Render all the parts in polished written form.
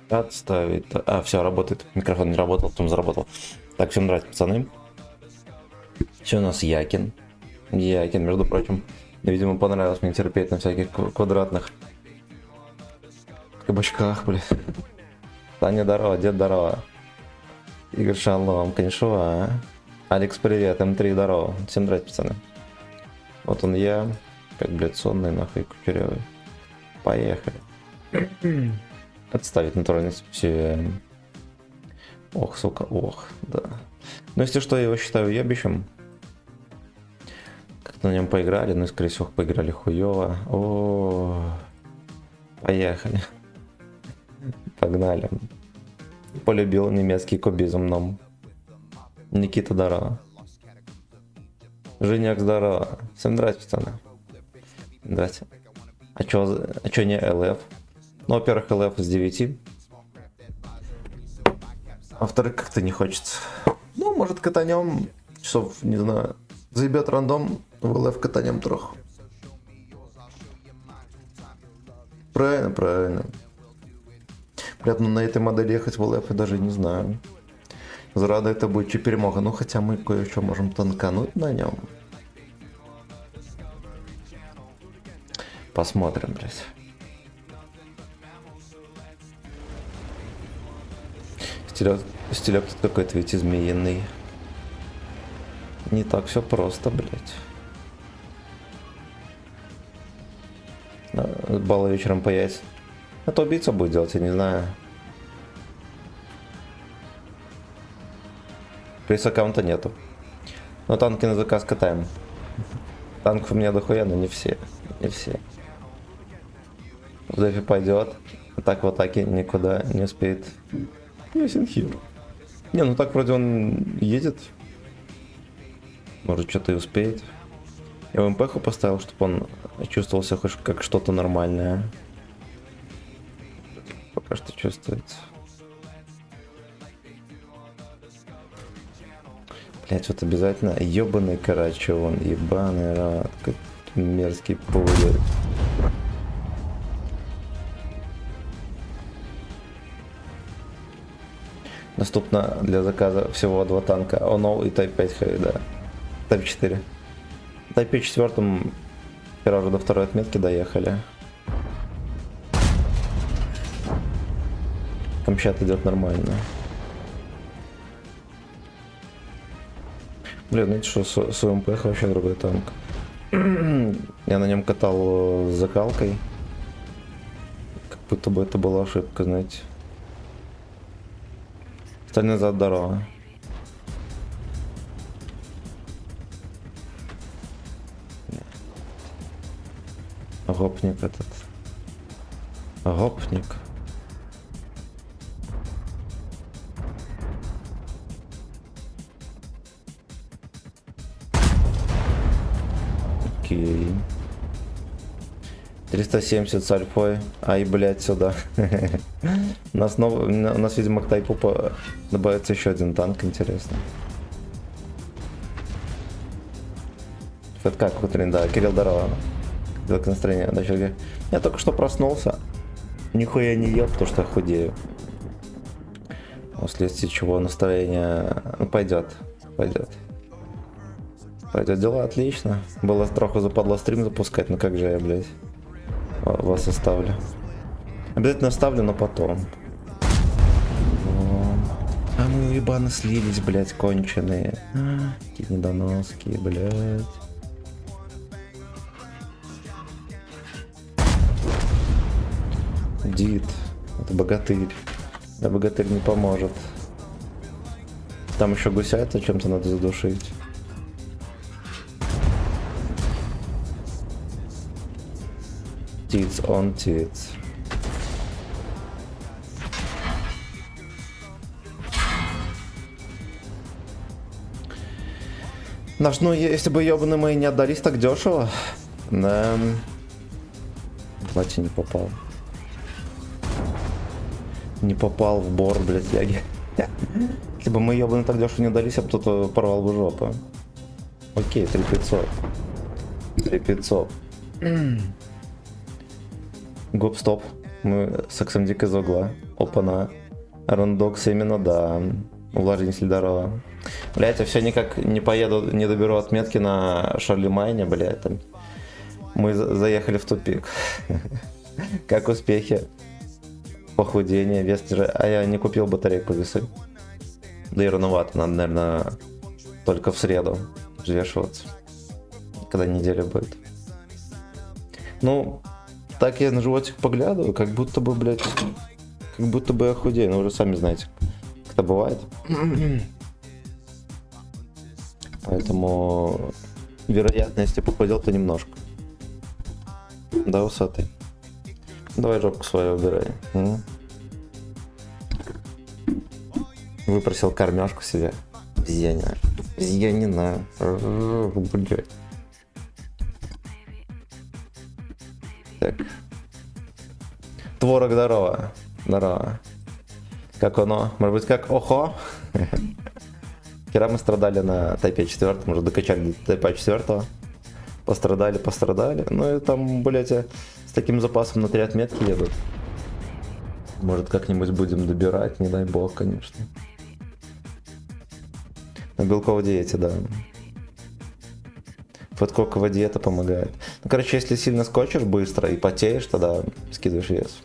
Отставить. А, все, работает. Микрофон не работал, потом заработал. Так, всем нравится, пацаны. Все у нас Якин. Якин, между прочим. Видимо, понравилось мне терпеть на всяких квадратных кабачках, блин. Таня, здорово, дед, здорово. Игорь, шалом, коньшуа. Алекс, привет, М3, здорово. Всем нравится, пацаны. Вот он я. Как, блядь, сонный, нахуй, кучерявый. Поехали. Отставить натуральность все. Ох, сука, ох, да. Ну, если что, я его считаю ебищем. Как-то на нем поиграли, но, скорее всего, поиграли хуево. О, поехали. Погнали. Полюбил немецкий кубизм нам. Никита, здорово. Женяк, здорово. Всем здрасте, пацаны. Здрасте. А чё не ЛФ? Ну, во-первых, ЛФ с 9. А во-вторых, как-то не хочется. Ну, может, катанем часов, не знаю. Заебет рандом, в ЛФ катанем троху. Правильно, правильно. Приятно на этой модели ехать в ЛФ, я даже не знаю. Зарада это будет чуть перемога. Ну, хотя мы кое-что можем танкануть на нем. Посмотрим, блядь. Стилек тут какой-то ведь измененный. Не так все просто, блядь. Баллы вечером паять. Это убийца будет делать, я не знаю. Пресс-аккаунта нету. Но танки на заказ катаем. Танков у меня дохуя, но не все. Не все. В дефе пойдет. А так в атаке никуда не успеет. Ясен хер. Не, ну так вроде он едет. Может, что-то и успеет. Я в МПХу поставил, чтобы он чувствовался хоть как что-то нормальное. Пока что чувствуется. Блять, вот обязательно ебаный Карачевон, ебаный рад, как мерзкий пуля. Доступно для заказа всего 2 танка, ONO и Type 5 Heavy, да. Type 4. Type 4 вчера уже до второй отметки доехали. Камчат идет нормально. Блин, знаете что, с УМПХ вообще другой танк. Я на нем катал с закалкой. Как будто бы это была ошибка, знаете. Стань назад, здорово. Гопник этот. Гопник. Окей. 370 с альфой. Ай, блять, сюда. у нас, видимо, к тайпу добавится еще один танк, интересно. Это как утренний, да, Кирилл, здорово. Как настроение, да, Сергей? Я только что проснулся. Нихуя не ел, потому что худею. Вследствие чего настроение, ну, пойдет. Пойдет дела, отлично. Было троху западло стрим запускать, но как же я, блядь, вас оставлю. Обязательно оставлю, но потом. А мы ебано слились, блядь, конченые. Какие недоноски, блядь. Дид, это богатырь. Да, богатырь не поможет. Там еще гусята чем-то надо задушить. Tits on tits. Наш, ну, если бы ебаные мои не отдались так дешево. Да. Батя не попал. Не попал в бор, блядь, яги. Если бы мы ебаные так дешево не отдались, я бы кто-то порвал бы жопу. Окей, 3500. 3500. Гоп-стоп. Мы с XMD из угла. Опа-на. Рандокс именно, да. Увлажнитель здорово. Блять, я все никак не поеду, не доберу отметки на Шарлемайне, блять. Там. Мы заехали в тупик. Как успехи? Похудение, вес тяжелее. А я не купил батарейку весы. Да и рановато, надо, наверное, только в среду взвешиваться. Когда неделя будет. Ну, так я на животик поглядываю, как будто бы, блядь, как будто бы я худею. Ну, вы же сами знаете, как это бывает. Поэтому, вероятно, если похудел, то немножко. Да, усатый. Давай жопку свою убирай. Выпросил кормежку себе. Обезьянина. Обезьянина. Блядь. Так. Творог, здорово. Здорово. Как оно? Может быть, как охо? Вчера мы страдали на тайпе 4, уже докачали до тайпа 4. Пострадали. Ну и там, блядь, с таким запасом на 3 отметки едут. Может, как-нибудь будем добирать, не дай бог, конечно. На белковой диете, да. Подкоковая диета помогает. Ну, короче, если сильно скочишь быстро и потеешь, тогда скидываешь вес.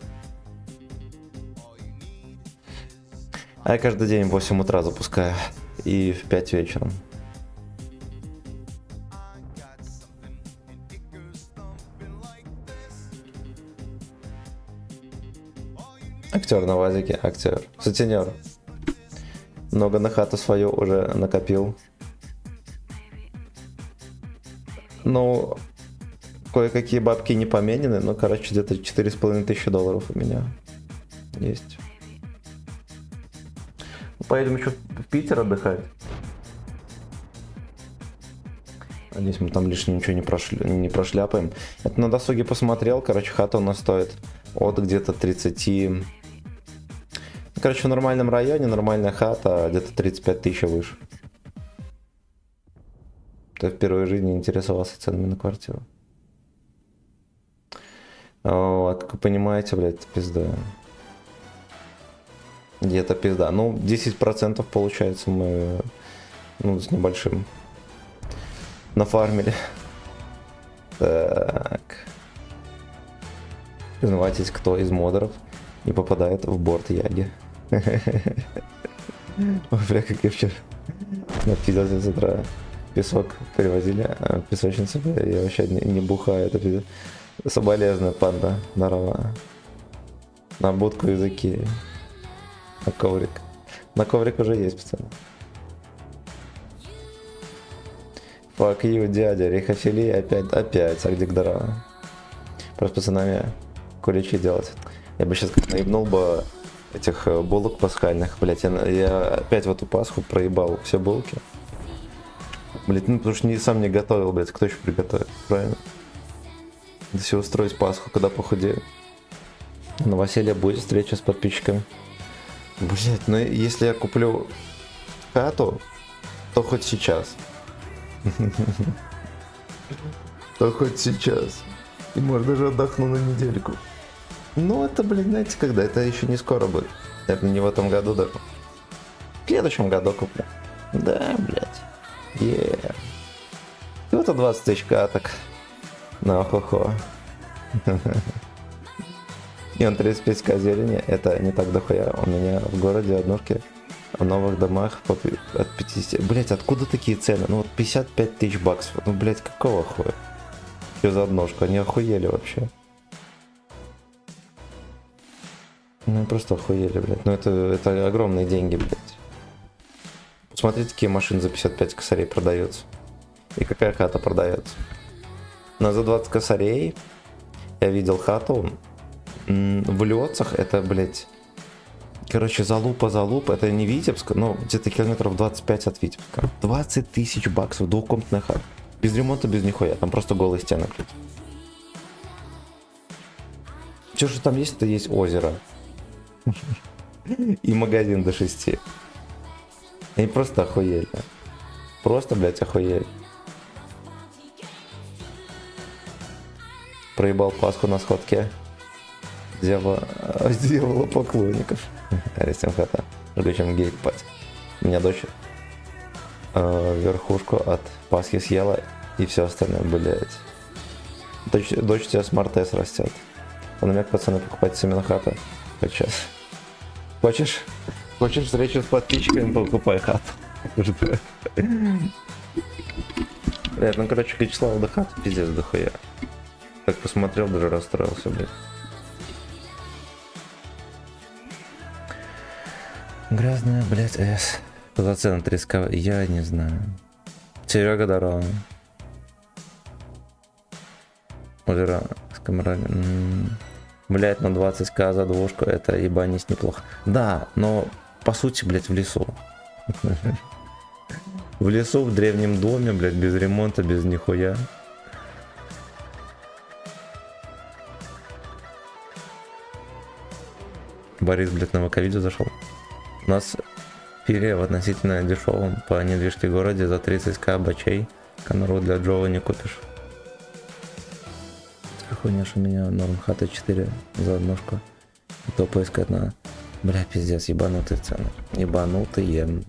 А я каждый день в 8 утра запускаю. И в 5 вечера. Актер на вазике, актер. Сутенер. Много на хату свою уже накопил. Ну, кое-какие бабки не поменены, но, короче, где-то 4500 у меня есть. Поедем еще в Питер отдыхать. Надеюсь, мы там лишнего ничего не прошляпаем. Это на досуге посмотрел, короче, хата у нас стоит от где-то 30... Короче, в нормальном районе нормальная хата где-то 35 тысяч выше. Я впервые в жизни интересовался ценами на квартиру. Вот, как вы понимаете, блядь, это пизда. Где-то пизда. Ну, 10% получается мы, ну, с небольшим нафармили. Так. Признавайтесь, кто из модеров не попадает в борт Яги. Бля, как я вчера напиздился с утра. Песок перевозили, а песочница, я вообще не бухаю, это пиздец. Соболезную, панда, здорово. На будку языки. На коврик. На коврик уже есть, пацаны. Fuck you, дядя, рехофилия опять, сагдик, здорово. Просто пацанами куличи делать. Я бы сейчас как наебнул бы этих булок пасхальных, блять, я опять в эту Пасху проебал все булки. Блять, ну потому что сам не готовил, блять, кто еще приготовит, правильно? Надо все устроить Пасху, когда похудею. На Василия будет встреча с подписчиками. Блять, ну если я куплю хату, то хоть сейчас. То хоть сейчас. И может даже отдохну на недельку. Ну это, блин, знаете когда? Это еще не скоро будет. Это не в этом году даже. В следующем году куплю. Да, блять. Yeah. И вот 20 тысяч каток. На хо-хо. И он 35к зелени. Это не так дохуя. У меня в городе однушки в новых домах от 50... Блять, откуда такие цены? Ну вот 55 тысяч баксов. Ну, блять, какого хуя? Что за однушку? Они охуели вообще. Ну, просто охуели, блядь. Ну, это огромные деньги, блядь. Посмотрите, какие машины за 55 косарей продаются. И какая хата продается. Но за 20 косарей я видел хату в Лёцах. Это, блядь, короче, залупа. Это не Витебск, но где-то километров 25 от Витебска. 20 тысяч баксов, двухкомнатная хата. Без ремонта, без нихуя. Там просто голые стены, блядь. Все, что там есть, это есть озеро. И магазин до 6. Они просто охуели. Просто, блядь, охуели. Проебал Пасху на сходке. Дьявола поклонников. Рестим хата. Жгучим гейт-пати. У меня дочь верхушку от Пасхи съела и все остальное, блять. Дочь у тебя смарт-тест растет. Намек, пацаны, покупать семена хата. Сейчас. Хочешь встречу с подписчиками, покупай хату. Блять, ну короче, Вячеслав до хаты пиздец дохуя. Так посмотрел, даже расстроился, блядь. Грязная, блядь, С. За цену 30к, я не знаю. Серега, здорово. Озеро с камерами. Блять, на 20к за двушку, это ебанись неплохо. Да, но по сути, блять, в лесу. В лесу, в древнем доме, блять, без ремонта, без нихуя. Борис, блять, на ВК-видео зашел. У нас филе в относительно дешевом по недвижке городе за 30к бачей. Конору для Джова не купишь. Хуйня, что у меня норм хата 4 за однушку. И то поискать надо. Бля, пиздец, ебанутые цены. Ебанутые.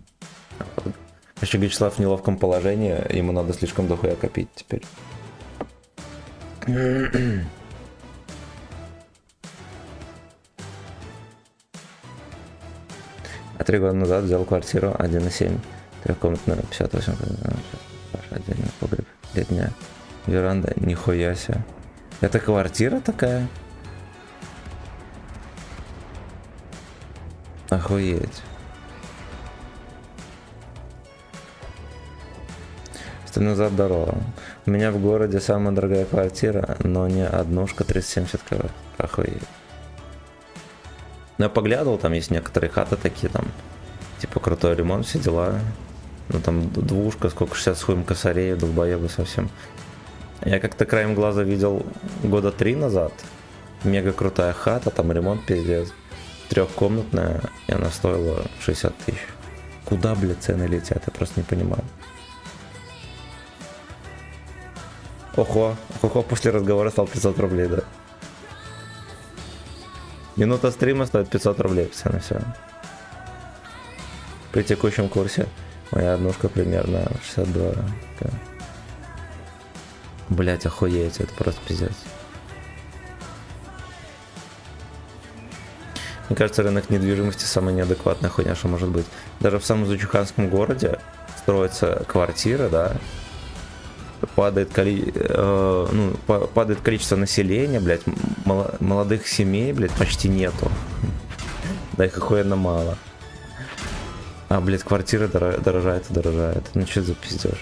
Еще Вячеслав в неловком положении, ему надо слишком дохуя копить теперь. А 3 года назад взял квартиру 1,7. Трехкомнатная, 58. Отдельный погреб. Летняя веранда, нихуя себе. Это квартира такая? Охуеть. Назад дорога. У меня в городе самая дорогая квартира, но не однушка 370 кв. Охуеть. Но я поглядывал, там есть некоторые хаты такие, там, типа крутой ремонт, все дела. Ну там двушка, сколько, 60 с хуем косарей, долбоебы совсем. Я как-то краем глаза видел года 3 назад. Мега крутая хата, там ремонт пиздец. Трехкомнатная, и она стоила 60 тысяч. Куда, блядь, цены летят, я просто не понимаю. Ого, после разговора стал 500 рублей, да. Минута стрима стоит 500 рублей, пацаны, все. При текущем курсе моя однушка примерно 62. Блять, охуеть, это просто пиздец. Мне кажется, рынок недвижимости самая неадекватная хуйня, что может быть. Даже в самом Зачуханском городе строятся квартиры, да, падает количество населения, блядь, молодых семей, блядь, почти нету. Да их охуенно мало. А, блядь, квартиры дорожают и дорожают. Ну что за пиздеж?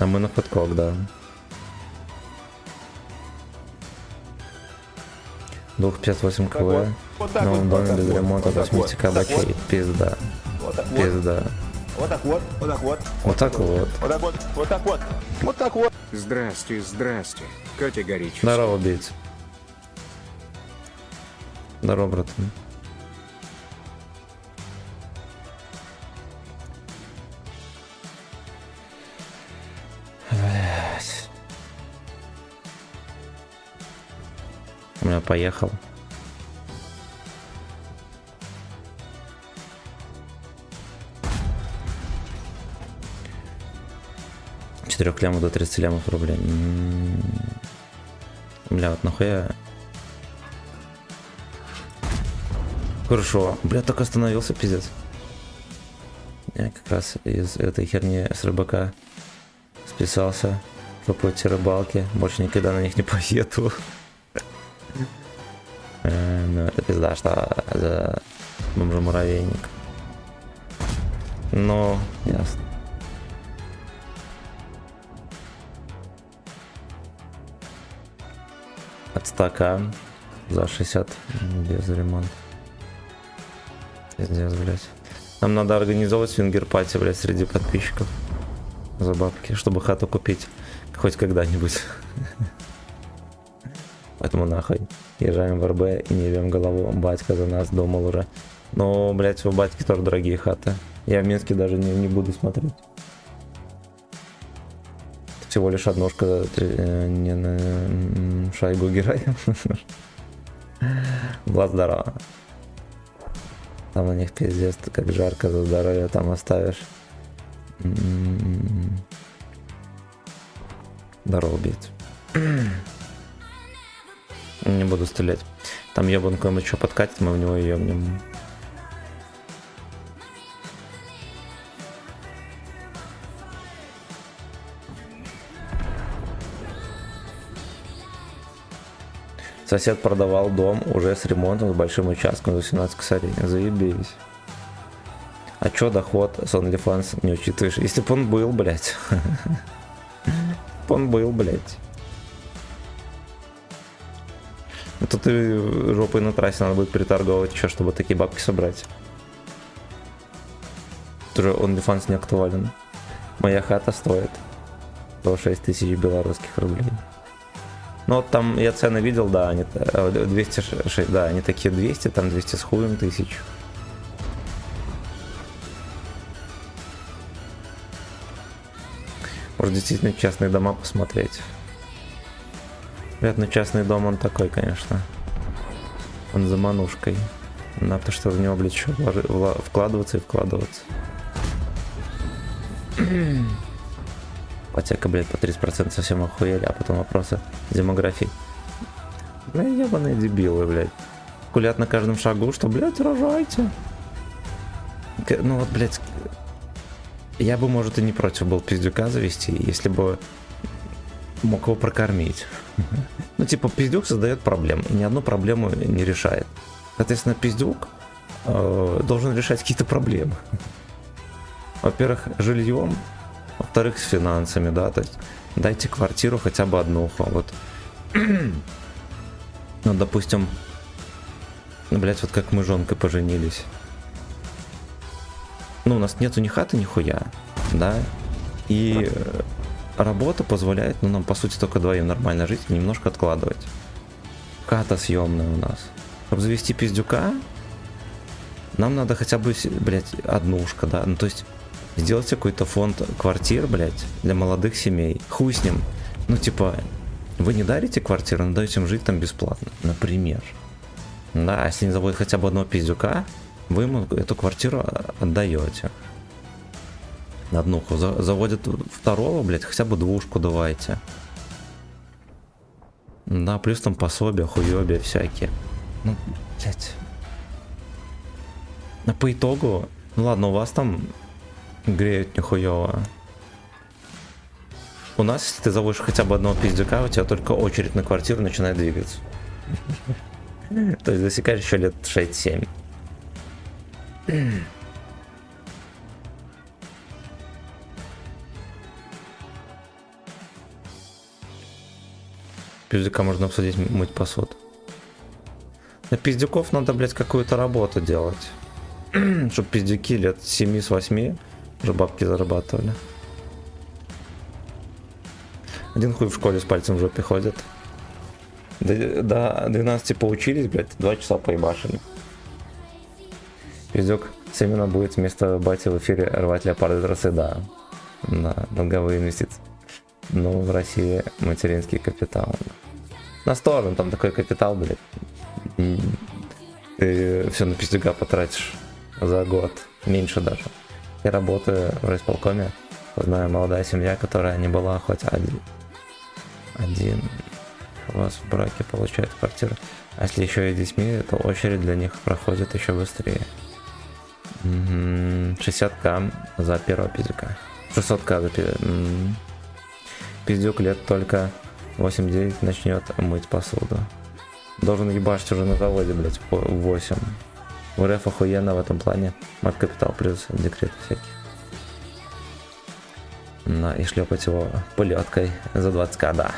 А мы на подкок, да. 258 кв. В новом доме без ремонта 80к бачей. Пизда. Пизда. Вот так вот, вот так вот. Вот так вот. Вот так вот, вот так вот. Вот так вот. Здрасте, здрасте. Категорически. Здорово, убийца. Здорово, братан. Блять. У меня поехал. С 4 лямов до 30 лямов рублей. Бля, вот нахуя. Хорошо. Бля, только остановился, пиздец. Я как раз из этой херни с рыбака списался. По эти рыбалки. Больше никогда на них не поеду. Ну, это пизда, что за бомжа-муравейник. Ну, ясно. От 100к за 60 без ремонта. Пиздец, блядь. Нам надо организовывать свингер-пати, блядь, среди подписчиков. За бабки, чтобы хату купить. Хоть когда-нибудь. Поэтому нахуй. Езжаем в РБ и не ебем голову. Батька за нас думал уже. Но, блядь, у батьки тоже дорогие хаты. Я в Минске даже не буду смотреть. Всего лишь однушка, не на шайгу героя. Влад, здорово. Там у них пиздец, как жарко, за здоровье там оставишь. Здорово, убить. Не буду стрелять. Там ебанку мы что подкатит, мы в него ебнем. Сосед продавал дом уже с ремонтом, с большим участком за 18 косарей. Заебись. А чё доход с OnlyFans не учитываешь? Если бы он был, блядь. Он был, блядь. Это ты жопой на трассе надо будет приторговать еще, чтобы такие бабки собрать. Тоже OnlyFans не актуален. Моя хата стоит 6000 белорусских рублей. Ну вот там я цены видел, да, они 206, да, они такие 200, там 200 с хуем тысяч. Может действительно частные дома посмотреть. Блядь, ну частный дом он такой, конечно. Он за манушкой. Надо что в него, блядь, еще вкладываться и вкладываться. Ипотека, блядь, по 30% совсем охуели, а потом вопросы демографии. Бля, ебаные дебилы, блядь. Кулят на каждом шагу, что, блядь, рожайте. Ну вот, блядь, я бы, может, и не против был пиздюка завести, если бы мог его прокормить. Ну, типа, пиздюк создает проблем, и ни одну проблему не решает. Соответственно, пиздюк должен решать какие-то проблемы. Во-первых, жильем, во-вторых, с финансами, да, то есть дайте квартиру хотя бы одну, вот. Ну, допустим, блять, вот как мы с жонкой поженились. Ну, у нас нету ни хаты, ни хуя, да, и работа позволяет, ну, нам, по сути, только двоим нормально жить и немножко откладывать. Хата съемная у нас. Чтобы завести пиздюка, нам надо хотя бы, блять, однушка, да, ну, то есть сделать какой-то фонд квартир, блять, для молодых семей. Хуй с ним. Ну, типа, вы не дарите квартиру, но даете им жить там бесплатно, например. Да, а если не заводят хотя бы одного пиздюка, вы ему эту квартиру отдаете. Однуху. Заводят второго, блять, хотя бы двушку давайте. Да, плюс там пособия, хуёбия всякие. Ну, блять. А по итогу, ну ладно, у вас там греют нихуёво. У нас, если ты заводишь хотя бы одного пиздюка, у тебя только очередь на квартиру начинает двигаться. То есть засекаешь еще лет 6-7. Пиздюка можно обсудить, мыть посуду. На пиздюков надо, блять, какую-то работу делать. Чтоб пиздюки лет 7-8 уже бабки зарабатывали. Один хуй в школе с пальцем в жопе ходит. До 12 поучились, блять, 2 часа поебашили. Пиздюк с именно будет вместо бати в эфире рвать леопарды тросы, да. На долговые инвестиции. Ну, в России материнский капитал. На сторону, там такой капитал, блядь. Ты все на пиздюка потратишь за год. Меньше даже. Я работаю в райисполкоме. Знаю, молодая семья, которая не была хоть один у вас в браке получает квартиру. А если еще и с детьми, то очередь для них проходит еще быстрее. 60к за первого пиздюка. 600к за пиздюк лет только 8-9 начнет мыть посуду. Должен ебашить уже на заводе, блять, в 8. В РФ охуенно в этом плане. Мат-капитал плюс декрет всякий. На, и шлепать его пулеткой за 20к, да.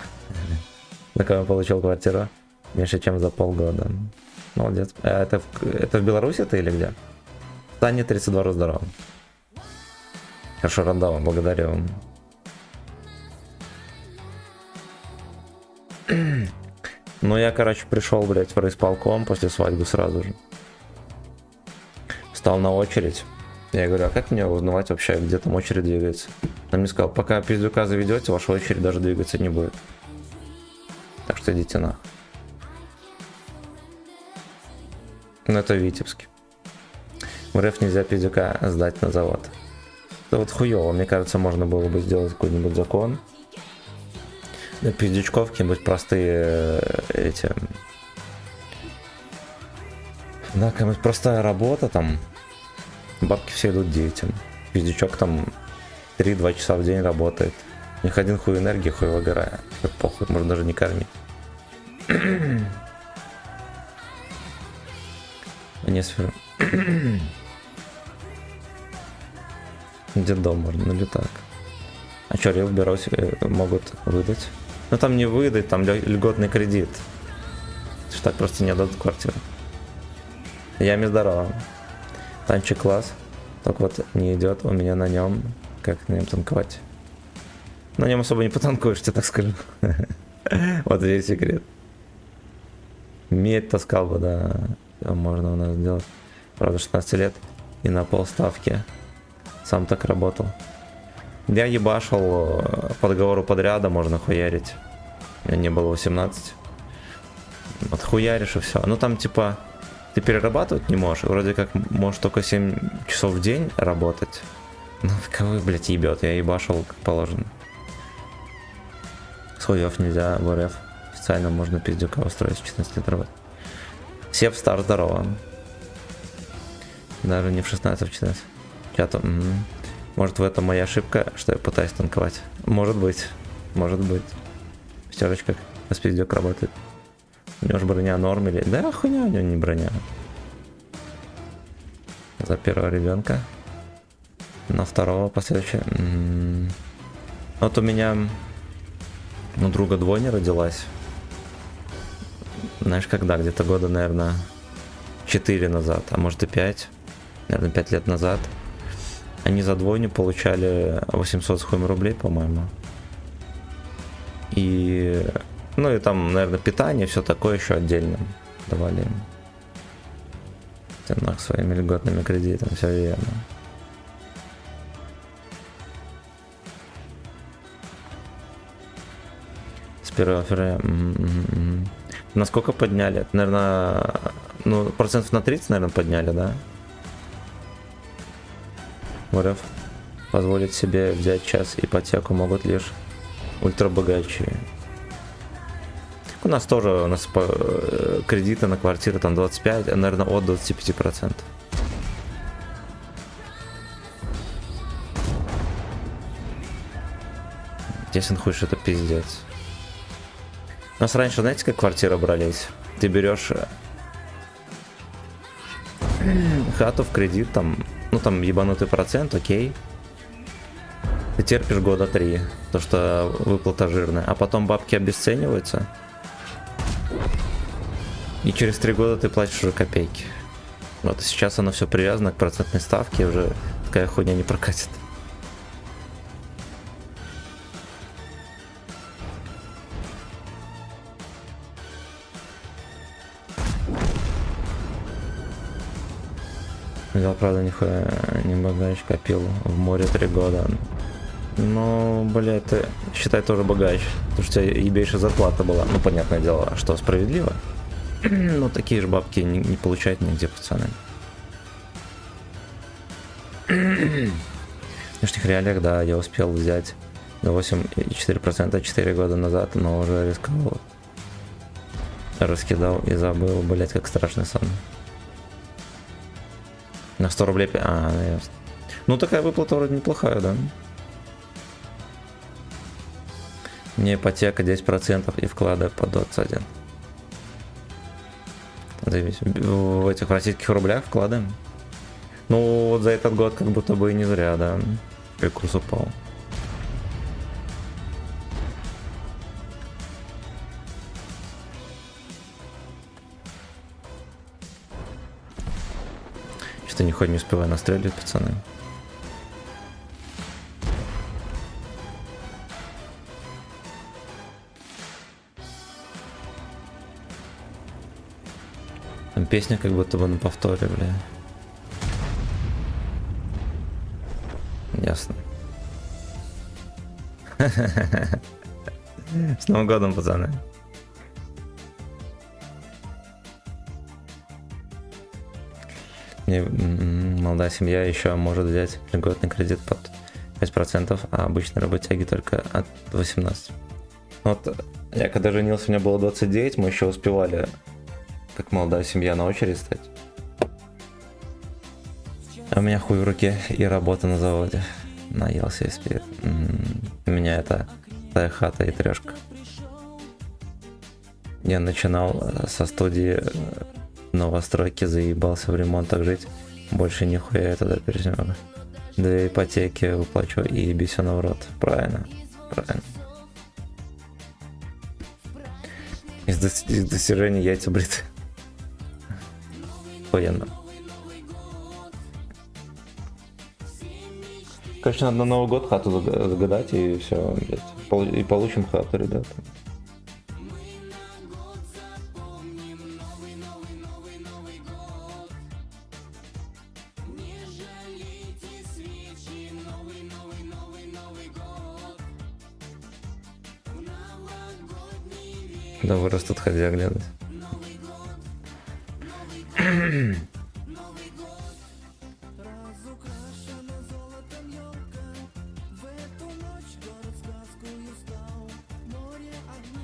На кого получил квартиру? Меньше, чем за полгода. Молодец. Это в Беларуси ты или где? Таня 32 раз здорово. Хорошо, рандомом, благодарю. Ну, я, короче, пришел, блядь, в райисполком после свадьбы сразу же. Встал на очередь. Я говорю, а как мне узнавать вообще, где там очередь двигается? Он мне сказал, пока пиздюка заведете, ваша очередь даже двигаться не будет. Так что идите нахуй. Ну это в Витебске. В РФ нельзя пиздюка сдать на завод. Это вот хуёво, мне кажется, можно было бы сделать какой-нибудь закон. Для пиздючков какие-нибудь простые эти... Да, какая-нибудь простая работа там. Бабки все идут детям. Пиздючок там 3-2 часа в день работает. У них один хуй энергии, хуй выгорая. Как похуй, можно даже не кормить. Не сферу. Детдом можно, ну или так. А чё, Рил в Беларуси могут выдать? Ну там не выдать, там льготный кредит. Что так просто не отдадут квартиру. Ями здорово. Танчик класс. Только вот не идет у меня на нем. Как на нем танковать? На нем особо не потанкуешь, тебе так скажу. Вот весь секрет. Медь таскал бы, да. Можно у нас сделать. Правда, 16 лет. И на полставки. Сам так работал. Я ебашил по договору подряда, можно хуярить. Мне не было 18. Вот хуяришь и все. Ну там типа ты перерабатывать не можешь. Вроде как можешь только 7 часов в день работать. Ну кого, блять, ебет? Я ебашил как положено. С хуев нельзя в РФ. Официально можно пиздюка устроить с 14 лет работать. Сев стар, здорово. Даже не в 16, а в 14. Чату. Может в этом моя ошибка, что я пытаюсь танковать? Может быть. Может быть. Пятерочка с пиздюк работает. У него же броня норм или... Да хуйня, у него не броня. За первого ребенка. На второго последующего. Вот у меня... У друга двойня родилась. Знаешь, когда? Где-то года, наверное, 4 назад, а может и 5. Наверное, 5 лет назад. Они за двойню получали 800 с хуем рублей, по-моему. И... Ну и там, наверное, питание, все такое еще отдельно давали им. Нах своими льготными кредитами, все верно. С 1 февраля. Насколько подняли? Наверное, ну, процентов на 30, наверное, подняли, да? В РФ позволить себе взять час ипотеку могут лишь ультрабогачие. У нас тоже кредиты на квартиры там 25, а, наверное, от 25%. Тесен хуй, что это пиздец. У нас раньше, знаете, как квартиры брались? Ты берешь хату в кредит, там, ну там ебанутый процент, окей. Ты терпишь года 3, то что выплата жирная, а потом бабки обесцениваются. И через 3 года ты платишь уже копейки. Вот и сейчас оно все привязано к процентной ставке, уже такая хуйня не прокатит. Взял, правда, нихуя не богач, копил в море 3 года. Ну, блядь, ты считай тоже богач, потому что у тебя ебейшая зарплата была. Ну, понятное дело, что справедливо. Но такие же бабки не получают нигде, пацаны. В нынешних реалиях, да, я успел взять на 8,4% 4 года назад, но уже рисковал. Раскидал и забыл, блядь, как страшный сон. На 100 рублей... А, ясно. Ну, такая выплата вроде неплохая, да? Мне ипотека 10% и вклады по 21. В этих российских рублях вкладываем. Ну, вот за этот год как будто бы и не зря, да. И курс упал. Что-то не хоть не успеваю настреливать, пацаны. Там песня как будто бы на повторе, бля. Ясно. С Новым годом, пацаны. Мне молодая семья еще может взять льготный кредит под 5%, а обычные работяги только от 18%. Вот я когда женился, мне было 29, мы еще успевали, как молодая семья, на очередь стать. А у меня хуй в руке и работа на заводе. Наелся и спит. У меня это твоя хата и трешка. Я начинал со студии новостройки, заебался в ремонтах жить. Больше нихуя я туда переснимаю. 2 ипотеки выплачу и бесену в рот. Правильно. Правильно. Из достижений яйца бриты. Охуенно. Короче, надо на Новый год хату загадать и все, блядь. И получим хату, ребята. Да вырастут, ходи оглядывать.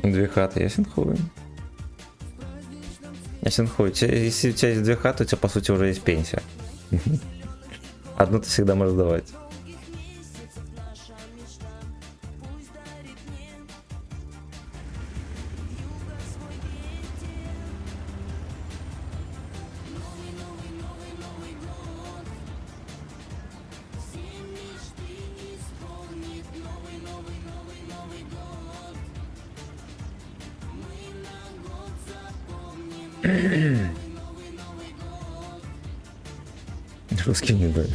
Две хаты, ясен хуй. Ясен хуй. Если у тебя есть 2 хаты, у тебя по сути уже есть пенсия. Одну ты всегда можешь давать. Русский не дает.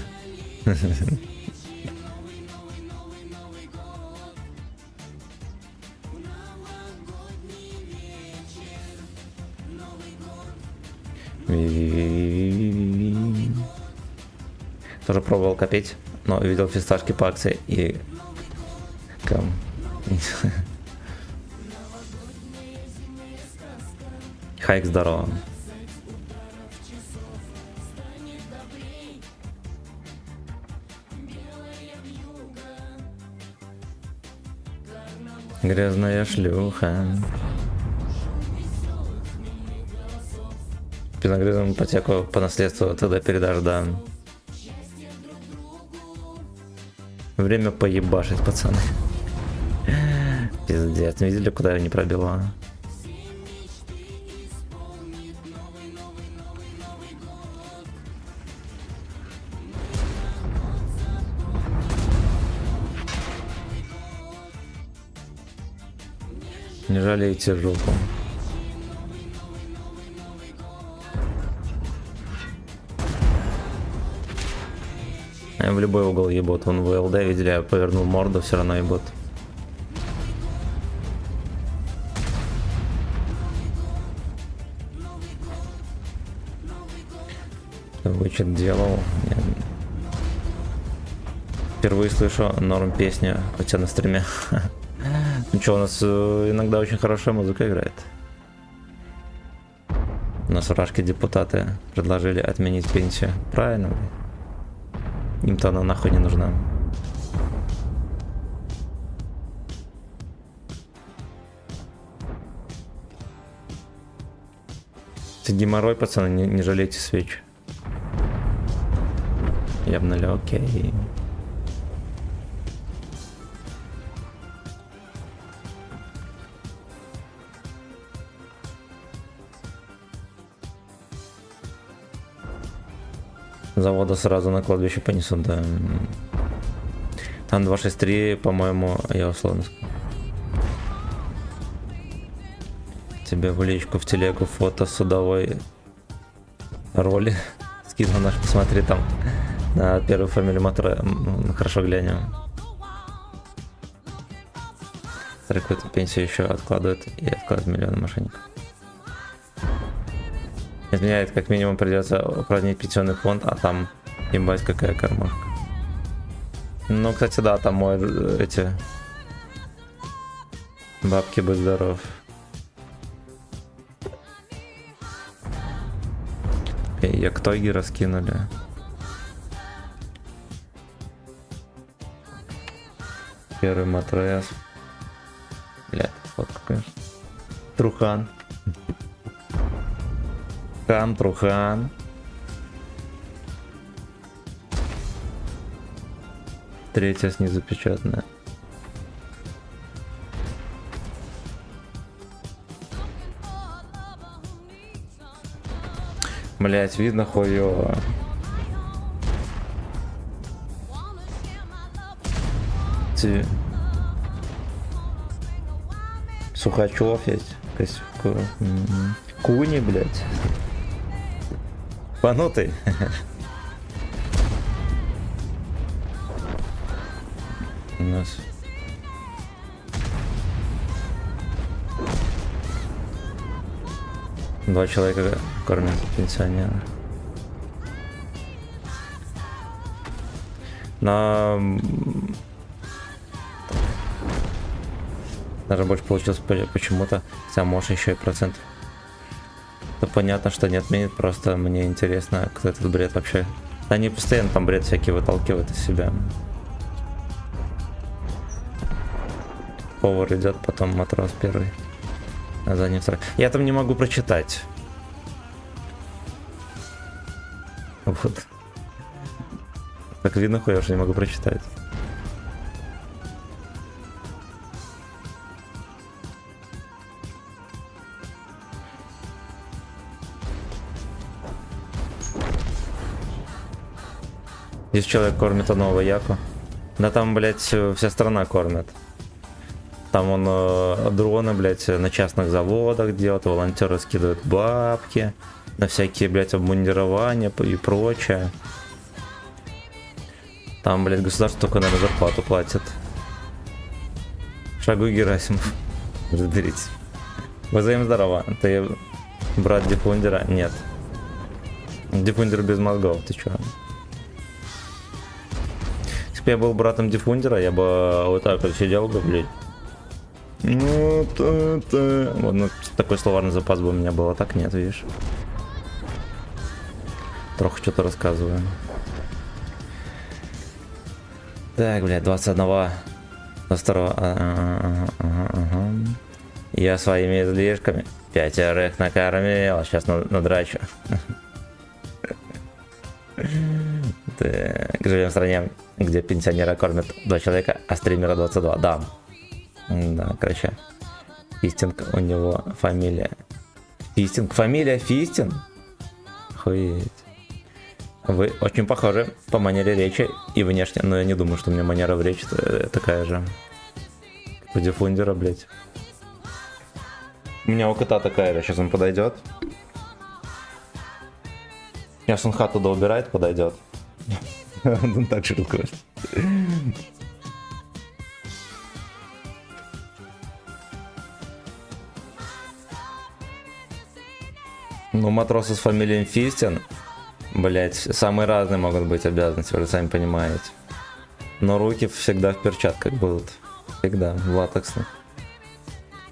Тоже пробовал копить, но видел фисташки по акции и хайк здорово. Грязная шлюха. Пиногрызом ипотеку по наследству тогда передашь, да. Время поебашить, пацаны. Пиздец, видели, куда я не пробила? Не жалейте жопу. Я в любой угол ебут. Он в ЛД, видели, я повернул морду, все равно ебут. Вычет делал. Впервые слышу норм песню у тебя на стриме. Ну что, у нас иногда очень хорошая музыка играет. У нас в Рашке депутаты предложили отменить пенсию. Правильно, блин. Им-то она нахуй не нужна. Это геморрой, пацаны, не жалейте свечи. Я бы налил, окей. Завода сразу на кладбище понесут, да. Там 263, по-моему, я условно скажу. Тебе в личку, в телегу фото судовой роли скинул наш, посмотри там на первую фамилию мотора. Хорошо глянем. Какую-то пенсию еще откладывают и откладывают миллионы мошенников. Изменяет, как минимум придется упразднить пенсионный фонд, а там ебать какая кормушка. Ну, кстати, да, там мой эти бабки, будь здоров. Як тоги раскинули. Первый матрес. Блядь, фотка, конечно. Трухан. Трухан. Третья снизу печатная. Блять, видно хуёво. Сухачев есть. Куни, блять. Панутый. У нас. Два человека кормят пенсионера. Но даже больше получилось почему-то. Хотя может еще и процент. Да понятно, что не отменит, просто мне интересно, кто этот бред вообще. Они постоянно там бред всякий выталкивают из себя. Повар идет, потом матрос первый. А за ним второй. Я там не могу прочитать. Вот. Как видно, хуя, что не могу прочитать. Здесь человек кормит одного вояку. Да там, блядь, вся страна кормит. Там он дроны, блядь, на частных заводах делает, волонтеры скидывают бабки на всякие, блядь, обмундирования и прочее. Там, блядь, государство только, наверное, зарплату платит. Шагуй, Герасимов. Разберитесь. Взаим здорово. Ты брат Диффундера? Нет. Диффундер без мозгов, ты чё? Если бы я был братом Диффундера, я бы вот так вот сидел бы, блядь. Ну, вот, ну, такой словарный запас бы у меня был, а так нет, видишь. Трохи что-то рассказываю. Так, блядь, 21. 22. Я своими излишками 5 накормил, а сейчас надрачу. Так, живем в стране, где пенсионера кормят 2 человека, а стримера 22. Да. Да, короче. Фистинг у него фамилия. Фистинг? Фамилия Фистинг? Охуеть. Вы очень похожи по манере речи и внешне, но я не думаю, что у меня манера в речи такая же. У Диффундера, блять. У меня у кота такая же, сейчас он подойдет. Сейчас он хату доубирает, подойдет. Он так же руководит. Ну, матросы с фамилией Фистин, блять, самые разные могут быть обязанности, вы же сами понимаете. Но руки всегда в перчатках будут. Всегда, в латексных.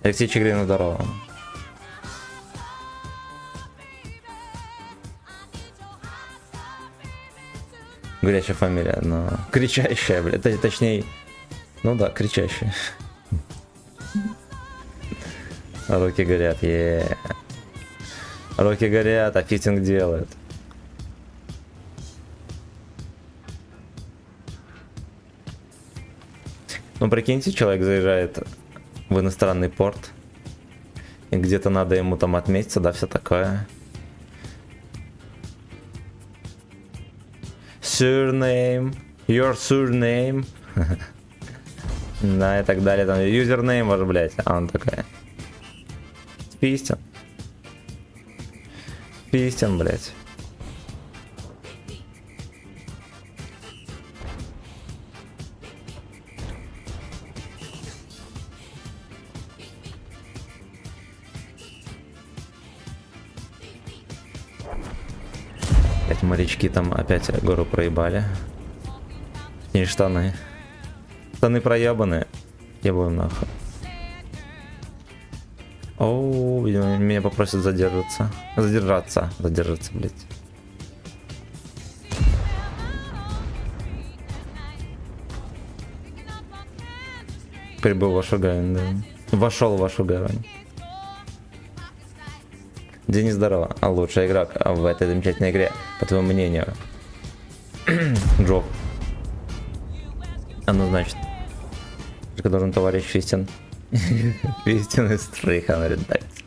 Алексей Чигрин, здорово. Горячая фамилия, но кричащая, блядь, точнее, ну да, кричащая. Руки горят, Руки горят, а фитинг делает. Ну, прикиньте, человек заезжает в иностранный порт, и где-то надо ему там отметиться, да, все такое. Surname, your surname. Да, и так далее, там, юзернейм, может, блять, а он такая. Фистин. Фистин, блять. Опять морячки там опять гору проебали. И штаны. Штаны проебаны. Ебаем нахуй. Оу, видимо, меня попросят задержаться. Задержаться, блядь. Прибыл в вашу гавань, да. Вошел в вашу гавань. Денис, здорово. А лучший игрок в этой замечательной игре, по твоему мнению? Джо. А ну, значит. Только должен товарищ Фистин. Фистин из 300 редакций.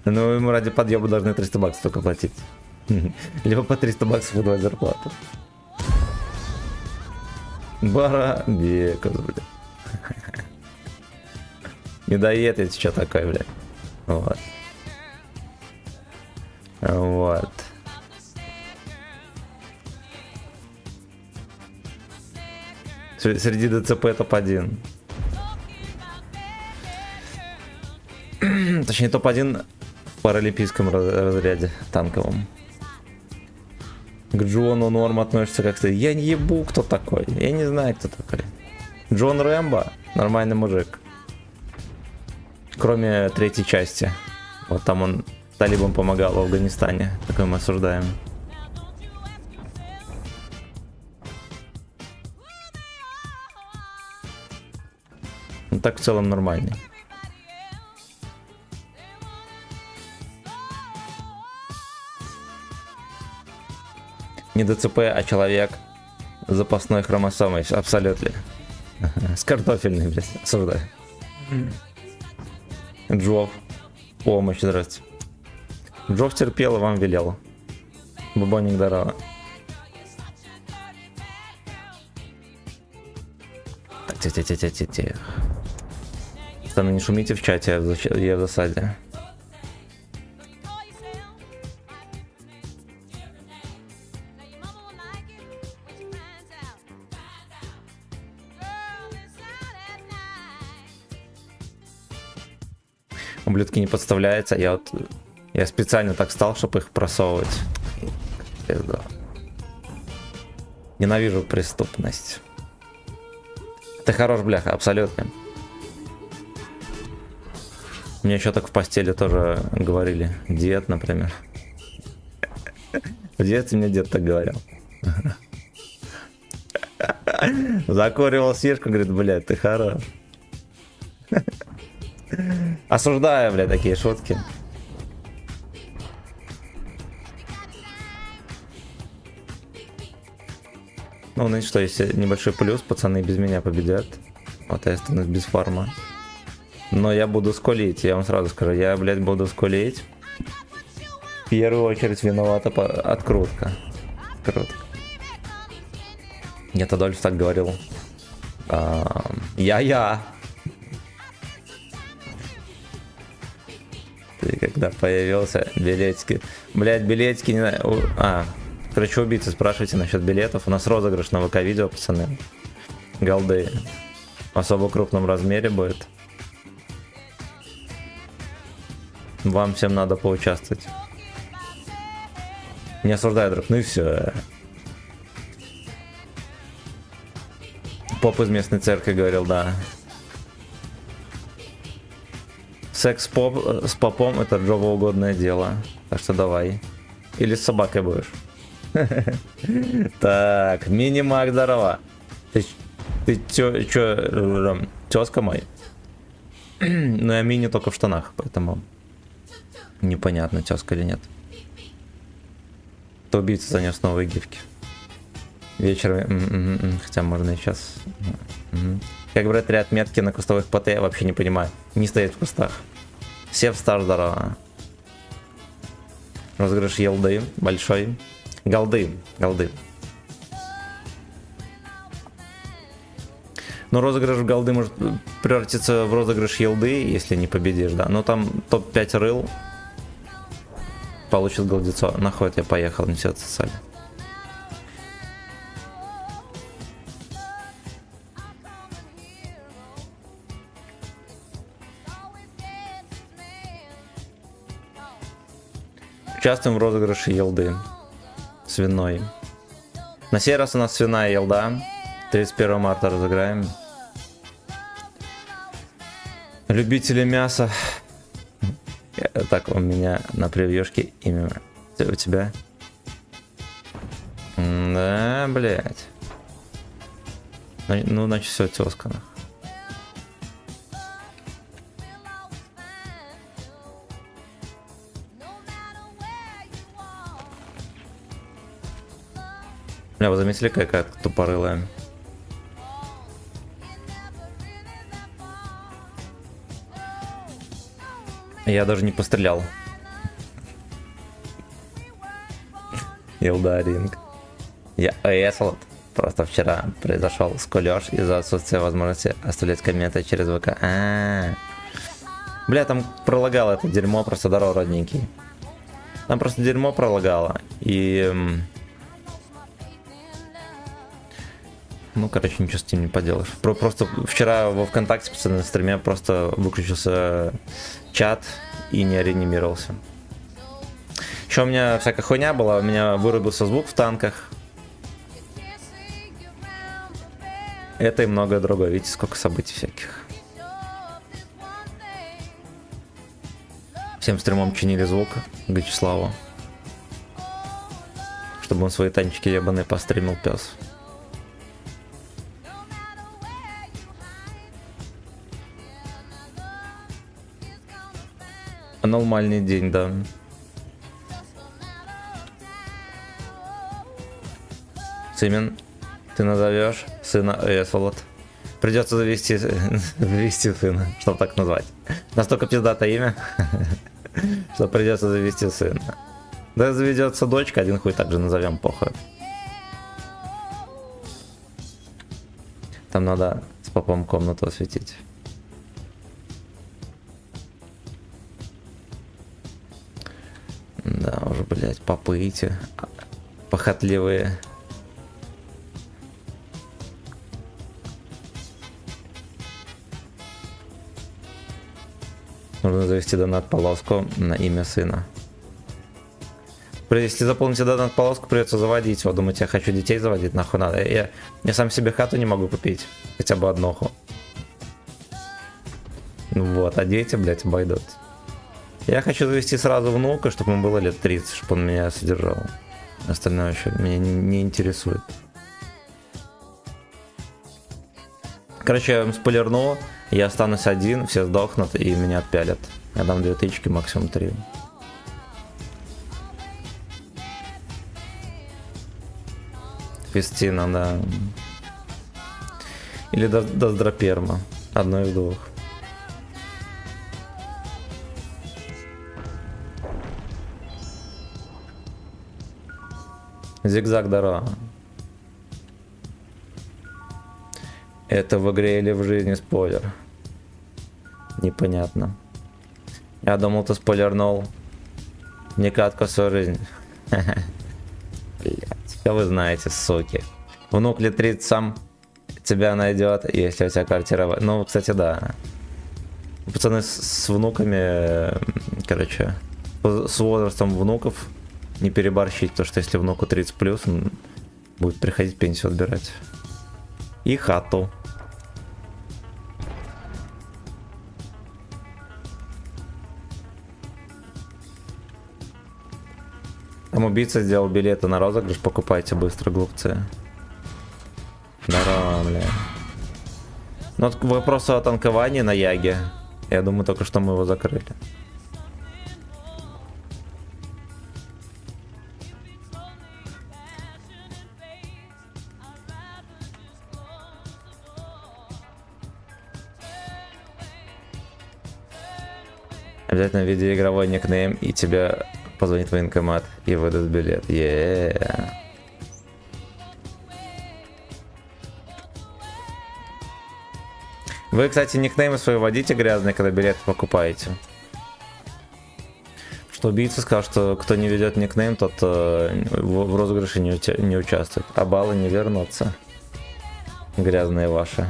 Ну, ему ради подъеба должны 300 баксов только платить. Либо по 300 баксов выдавать зарплату. Барабекус, блядь. Медоед, это что такое, блядь. Вот. Вот. Среди ДЦП топ-1. Точнее, топ-1 в паралимпийском разряде танковом. К Джону Норм относится как-то. Я не ебу, кто такой. Я не знаю, кто такой. Джон Рэмбо. Нормальный мужик. Кроме третьей части. Вот там он талибам помогал в Афганистане. Такое мы осуждаем. Ну так в целом нормальный. Не ДЦП, а человек с запасной хромосомой. Абсолютно. С картофельной, блядь. Осуждаю. Джов. Помощь, здрасте. Джов терпел и вам велел. Бубоник здорово. Так, тихо. Пацаны, не шумите в чате, я в засаде. Ублюдки не подставляются, я специально так стал, чтобы их просовывать. Пизда. Ненавижу преступность. Ты хорош, бляха, абсолютно. Мне еще так в постели тоже говорили. Дед, например. В детстве мне дед так говорил. Закуривал сишку, говорит, блядь, ты хорош. Осуждаю, блядь, такие шутки. Ну, значит, что, если небольшой плюс, пацаны без меня победят. Вот я останусь без фарма. Но я буду скулить, я вам сразу скажу. Я, блядь, буду скулить. В первую очередь виновата открутка. Нет, Адольф так говорил. Я. Ты когда появился, билетики. Блядь, билетики не знаю. Короче, убийцы, спрашивайте насчет билетов. У нас розыгрыш на ВК-видео, пацаны. Голды. В особо крупном размере будет. Вам всем надо поучаствовать. Не осуждаю, друг. Ну и все. Поп из местной церкви говорил, да. Секс с попом это Джову угодное дело. Так что давай. Или с собакой будешь. Так, Мини-Мак, здорово. Ты чё, тёзка мой? Ну я мини только в штанах, поэтому непонятно, тёзка или нет. То убийца занес новые гифки. Вечером, хотя можно и сейчас. Как брать 3 отметки на кустовых ПТ, я вообще не понимаю. Не стоит в кустах. Сев стар, здорово. Розыгрыш елды большой. Голды. Но розыгрыш голды может превратиться в розыгрыш елды, если не победишь, да. Но там топ-5 рыл получит голдецо. Нахуй я поехал, несется соль. Участвуем в розыгрыше елды. Свиной. На сей раз у нас свиная елда. 31 марта разыграем. Любители мяса. Так, у меня на превьюшке имя. У тебя? Да, блядь. Ну, значит, все тезка. Бля, вы заметили, какая тупорылая? Я даже не пострелял. Илдаринг. Я эслот. Просто вчера произошел скулёж из-за отсутствия возможности оставлять комменты через ВК. Бля, там пролагало это дерьмо, просто здорово, родненький. Там просто дерьмо пролагало. И... Ну, короче, ничего с этим не поделаешь. Просто вчера во ВКонтакте, пацаны, на стриме просто выключился чат и не реанимировался. Еще у меня всякая хуйня была, у меня вырубился звук в танках. Это и многое другое. Видите, сколько событий всяких. Всем стримом чинили звук Гачеславу. Чтобы он свои танчики ебаные постримил, пес. Нормальный день, да. Симен, ты назовешь сына Эсволод. Придется завести сына, чтобы так назвать. Настолько пиздатое имя, что придется завести сына. Да заведется дочка, один хуй также назовем, похуй. Там надо с попом комнату осветить. Да, уже, блядь, попы эти похотливые. Нужно завести донат-полоску на имя сына. Если заполните донат-полоску, придется заводить его. Думаете, я хочу детей заводить? Нахуй надо. Я сам себе хату не могу купить. Хотя бы одноху. Ну вот, а дети, блядь, обойдут. Я хочу завести сразу внука, чтобы ему было лет 30, чтобы он меня содержал. Остальное еще меня не интересует. Короче, я вам спойлерну. Я останусь один, все сдохнут и меня отпялят. Я дам 2 тычки, максимум 3. Фестина, да. Или Доздроперма. Одно из двух. Зигзаг дорога. Это в игре или в жизни спойлер? Непонятно. Я думал, ты спойлернул. Не катку в свою жизнь. Блять, что вы знаете, суки. Внук лет 30 сам тебя найдет, если у тебя квартира... Ну, кстати, да. Пацаны с внуками, короче, с возрастом внуков не переборщить, потому что если внуку 30+, он будет приходить пенсию отбирать. И хату. Там убийца сделал билеты на розыгрыш, покупайте быстро, глупцы. Здорово, бля. Ну, вот вопрос о танковании на Яге. Я думаю, только что мы его закрыли. Обязательно введи игровой никнейм, и тебе позвонит военкомат и выдаст билет. Yeah. Вы, кстати, никнеймы свои вводите грязные, когда билеты покупаете. Что убийца сказал, что кто не ведет никнейм, тот в розыгрыше не участвует. А баллы не вернутся. Грязные ваши.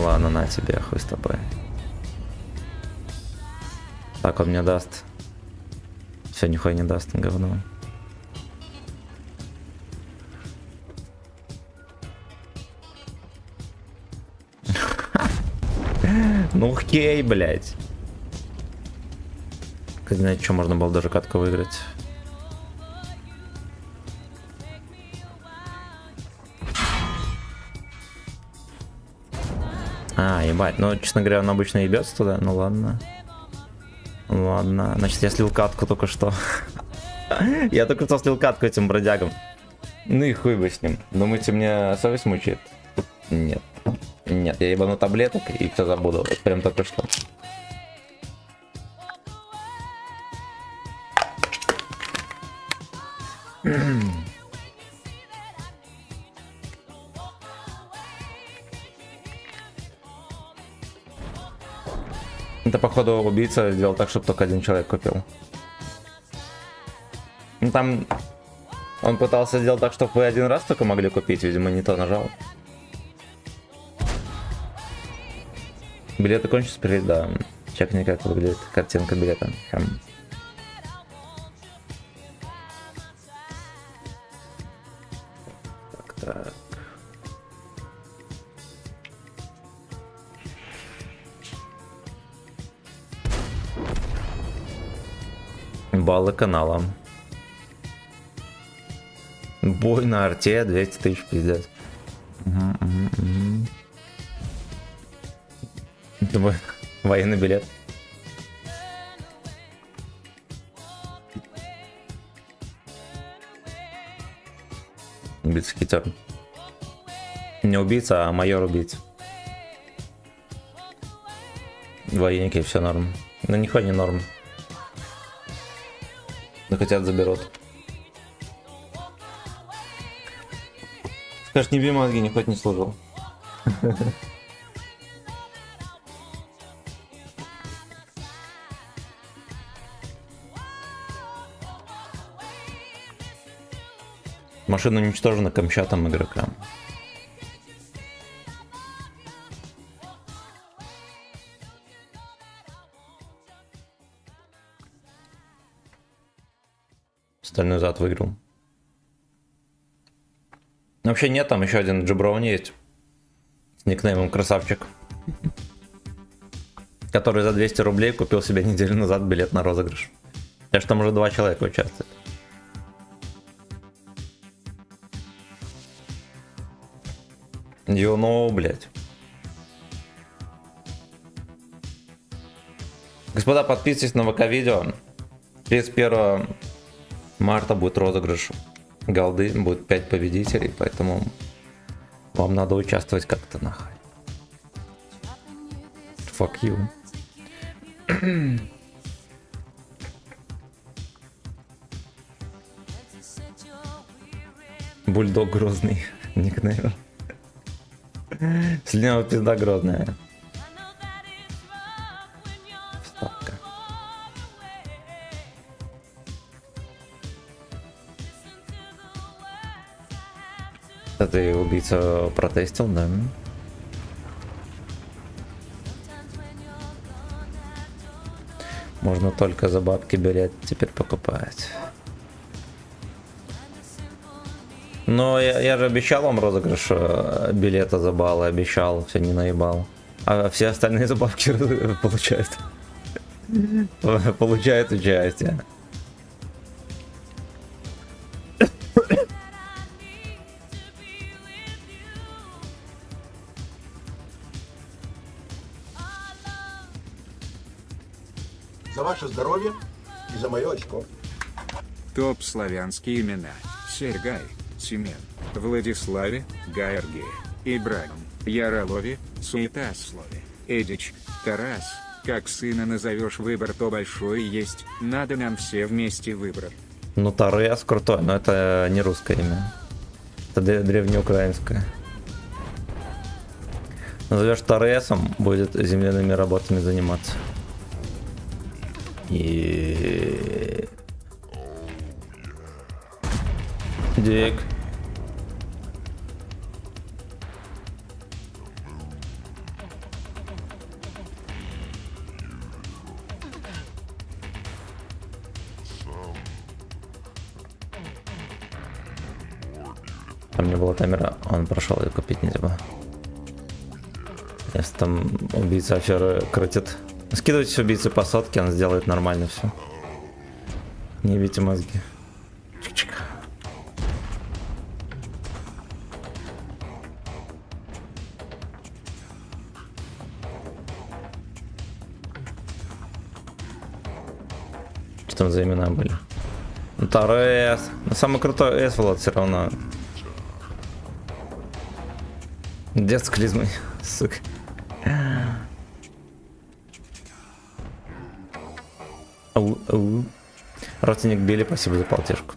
ладно, на тебе, хуй с тобой. Так, он мне даст. Все, нихуя не даст, говно. Ну окей, блядь. Знаете, что можно было даже катку выиграть. А, ебать, ну, честно говоря, он обычно ебется туда, ну ладно. Ладно, значит, я слил катку только что. Я только что слил катку этим бродягам. Ну и хуй бы с ним. Думаете, мне совесть мучает? Нет. Нет, я ебану таблеток и все забуду. Вот прям только что. Это, походу, убийца сделал так, чтобы только один человек купил. Ну там... Он пытался сделать так, чтобы вы один раз только могли купить, видимо, не то нажал. Билеты кончились, привет, да. Чекни, как выглядит картинка билета. Так. Баллы канала. Бой на арте 200 тысяч, пиздец. Военный билет. Убийца хитер. Не убийца, а майор убийца. Военники, все норм. Но нихуя не норм. Но хотят заберут. Скажешь, не бей мозги, ни хоть не служил. Машина уничтожена камчатом игрока. Остальной зад выиграл. Вообще нет, там еще один джаброни есть. С никнеймом Красавчик. Который за 200 рублей купил себе неделю назад билет на розыгрыш. Так что там уже 2 человека участвуют. Юно, блять. Господа, подписывайтесь на ВК-видео. 31 марта будет розыгрыш голды, будет 5 победителей, поэтому вам надо участвовать как-то нахуй. Fuck you. Бульдог грозный никнейм. Слева пизда грозная. Вставка. Это ты убийца протестил, да? Можно только за бабки билет теперь покупать. Но я же обещал вам розыгрыш билета за баллы, обещал, все не наебал. А все остальные забавки получают. Получают участие. За ваше здоровье и за мое очко. Топ славянские имена. Сергай, Семен, Владиславе, Гайерге, Ибрагим, Яролове, Суетаслове, Эдич, Тарас. Как сына назовешь, выбор то большой есть, надо нам все вместе выбрать. Ну, Тарас крутой, но это не русское имя. Это древнеукраинское. Назовешь Тарасом, будет земляными работами заниматься. И... Дик. Там не было таймера, он прошел, и купить нельзя было. Если там убийца аферы крутит. Скидывайте убийцу по сотке, он сделает нормально все. Не бейте мозги. Чик-чик. Что там за имена были? Ну, Торрес. Ну, самый крутой С, Влад, все равно. Дед с клизмой, сука. Ау. Родственник Билли, спасибо за полтешку.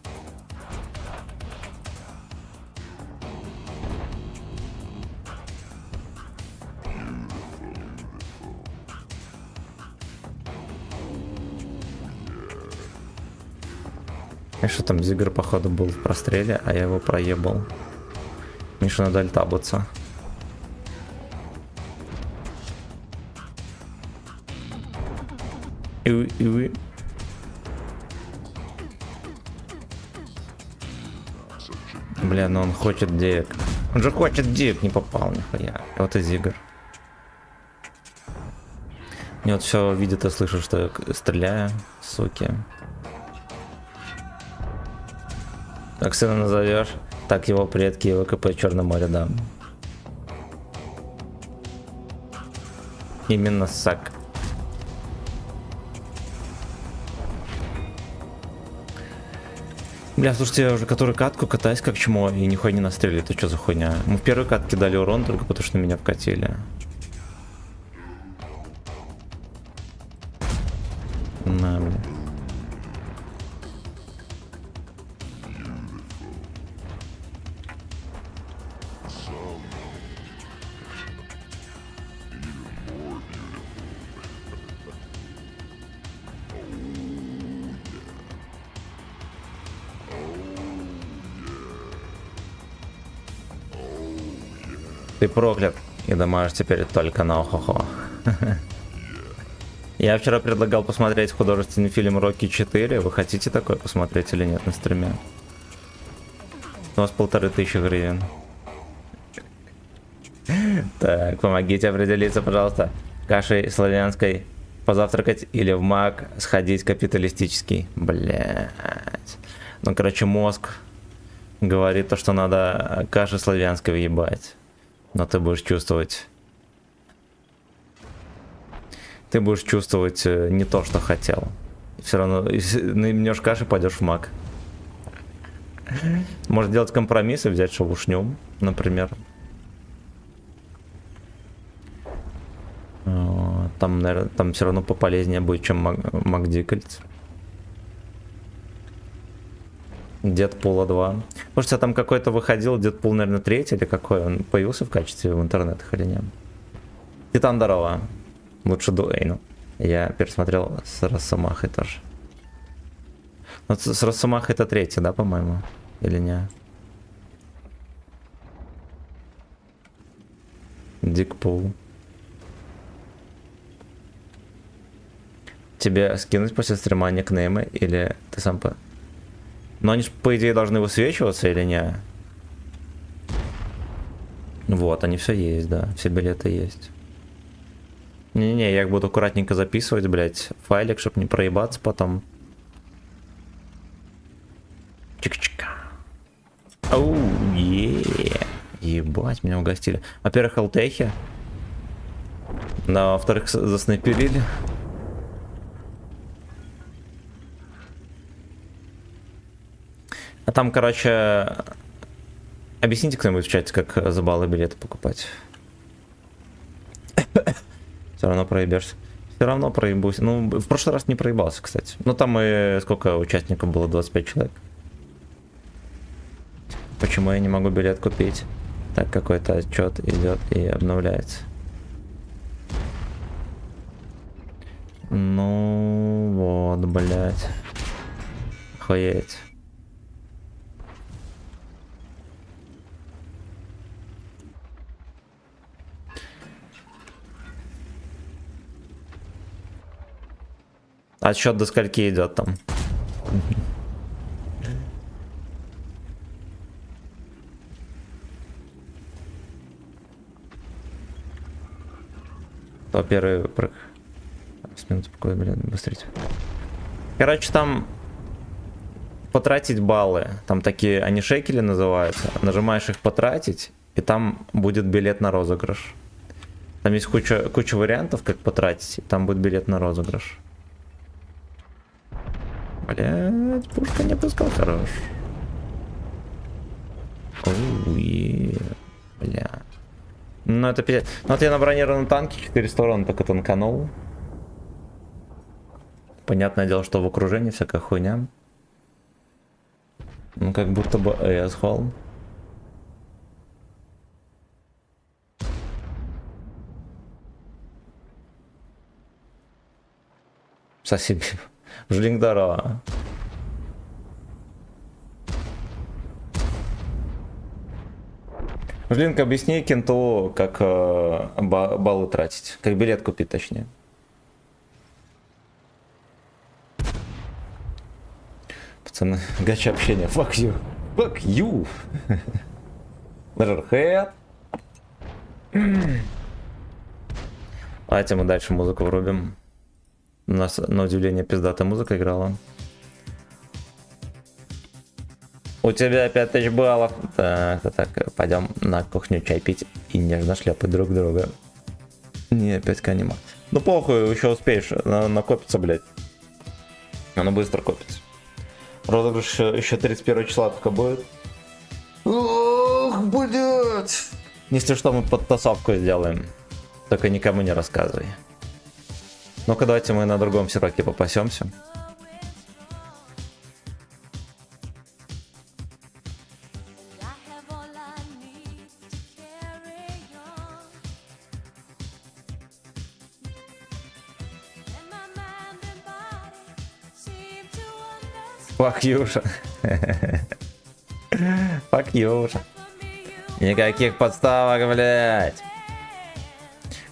И что там, Зигр, походу, был в простреле, а я его проебал. Миша надо альтабаться. И. Бля, ну он хочет дек. Он же хочет дек, не попал нихуя. Вот и Зигр. Мне вот все видит и слышит, что я стреляю, суки. Как сына назовешь, так его предки и ВКП Черное море, да. Именно сак. Бля, слушайте, я уже которую катку катаюсь как чмо и нихуя не настрелили, это что за хуйня? Мы в первой катке дали урон только потому, что меня вкатили. На, бля. Ты проклят, и думаешь теперь только на охо-хо. Я вчера предлагал посмотреть художественный фильм «Рокки 4». Вы хотите такой посмотреть или нет на стриме? У вас 1500 гривен. Так, помогите определиться, пожалуйста. Кашей славянской позавтракать или в мак сходить капиталистический? Блять. Ну, короче, мозг говорит то, что надо каши славянской въебать. Но ты будешь чувствовать... Ты будешь чувствовать не то, что хотел. Все равно, если наебнешь каши, пойдешь в мак. Может делать компромиссы, взять шавушнем, например. Там, наверное, там все равно пополезнее будет, чем Макдикальц. Дедпула 2. Слушайте, а там какой-то выходил Дедпул, наверное, 3 или какой? Он появился в качестве в интернетах или нет? Титан здорово. Лучше Дуэйну. Я пересмотрел с Росомахой тоже. Вот с Росомахой это 3, да, по-моему? Или не? Дикпул. Тебе скинуть после стрима никнеймы или ты сам по... Но они же, по идее, должны высвечиваться или не? Вот, они все есть, да. Все билеты есть. Не-не-не, я их буду аккуратненько записывать, блять, файлик, чтобы не проебаться потом. Чик-чика. Оу, ебать, меня угостили. Во-первых, алтехи. Да, во-вторых, заснайперили. А там, короче, объясните кто-нибудь в чате, как за баллы билеты покупать. Все равно проебешься. Все равно проебусь. Ну, в прошлый раз не проебался, кстати. Ну, там и сколько участников было? 25 человек. Почему я не могу билет купить? Так, какой-то отчет идет и обновляется. Ну, вот, блядь. Охуеть. Отсчет до скольки идет там? То первый прыг. С минуты покоя, блин, быстрее. Короче, там потратить баллы. Там такие, они шекели называются. Нажимаешь их потратить, и там будет билет на розыгрыш. Там есть куча вариантов, как потратить, и там будет билет на розыгрыш. Блять, пушка не пускал, хорош. Оуе, бля. Ну это пиздец. Ну вот я на бронированном танке 400 урона только танканул. Понятное дело, что в окружении всякая хуйня. Ну как будто бы эсхол. Спасибо. Жлинг, здорово. Жлинг, объясни кенту, как баллы тратить. Как билет купить, точнее. Пацаны, гача общения. Fuck you. Fuck you. Head. Давайте мы дальше музыку врубим. У нас, на удивление, пиздатая музыка играла. У тебя 5000 баллов. Так, пойдем на кухню чай пить и нежно шлепать друг друга. Не, опять анима. Ну похуй, еще успеешь накопиться, блядь. Оно быстро копится. Розыгрыш еще 31 числа только будет. Ох, блядь. Если что, мы подтасовку сделаем. Только никому не рассказывай. Ну-ка, давайте мы на другом серваке попасемся. Fuck Юша. Fuck Юша. Никаких подставок, блядь.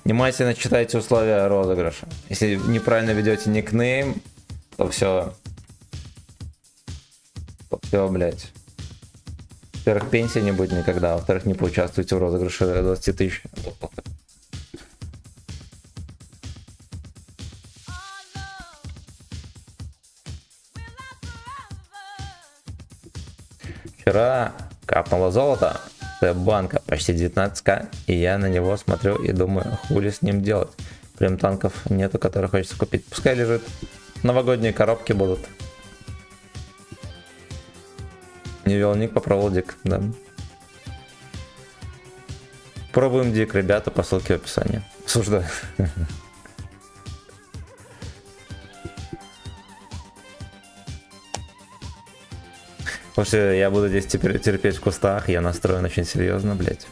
Внимательно читайте условия розыгрыша. Если неправильно ведете никнейм, то все. Все, блядь. Во-первых, пенсии не будет никогда. Во-вторых, не поучаствуйте в розыгрыше 20 тысяч. Вчера капнуло золото. Банка почти 19к, и я на него смотрю и думаю, хули с ним делать. Прям танков нету, которые хочется купить. Пускай лежит. Новогодние коробки будут. Не вел ник, попробовал дик, да. Пробуем дик, ребята, по ссылке в описании. Осуждаю. Слушай, я буду здесь теперь терпеть в кустах, я настроен очень серьезно, блять.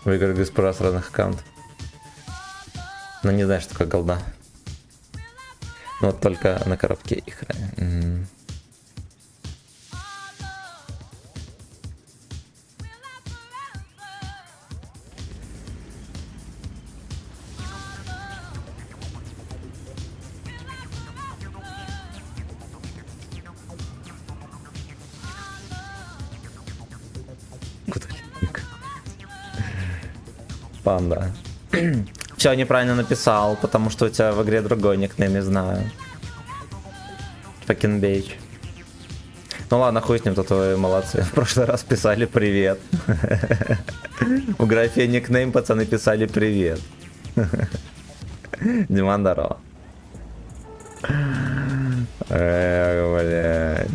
Выиграть без права с разных аккаунтов. Но не знаю, что такое голда. Ну вот только на коробке их. Панда. Все неправильно написал, потому что у тебя в игре другой никнейм, не знаю. Fucking bitch. Ну ладно, хуй с ним, тут вы молодцы. В прошлый раз писали привет. В графе никнейм пацаны писали привет. Диман, здорово. Блядь.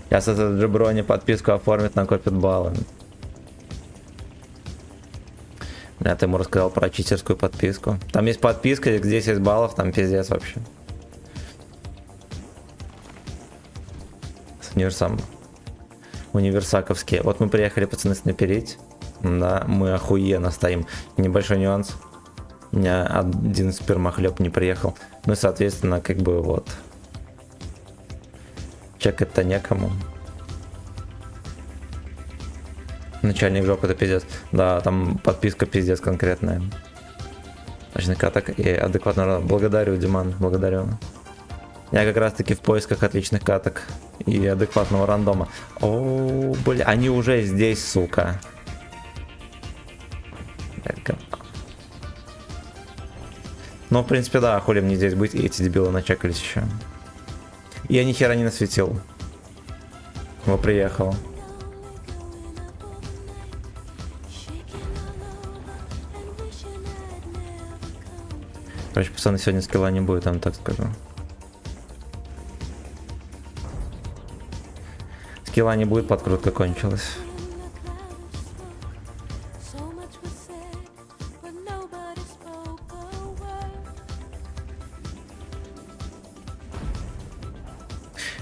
Сейчас этот Джеброни подписку оформит, накопит баллы. Бля, ты ему рассказал про читерскую подписку. Там есть подписка, где 10 баллов, там пиздец вообще. С универсаковские. Вот мы приехали, пацаны, снайперить. Да, мы охуенно стоим. Небольшой нюанс. У меня один спермохлеб не приехал. Ну и, соответственно, как бы вот. Чекать-то некому. Начальник жопы, это пиздец. Да, там подписка пиздец конкретная. Точно так и адекватно. Благодарю, Диман, благодарю. Я как раз таки в поисках отличных каток и адекватного рандома. О, бля, они уже здесь, сука. Ну, в принципе, да, хули мне здесь быть, и эти дебилы начекались еще. Я ни хера не насветил. Во, приехал. Короче, пацаны, сегодня скилла не будет, я вам так скажу. Скилла не будет, подкрутка кончилась.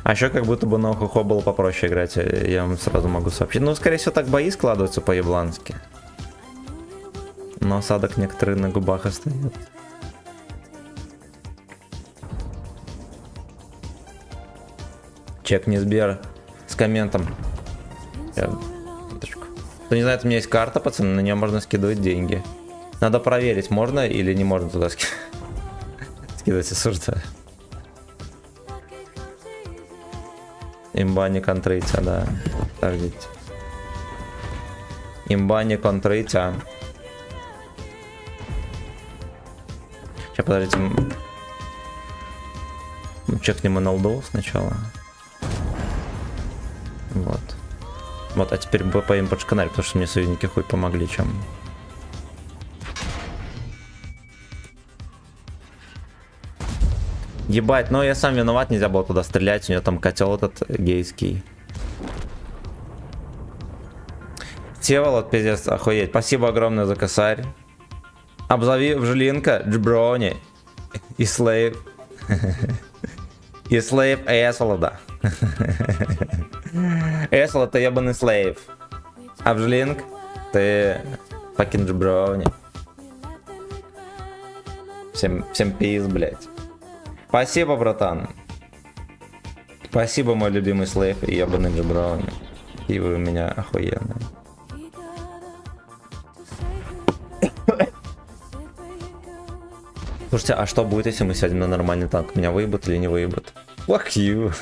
А еще как будто бы на хохо было попроще играть, я вам сразу могу сообщить. Ну, скорее всего, так бои складываются по-еблански. Но осадок некоторые на губах остается. Чекни Сбер с комментом. Кто не знает, у меня есть карта, пацаны, на нее можно скидывать деньги. Надо проверить, можно или не можно туда скидывать, осуждаю. Имба не контриться, да. Подождите. Имба не контриться. Сейчас, подождите. Чекнем НЛД сначала. Вот. Вот, а теперь поим под шканарь, потому что мне союзники хуй помогли, чем. Ебать, но я сам виноват, нельзя было туда стрелять, у него там котел этот гейский. Всеволод, пиздец, охуеть. Спасибо огромное за косарь. Обзови Вжилинка, Джброни и Слейв. И Слейв Эсолода. Эсолод, ты ебаный Слейв. А Вжилинк, ты fucking Джброни. Всем пиз, блять. Спасибо, братан. Спасибо, мой любимый Слейв и ебаный Джброни. И вы у меня охуенные. Слушайте, а что будет, если мы сядем на нормальный танк? Меня выебут или не выебут? Fuck you.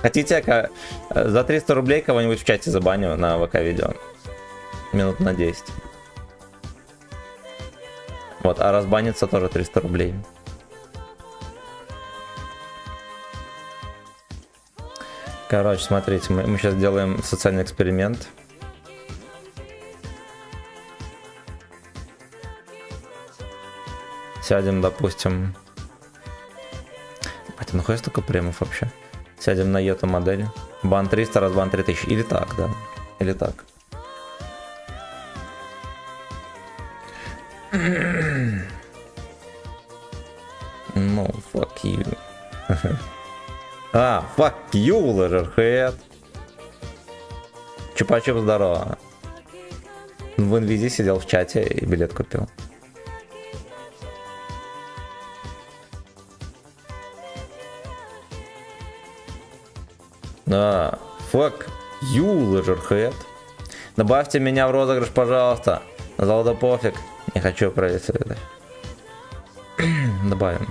Хотите, за 300 рублей кого-нибудь в чате забаню на ВК-видео? Минут на 10. Вот, а разбанится тоже 300 рублей. Короче, смотрите, мы сейчас делаем социальный эксперимент. Сядем, допустим... Это нахуй столько премов вообще? Сядем на эту модель. Бан 300, разбан 3000. Или так, да. Или так. Ну, fuck you. А, fuck you, Ledgerhead. Чупа-чуп, здорово. В инвизе сидел в чате и билет купил. Да, fuck you, Ledgerhead. Добавьте меня в розыгрыш, пожалуйста. Золото пофиг. Не хочу проверить это. Добавим.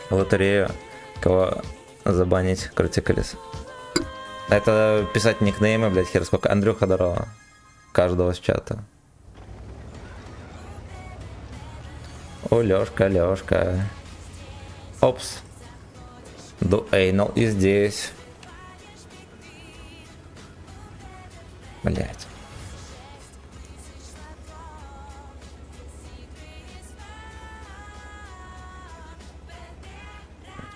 Лотерею. Кого забанить? Крутикалис. Это писать никнеймы, блять, хер сколько. Андрюха, здорово. Каждого с чата. О, Лёшка, Лёшка. Опс. Дуэйнал и здесь. Блять.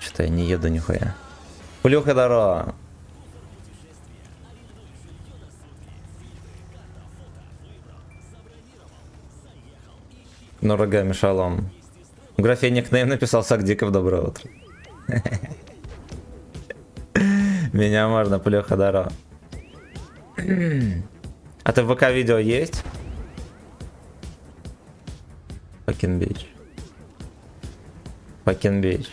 Что-то я не еду нихуя. Плюха, здорово. Ну, рогами шалом. В графе никнейм написал Сагдиков, доброе утро. Меня можно, Плюха, здорово. А ты в ВК видео есть? Fucking bitch. Fucking bitch.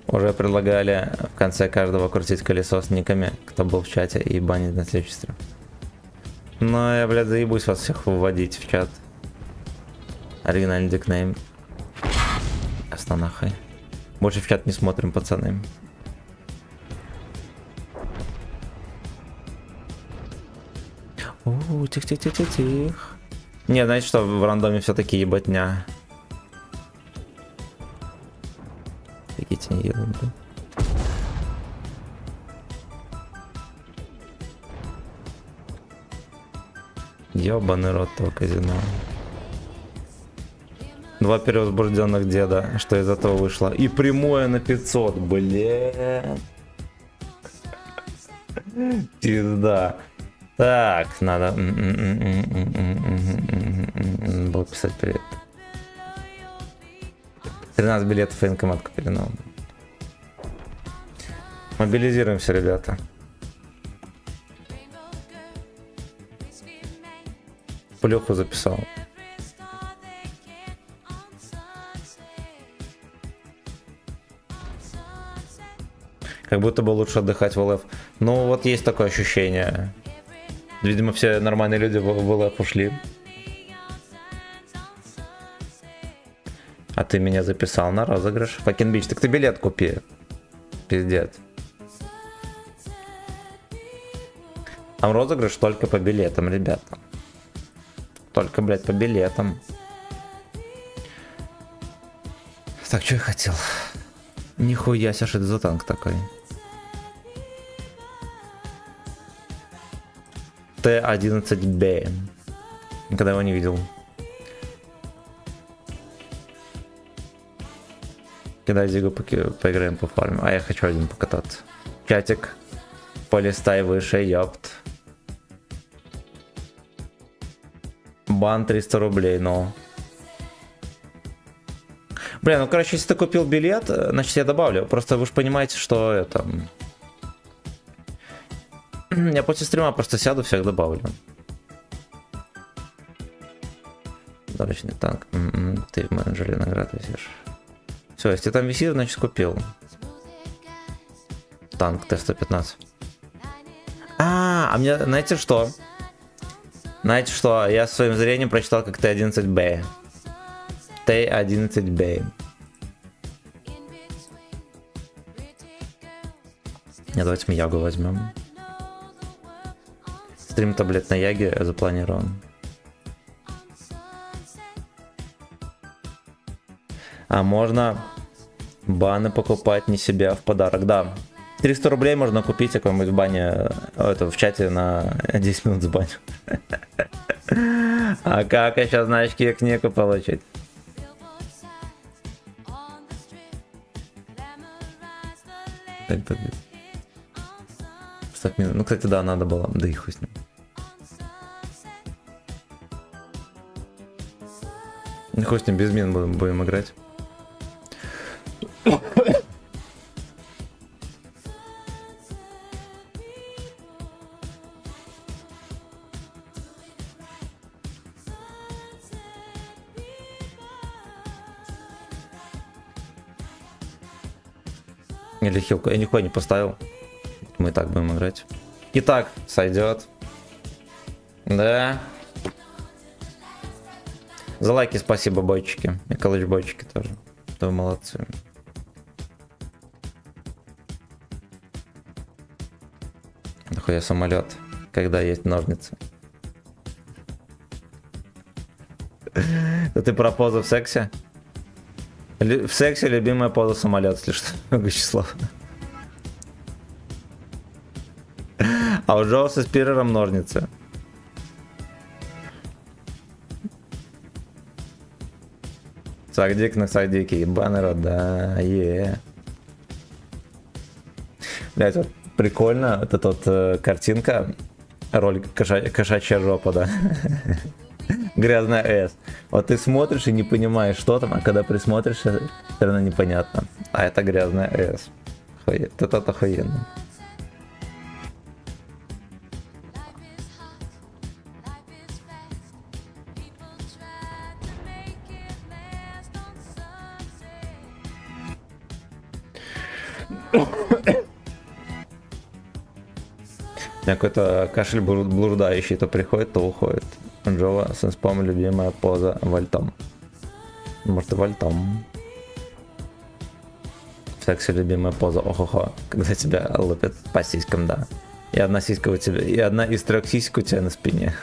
Уже предлагали в конце каждого крутить колесо с никами, кто был в чате, и банить на следующий стрим. Но я, блядь, заебусь вас всех выводить в чат. Оригинальный дикнейм. Ясно нахуй. Больше в чат не смотрим, пацаны. Тихо. Не, знаете что, в рандоме все-таки ебатня. Прикиньте, ерунду. Ёбаный рот того казино. 2 перевозбужденных деда, что из этого вышло. И прямое на 500, блин. Пизда. Так, надо... Был писать привет. 13 билетов в военкомат Капернаум. Мобилизируемся, ребята. Плюху записал. Как будто бы лучше отдыхать в ЛФ. Ну, вот есть такое ощущение. Видимо, все нормальные люди в ЛФ ушли. А ты меня записал на розыгрыш. Факин Бич, так ты билет купи. Пиздец. Там розыгрыш только по билетам, ребята. Только, блядь, по билетам. Так, что я хотел? Нихуя себе, что это за танк такой? Т-11Б. Никогда его не видел. Когда Зигу поиграем по фарме. А я хочу один покататься. Чатик. Полистай выше, ёпт. Бан 300 рублей, но... Бля, ну короче, если ты купил билет, значит я добавлю. Просто вы же понимаете, что это... Я после стрима просто сяду, всех добавлю. Дорожный танк. Ты в менеджере наград висишь. Все, если там висит, значит купил. Танк Т-115. А мне, знаете что? Знаете что? Я своим зрением прочитал как Т-11Б. Т-11Б. Давайте мы Ягу возьмем. Стрим таблет на Яге запланирован. А можно баны покупать не себе, а в подарок. Да. 300 рублей можно купить какой-нибудь в бане. Это в чате на 10 минут с баню. А как еще значки книгу получить? Ну, кстати, да, надо было. Да и хуй с ним. Ну, хуй с ним, без мин будем играть. Или хилку. Я нихуя не поставил. Мы и так будем играть. Итак, сойдет. Да. За лайки спасибо, бойчики. И колыч бойчики тоже. Да вы молодцы. Нахуя самолет, когда есть ножницы. Да ты про позу в сексе? В сексе любимая поза самолет, если что, Вячеслав. А у Джоу со спирером ножницы. Сагдик на сагдике, ебаный рот, да, Блять, вот прикольно, вот эта вот картинка, ролик кошачья жопа, да. Грязная S. Вот ты смотришь и не понимаешь, что там, а когда присмотришься, все равно непонятно. А это грязная S. Это охуенно. Какой-то кашель блуждающий, то приходит, то уходит. Джова с инспом любимая поза вальтом. Может и вольтом. В сексе любимая поза, охо-хо, когда тебя лупят по сиськам, да. И одна сиська у тебя, и одна из 3 сиськ у тебя на спине.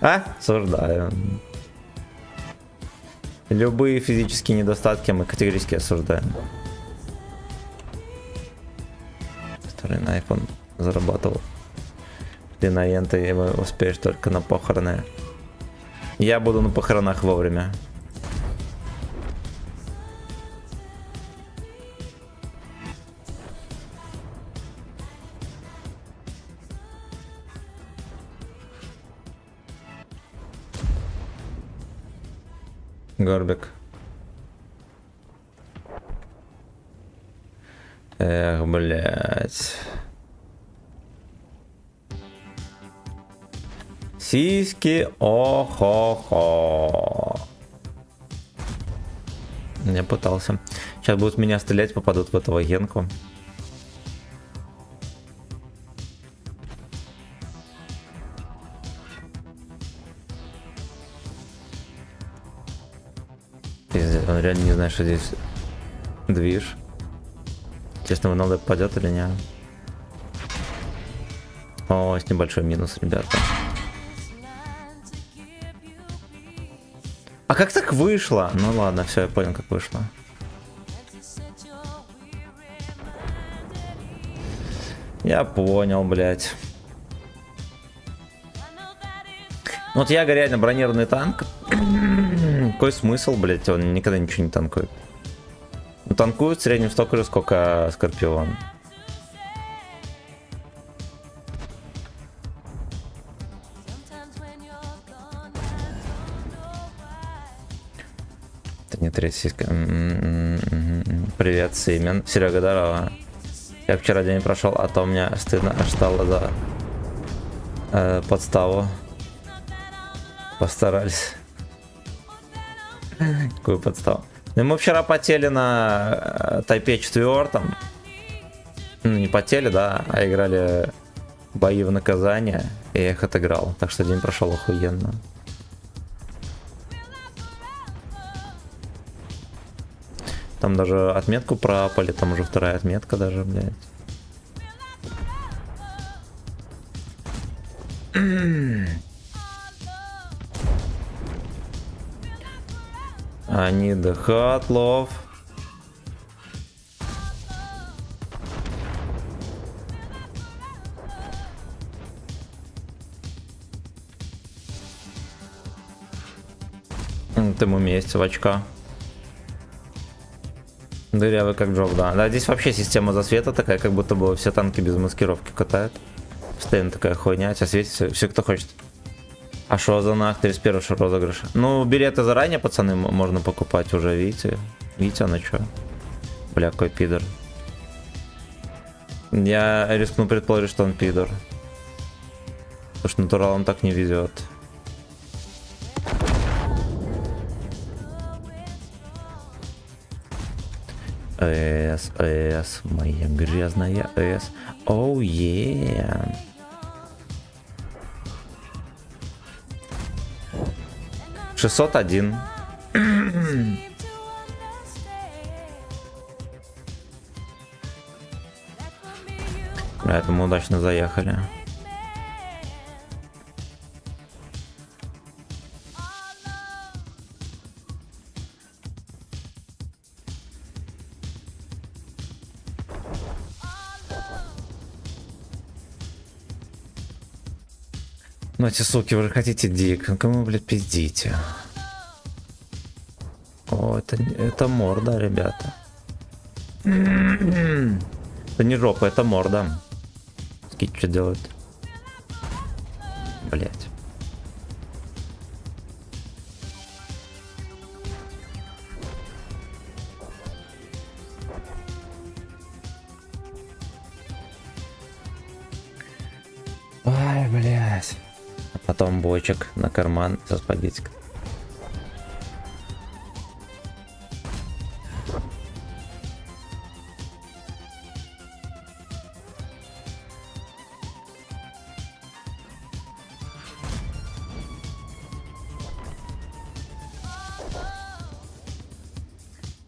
А? Осуждаю. Любые физические недостатки мы категорически осуждаем. Который на iPhone зарабатывал. Ты на енты, и успеешь только на похороны. Я буду на похоронах вовремя. Горбик. Эх, блять. Сиськи, о-хо-хо. Я пытался. Сейчас будут меня стрелять, попадут в этого генку. Пиздец, он реально не знает, что здесь движ. Честно, в надо попадет или нет? О, с небольшой минус, ребята. А как так вышло? Ну ладно, все, я понял, как вышло. Я понял, блядь. Ну вот я реально бронированный танк. Какой смысл, блядь, он никогда ничего не танкует. Ну, танкует в среднем столько же, сколько Скорпион. Это не третья сиська. Привет, Симен. Серега, здорово. Я вчера день прошел, а то мне стыдно аж стало за подставу. Постарались. Какую подставу? Ну, мы вчера потели на Тайпе 4. Ну, не потели, да, а играли бои в наказание. И я их отыграл. Так что день прошел охуенно. Там даже отметку пропали, там уже 2-я отметка даже, блядь. Они дыхат, лов. Ты умеешь в очка. Дырявый как Джоб, да. Да, здесь вообще система засвета такая, как будто бы все танки без маскировки катают. Постоянно такая хуйня, тебя светится, все кто хочет. А что за нах 31 розыгрыш? Ну, билеты заранее, пацаны, можно покупать уже, видите? Видите, оно что? Бля, какой пидор. Я рискну предположить, что он пидор. Потому что натурал он так не везет. С, моя грязная С. Оу, е. — 601. Бля, это мы удачно заехали. Ну эти суки, вы же хотите дик. Ну кому, блядь, пиздите? О, это морда, ребята. Это не жопа, это морда. Скид что делают? Блять. Ай, блять. А потом бочек на карман со спагеттиком.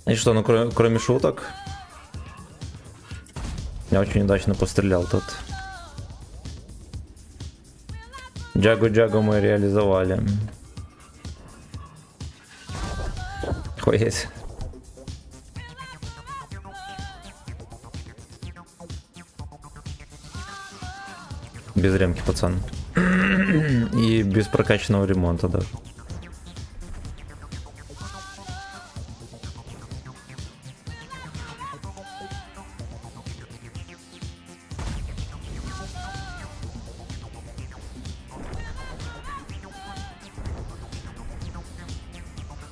И что, ну кроме шуток? Я очень удачно пострелял тут. Джагу-джагу мы реализовали. Охуеть. Без ремки, пацан. И без прокачанного ремонта даже.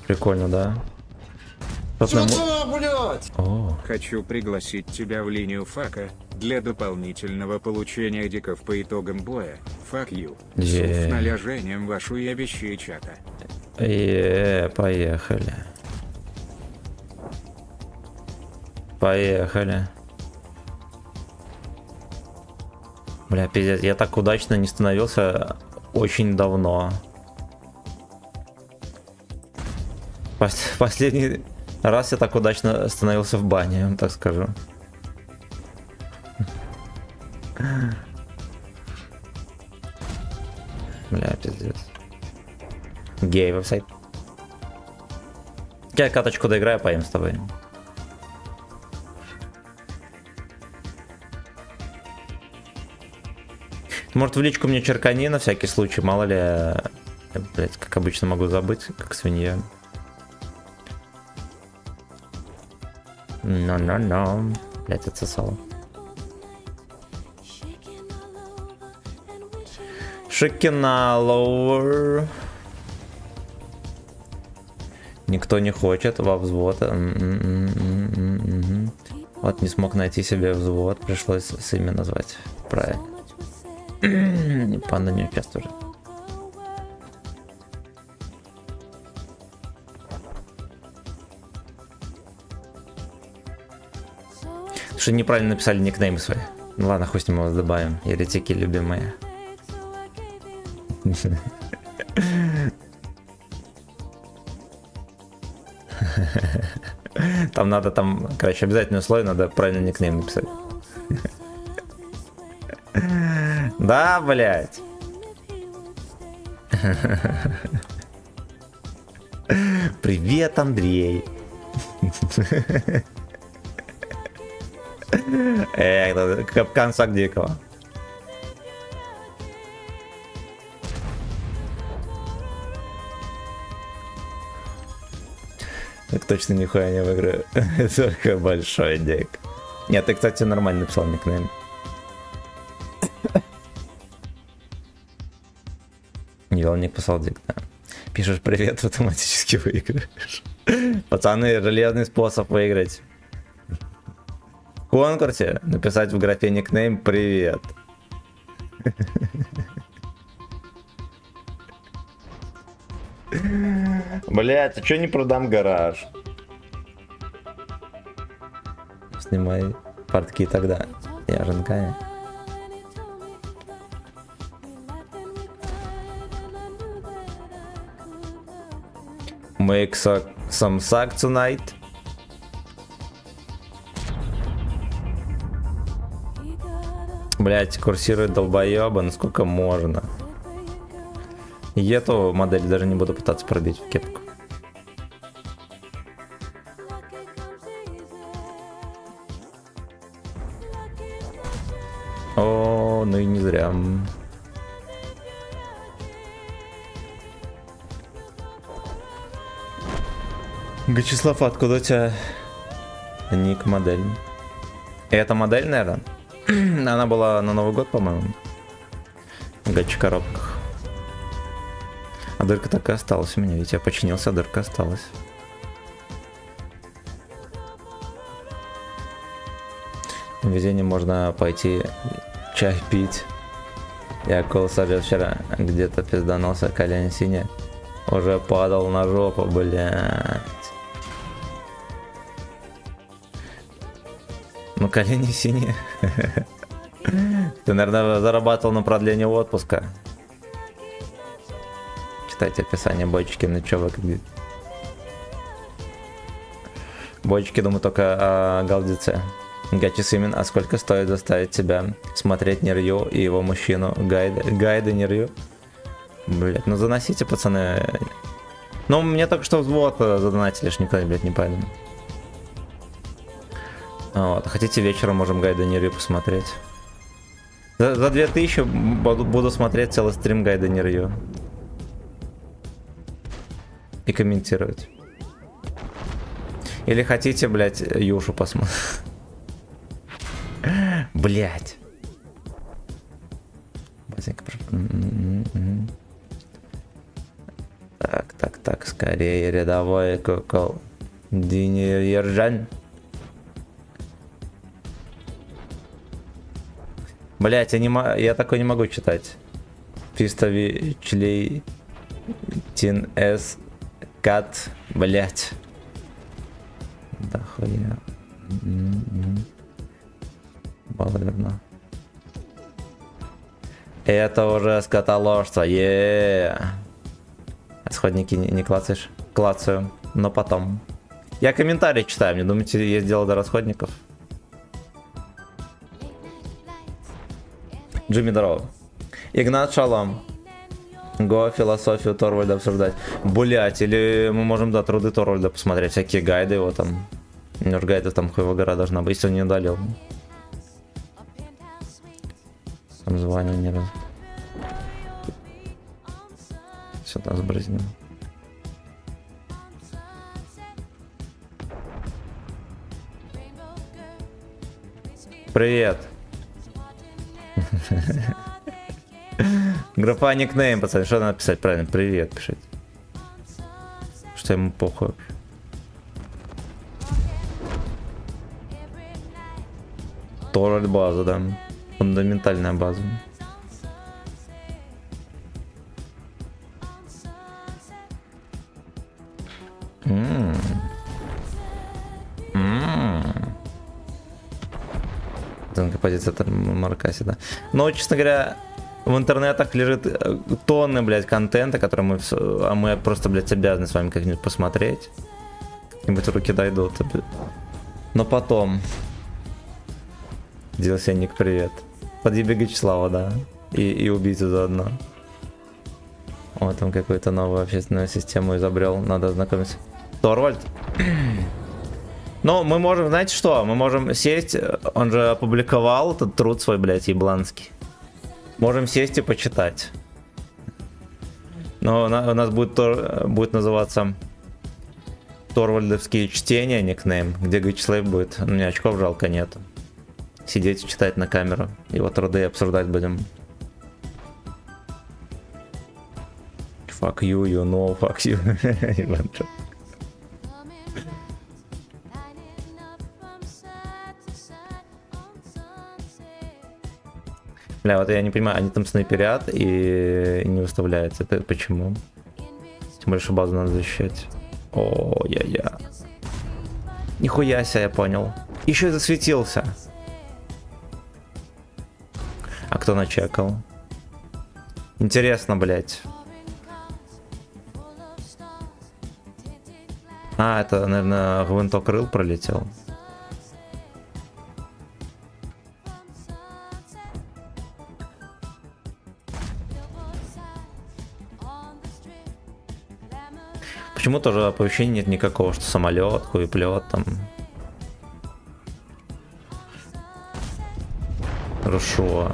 Прикольно, да? О, Хочу пригласить тебя в линию фака для дополнительного получения диков по итогам боя. Fuck you. С наложением вашу ебищие чата. поехали. Поехали. Бля, пиздец, я так удачно не становился очень давно. Последний раз я так удачно становился в бане, я вам так скажу. Бля, пиздец. Гей веб-сайт. Я каточку доиграю, поем с тобой. Может, в личку мне черкани на всякий случай, мало ли я, блять, как обычно могу забыть, как свинья. Но. Блять, отсосало. Шикина лоуэр. Никто не хочет во взвод. Вот не смог найти себе взвод, пришлось с имя назвать. Правильно. Панда не участвует. Что неправильно написали никнеймы свои. Ну ладно, хуй с ним его добавим. Еретики любимые. Там надо, короче, обязательное условие, надо правильно никнейм написать. Да, блять. Привет, Андрей. Это капкан Сагдикова. Так точно нихуя не выиграю. Только большой дик. Нет, ты, кстати, нормально написал никнейм. Ник писал дик, да. Пишешь привет, автоматически выиграешь. Пацаны, железный способ выиграть. В конкурсе написать в графе никнейм привет. Блять, а чё не продам гараж? Снимай портки тогда. Я женками. Make some sack tonight. Блять, курсирует долбоеба, насколько можно. И эту модель даже не буду пытаться пробить в кепку. О, ну и не зря. Гачеслав, откуда у тебя ник модель? Это модель, наверное? Она была на Новый год, по-моему. В гаче-коробках. А дырка так и осталась у меня. Ведь я починился, а дырка осталась. В везении можно пойти чай пить. Я колосарил вчера, где-то пизданулся, колени синие. Уже падал на жопу, блядь. Ну, колени синие. Ты, наверное, зарабатывал на продление отпуска. Читайте описание бочки, ну чё вы как... Бочки, думаю, только о галдице. Гачи Симин, а сколько стоит заставить тебя смотреть Нерью и его мужчину? Гайды Нерью? Блять, ну заносите, пацаны. Ну, мне только что взвод задонатили, ж никто, блядь, не пойду. Вот, хотите вечером можем Гайда Нерью посмотреть. За 2000 буду смотреть целый стрим Гайда Нерью. И комментировать. Или хотите, блядь, Юшу посмотреть. Блядь. Так, скорее рядовой кукол. Динержан. Блять, я такой не могу читать. Фистови члей тин с кат. Блять. Да хуя. Балерно. Это уже скотоложство. Расходники не клацаешь? Клацаю, но потом. Я комментарии читаю, мне думаете, есть дело до расходников? Джимми, здорово. Игнат, шалом. Го, философию Торвальда обсуждать. Блять, или мы можем, да, труды Торвальда посмотреть, всякие гайды его там. У него же гайдов там хуево гора должна быть, если он не удалил. Там звание не раз. Сюда сбрызнем. Привет. Графа никнейм, пацаны, что надо писать правильно? Привет пишите. Что ему похуй. Торрель база, да. Фундаментальная база. Позиция Маркаси, да. Но, честно говоря, в интернетах лежит тонны, блядь, контента, который мы просто, блядь, обязаны с вами как-нибудь посмотреть. Как-нибудь руки дойдут. Но потом. DLC ник, привет. Подъебегач Слава, да. И убийцу заодно. Вот там какую-то новую общественную систему изобрел. Надо ознакомиться. Торвальд. Ну, мы можем, знаете что? Мы можем сесть, он же опубликовал этот труд свой, блядь, ебланский. Можем сесть и почитать. Но у нас будет называться Торвальдовские чтения, никнейм, где Гачслейв будет. У меня очков жалко нету. Сидеть и читать на камеру. Его труды обсуждать будем. Fuck you, you know, fuck you. Бля, вот я не понимаю, они там снайперят и не выставляются. Это почему? Тем более, что базу надо защищать. О, я. Нихуя себе, я понял. Еще и засветился. А кто начекал? Интересно, блять. А, это, наверное, гвинток рыл пролетел. Почему тоже оповещения нет никакого, что самолет, хуеплет там. Хорошо.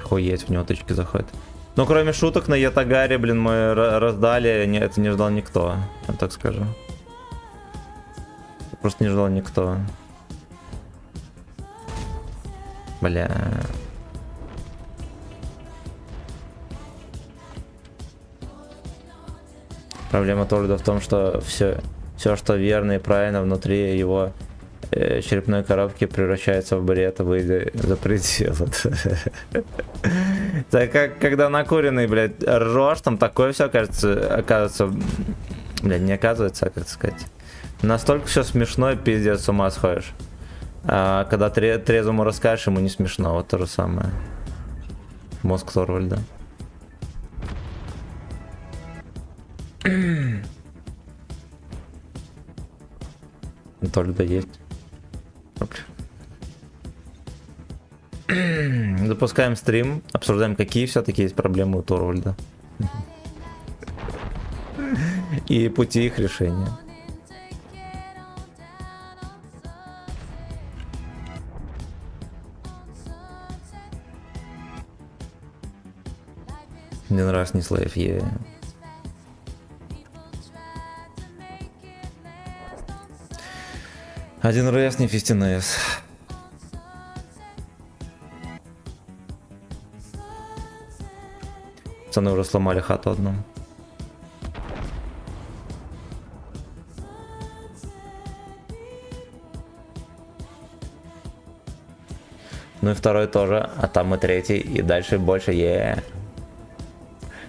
Охуеть, в него тычки заходят. Ну, кроме шуток на Ятагаре, блин, мы раздали, это не ждал никто, я так скажу. Просто не ждал никто. Бля. Проблема Торвальда в том, что все, что верно и правильно внутри его черепной коробки превращается в бред, выйдя за пределы. Так как когда накуренный, блядь, рожь, там такое все оказывается, блядь, не оказывается, а как сказать. Настолько все смешно, пиздец, с ума сходишь. А когда трезвому расскажешь, ему не смешно, вот то же самое. Мозг Торвальда. Торвальда есть. Оп. Запускаем стрим, обсуждаем, какие все-таки есть проблемы у Торвальда. И пути их решения. Один раз не слайв, Один раз не 15 Пацаны уже сломали хату одну. Ну и второй тоже, а там и третий, и дальше больше,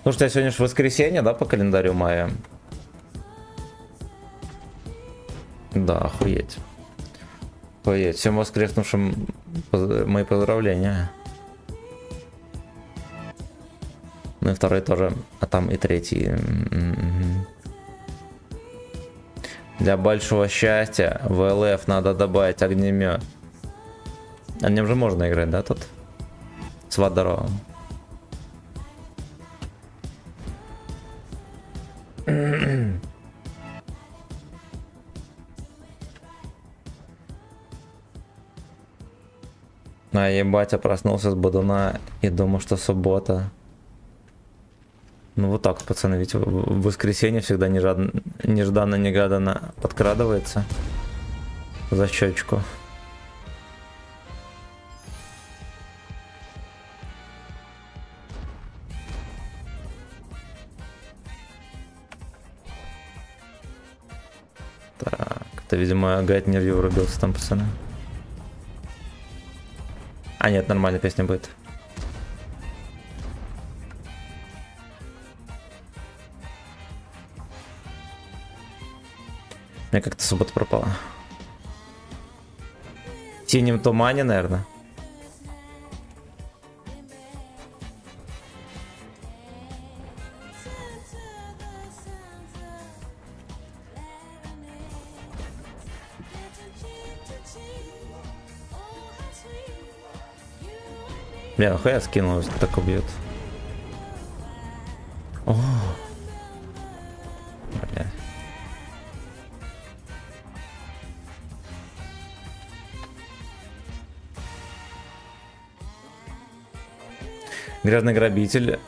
Слушайте, а сегодня же воскресенье, да, по календарю мая? Да, охуеть. Охуеть. Всем воскреснувшим мои поздравления. Ну и второй тоже, а там и третий. Для большого счастья в ЛФ надо добавить огнемет. А нем же можно играть, да, тут? С водоровым. А ебать, я проснулся с бодуна и думал, что суббота. Ну вот так, пацаны, ведь в воскресенье всегда нежданно-негаданно подкрадывается за щечку. Так, это, видимо, гайд нервью врубился там, пацаны. А нет, нормальная песня будет. У меня как-то суббота пропала. В синем тумане, наверное. Бля, нахуй я скинул, если так убьет. О, бля. Грязный грабитель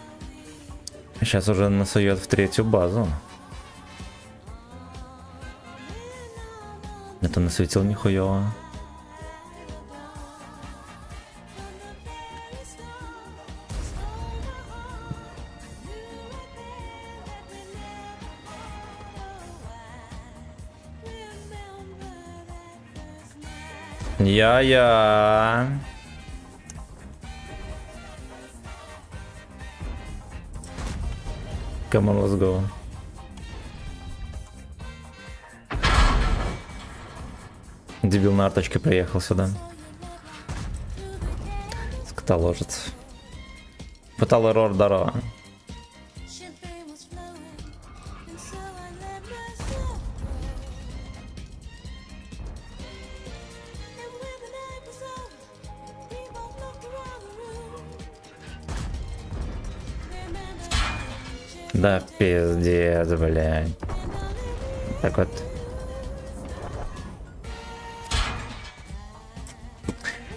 сейчас уже насует в третью базу. Это насветил нихуево. Я. Come on, let's go. Дебил на арточке приехал сюда. Скотоложец. Пытал эррор здорово. Да пиздец, блядь. Так вот.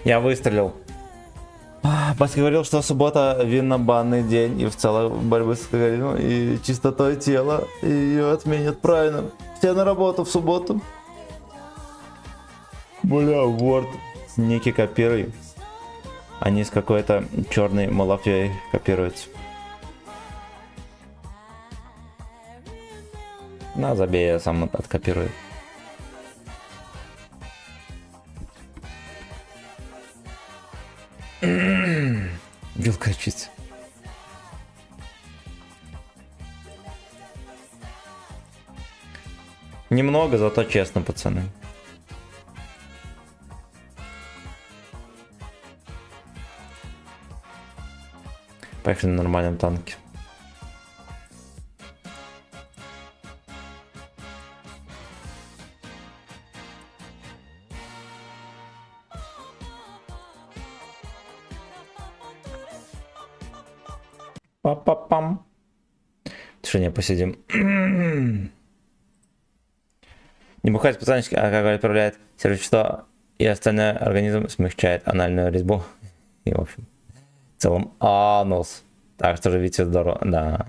Я выстрелил. Баски говорил, что суббота винно-банный день, и в целом борьбы с алкоголизмом и чистотой тела ее отменят правильно. Все на работу в субботу. Бля, Word. Ники копируй. Они с какой-то черной малафьей копируются. На, забей, я сам откопирую. Вилка чисть. Немного, зато честно, пацаны. Поехали на нормальном танке. Па-па-пам. В тишине посидим. Не бухать пацанчики, алкоголь отправляет вещества и остальной организм смягчает анальную резьбу. И в общем, в целом анус. Так что живите здорово. Да.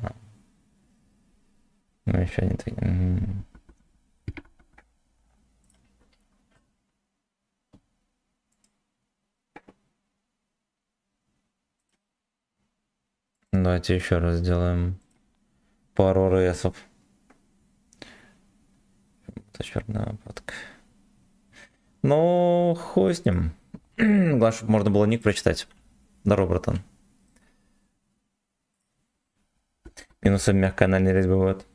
Ну еще не так. Давайте еще раз сделаем пару рейсов. Это черная нападка. Ну, хуй с ним. Главное, чтобы можно было ник прочитать. Здорово, братан. Минусы мягкой анальной резьбы бывают.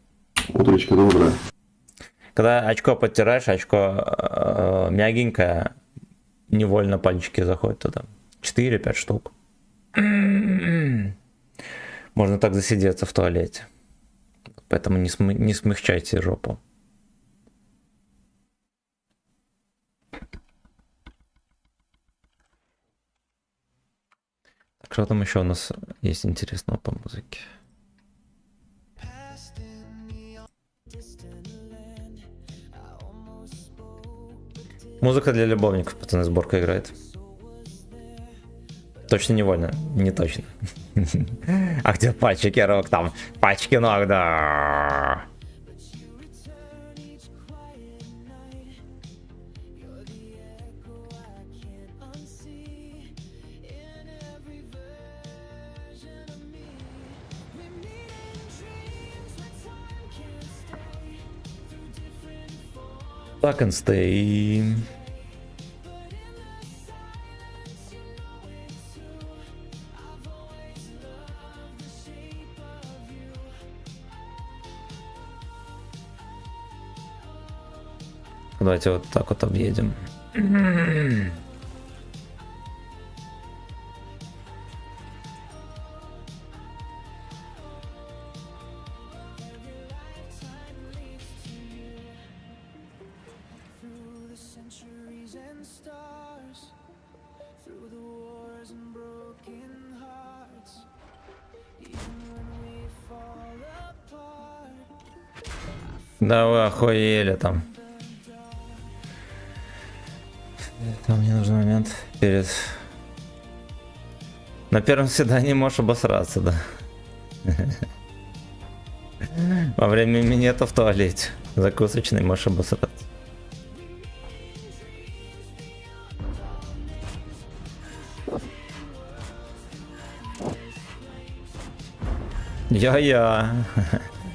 Утречка добрая. Когда очко подтираешь, очко мягенькое, невольно пальчики заходят туда. 4-5 штук. Можно так засидеться в туалете. Поэтому не смягчайте жопу. Так, что там еще у нас есть интересного по музыке? Музыка для любовников, пацаны, сборка играет. Точно невольно, не точно. А где пальчики рук там? Пальчики ног, да. Так and stay. Давайте вот так вот объедем. Да вы охуели там. Там мне нужен момент перед... На первом свидании можешь обосраться, да. Во время минета в туалете. Закусочный можешь обосраться. Я-я.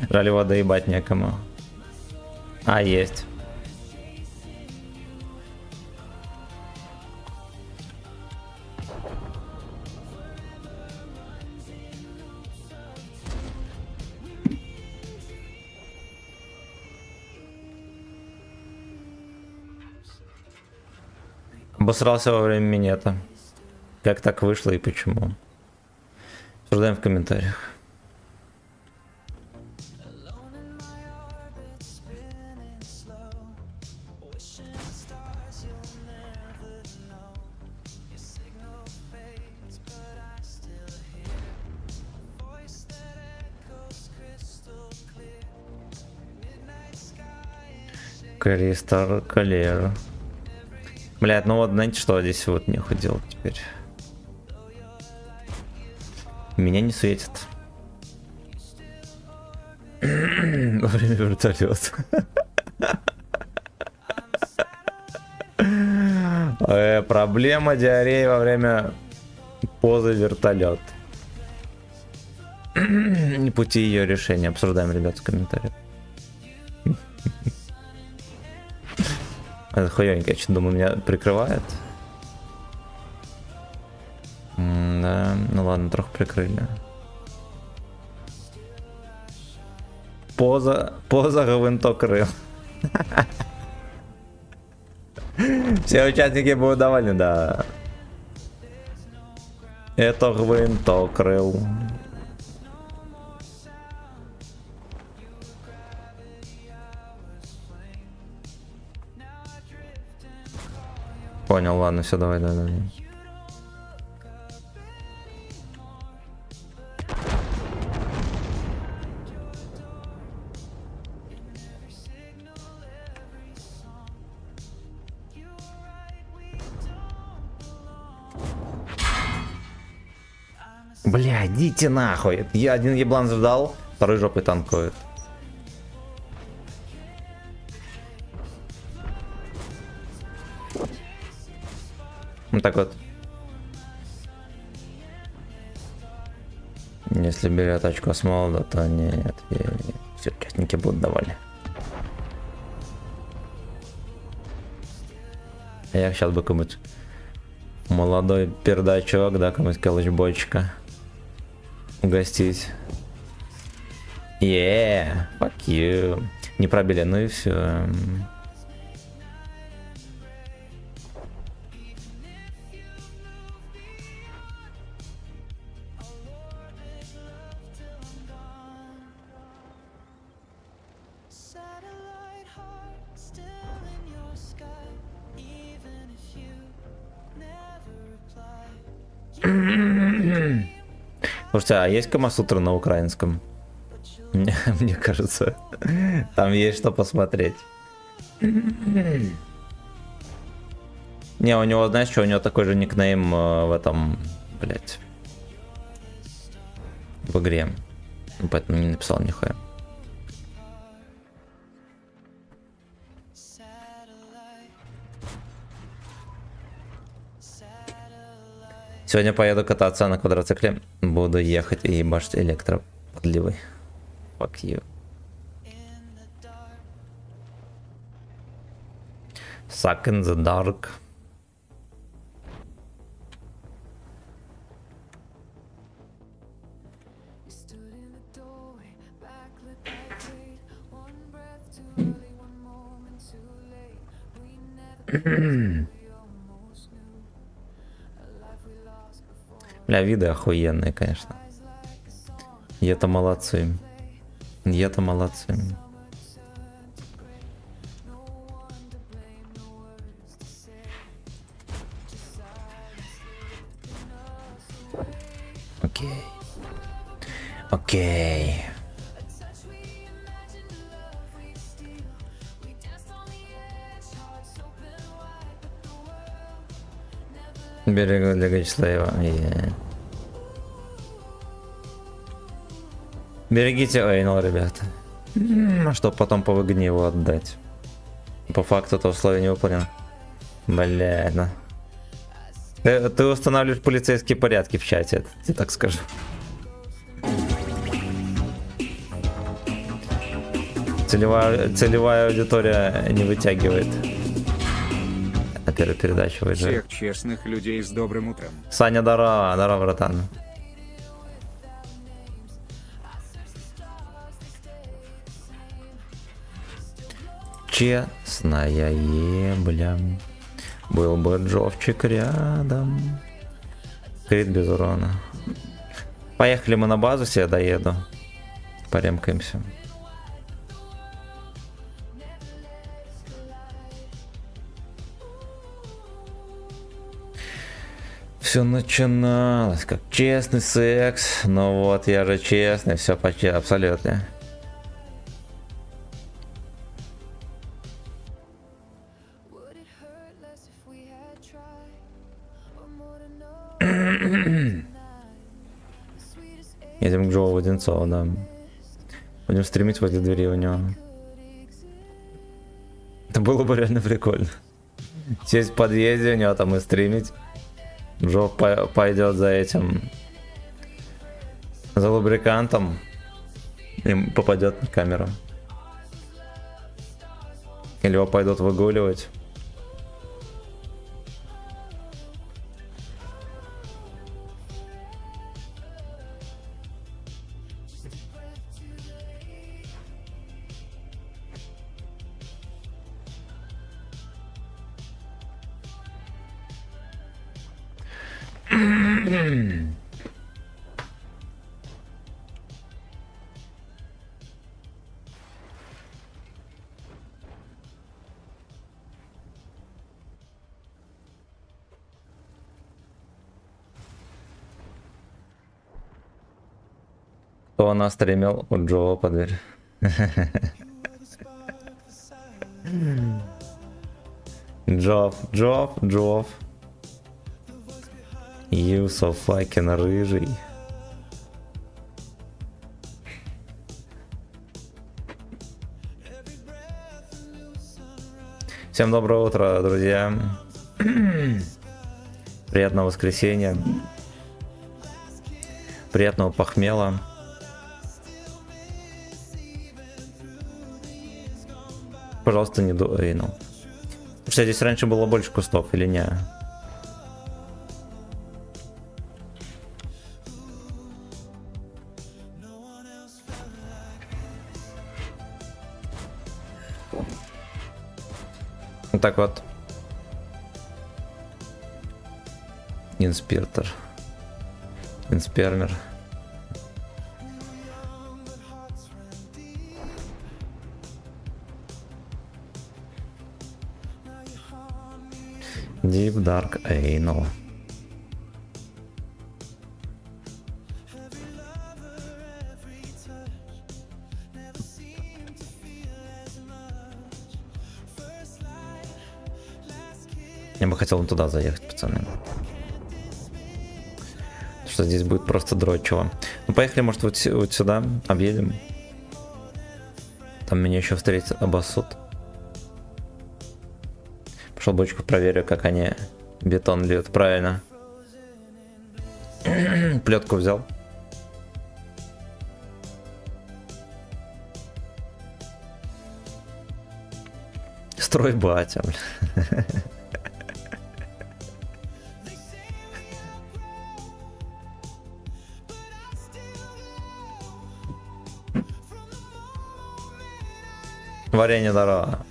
Жаль, его доебать некому. А, есть. Обосрался во время минета. Как так вышло и почему? Обсуждаем в комментариях. Кристал Калер. Блядь, ну вот знаете что, здесь вот нехуй делать теперь. Меня не светит. Во время вертолета. Проблема диареи во время позы вертолет. Пути ее решения обсуждаем, ребят, в комментариях. Это хуёненько, я что-то думаю, меня прикрывает. Да, ну ладно, трохи прикрыли. Поза гвинтокрыл. Все участники будут довольны, да. Это гвинтокрыл. Понял, ладно, все, давай, давай, давай. Бля, идите нахуй. Я один еблан ждал, второй жопой танкует. Вот так вот. Если берет очко с молода, то нет. Все участники будут довольны. А я сейчас бы кому-нибудь молодой пердачок, да, кому-нибудь калачбочка угостить. Fuck you. Не пробили, ну и все. Satellite heart still in your sky, even if you never reply. Слушайте, а есть Камасутра на украинском? Мне кажется, там есть что посмотреть. Не, у него, знаешь что, у него такой же никнейм в этом, блять, в игре. Поэтому не написал нихуя. Сегодня поеду кататься на квадроцикле. Буду ехать и ебашить электроподливой. Fuck you. Suck in the dark. We stood in the doorway, backlit by fate. One breath too early, one moment too late. We never we almost knew a life we lost before. Бля, виды охуенные, конечно. И это молодцы. И это молодцы. Окей. Окей. Берегу для Гачслеева. Берегите Эйнл, ребята. Чтоб потом по выгоне его отдать. По факту это условие не выполнено. Блядь, ну. Ты устанавливаешь полицейские порядки в чате, я так скажу. Целевая аудитория не вытягивает. На первой передаче выезжает. Всех честных людей с добрым утром. Саня, здорово, здорово, братан. Честная ебля. Был бы Джовчик рядом. Крит без урона. Поехали мы на базу, себе доеду. Поремкаемся. Все начиналось как честный секс. Ну вот, я же честный, все почти абсолютно. Would it hurt less if we had tried? Or more to know tonight? The sweetest ache Едем к Джоу Воденцову, да. Будем стримить возле двери у него. could exist. Это было бы реально прикольно. Сесть в подъезде у него там и стримить. Джо пойдет за этим, за лубрикантом, и попадет на камеру. Или его пойдут выгуливать. Кто она стримил у Джо под дверь? Джофф. You so fucking рыжий. Всем доброе утро, друзья. Приятного воскресенья. Приятного похмела. Пожалуйста, не дуэйнул. Что здесь раньше было больше кустов или не? Вот так вот. Инспектор. Инспермер. Deep Dark Anal. Я бы хотел туда заехать, пацаны. Что здесь будет просто дрочево. Ну поехали, может, вот сюда объедем. Там меня еще встретит обоссут. Пошел бочку проверю, как они бетон льют. Правильно. Плетку взял. Строй батя, бля. Варенье здорово.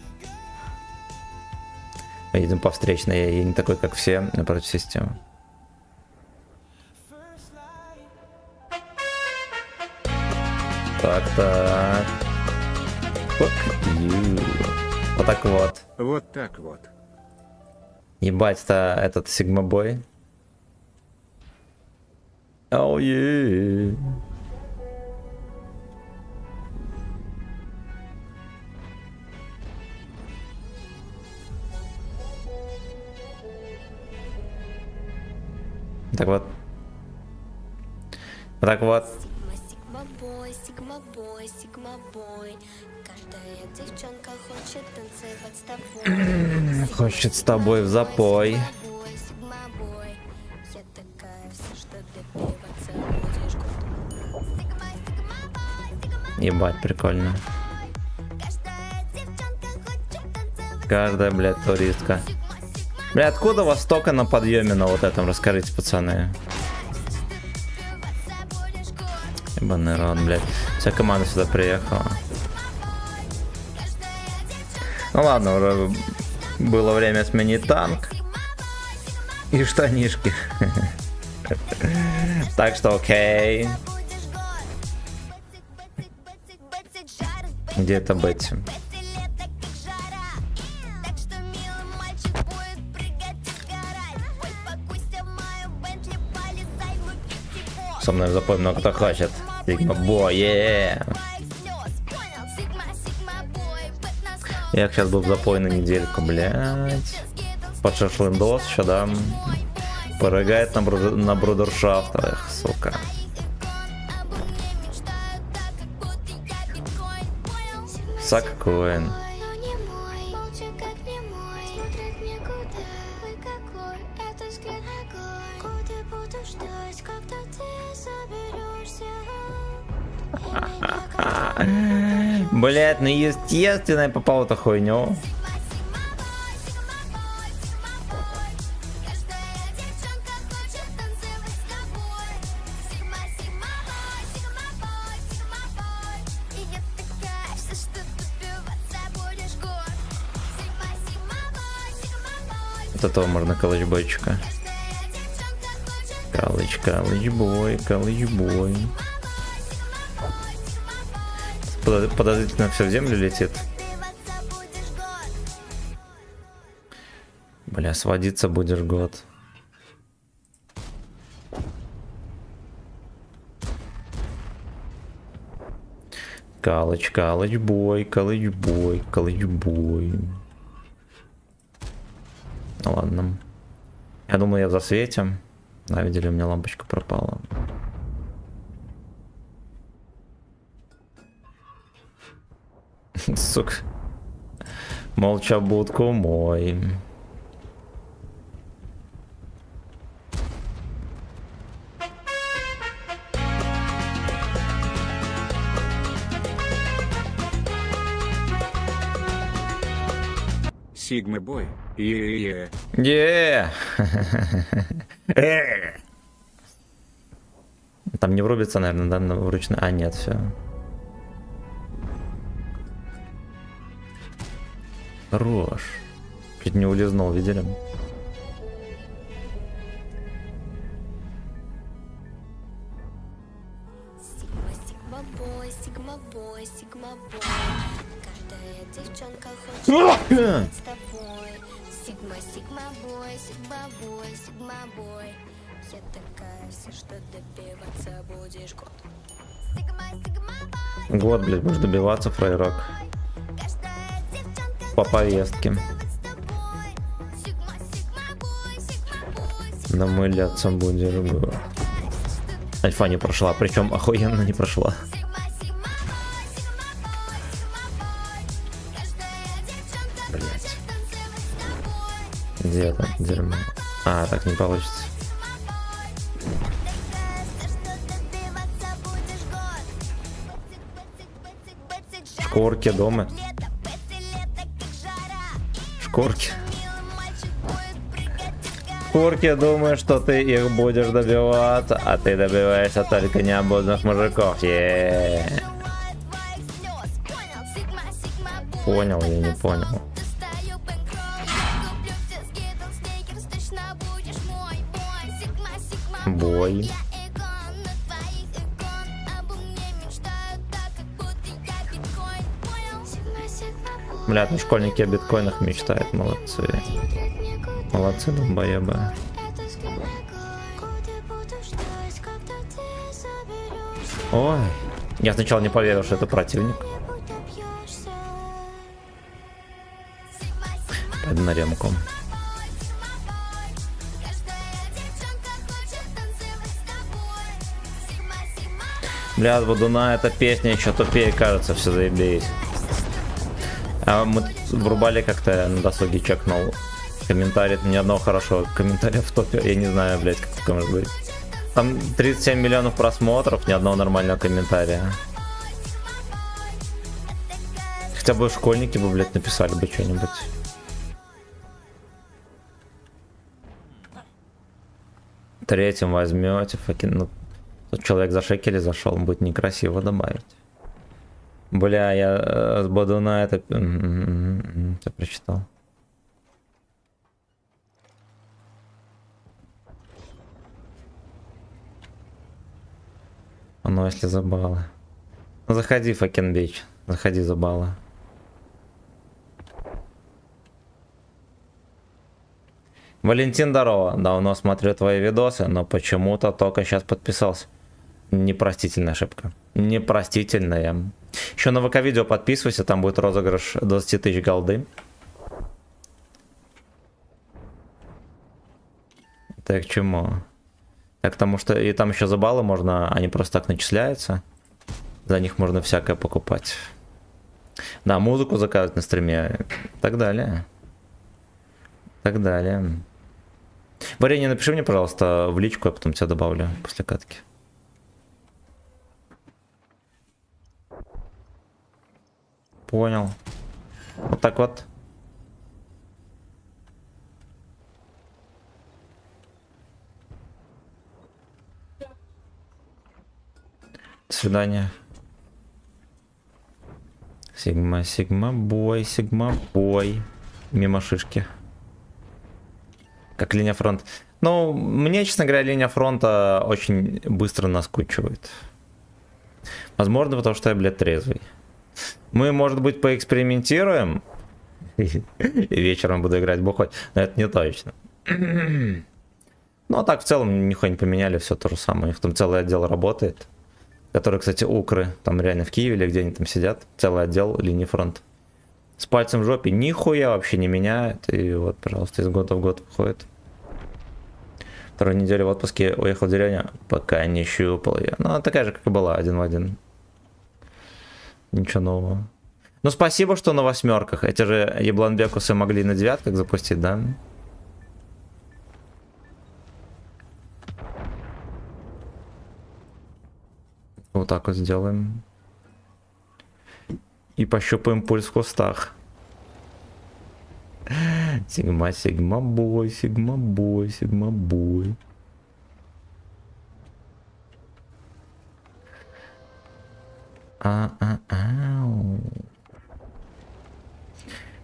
Мы едем по встречной, я не такой, как все, напротив системы. Так. Вот так вот. Вот так вот. Ебать-то этот сигма-бой. Оу, yeah. Так вот. Так вот. Сигма-бой. Каждая девчонка хочет танцевать с тобой. Хочет с тобой в запой. Сигма-бой. Я такая вся, что допиваться будешь год. Ебать, прикольно. Каждая девчонка хочет танцевать. Каждая, блядь, туристка. Бля, откуда у вас столько на подъеме на вот этом? Расскажите, пацаны. Ебаный рот, блядь. Вся команда сюда приехала. Ну ладно, уже было время сменить танк. И штанишки. Так что окей. Где это быть? Со мной в запой много кто хочет. Сигма-бой, Я сейчас был в запой на недельку, блядь. Под шашлындос еще, да. Порыгает на брудершафтах, сука. Саккоин. Блять, ну естественно я попал в эту хуйню. Вот этого можно калычбойчика. Калычбой. Подозрительно все в землю летит. Бля, сводиться будешь год. Калыч, калыч-бой, калыч-бой, калыч-бой. Ну ладно. Я думаю, я в засвете. А, видели, у меня лампочка пропала. Сука. Молча будку мой. Сигма Бой. Е-е-е. Е. Там не врубится, наверное, да, вручную. А, нет, все. Хорош. Чуть не улизнул, видели? Сигма, сигма бой, сигма бой, сигма бой. Каждая девчонка хочет танцевать с тобой. Сигма, сигма бой, сигма бой, сигма бой. Я такая вся, что добиваться будешь год. Сигма, сигма бой, Год, блядь, будешь добиваться, фрейрок. каждая девчонка По повестке. танцевать с тобой. Сигма, сигма бой, сигма бой, сигма Намыляться будешь. бой. Альфа не прошла, причем охуенно не прошла. Сигма, сигма бой, сигма бой, сигма бой. Каждая девчонка Блять. хочет танцевать с тобой. Где это дерьмо? А, так не получится. Такая вся, что добиваться будешь год. Бэцик, бэцик, бэцик, бэцик, жара. Шкурки дома. Лето, бэцик, лето, как жара. Шкурки. Милый мальчик будет прыгать из гора. Шкурки, думаю, что ты их будешь добиваться, а ты добиваешься только необузных мужиков. Е. Бывает твоих слез. Понял? Сигма, сигма, бой. Понял, я не понял. Достаю бэнкролл. Куплю все скидл, сникерс, точно будешь мой бой. Сигма, сигма, Бой. Я икон на твоих икон. Обо мне мечтают так, как будто я биткоин. Понял? Сигма, сигма, бой. Блядь, ну школьники о биткоинах мечтают, молодцы. Молодцы, долбоебы. Это скидка, куда будешь ждать, когда ты соберешься. Ой, я сначала не поверил, что это противник. Будь добьешься. Сигма, сигма, Пойду на ремку. каждая девчонка хочет танцевать с тобой. Сигма, сигма, Бля, от Бодуна эта песня еще тупее кажется, все заебись. А мы тут врубали как-то на досуге, чекнул комментарий, ни одного хорошего комментария в топе, я не знаю, блять, как такое может быть. Там 37 миллионов просмотров, ни одного нормального комментария. Хотя бы школьники бы, блядь, написали бы что-нибудь. Третьим возьмете, ну, тут человек за шекели зашел, будет некрасиво добавить. Бля, я с Бодуна это... Ты прочитал. Ну, если за баллы. Ну, заходи, Факен Бич. Заходи за баллы. Валентин, здорово. Давно смотрю твои видосы, но почему-то только сейчас подписался. Непростительная ошибка. Непростительная. Еще на ВК-видео подписывайся, там будет розыгрыш 20 тысяч голды. Так, к чему? Так, потому что и там еще за баллы можно, они просто так начисляются. За них можно всякое покупать. Да, музыку заказывать на стриме. И так далее. Так далее. Варенье, напиши мне, пожалуйста, в личку, я потом тебя добавлю после катки. Понял. Вот так вот. До свидания. Сигма, сигма, бой. Мимо шишки. Как линия фронта. Ну, мне, честно говоря, линия фронта очень быстро наскучивает. Возможно, потому что я, блядь, трезвый. Мы, может быть, поэкспериментируем. И вечером буду играть бухой. Но это не точно. Ну, а так, в целом, нихуя не поменяли, все то же самое. У них там целый отдел работает, которые, кстати, укры, там реально в Киеве или где они там сидят, целый отдел линии фронта. С пальцем в жопе нихуя вообще не меняет, и вот, пожалуйста, из года в год выходит. Вторую неделю в отпуске уехал в деревню, пока не щупал я. Ну, она такая же, как и была, один в один. Ничего нового. Ну, спасибо, что на 8. Эти же ебланбекусы могли на 9 запустить, да? Вот так вот сделаем. И пощупаем пульс в кустах. Сигма, сигма, бой, сигма, бой, сигма, бой. Ау.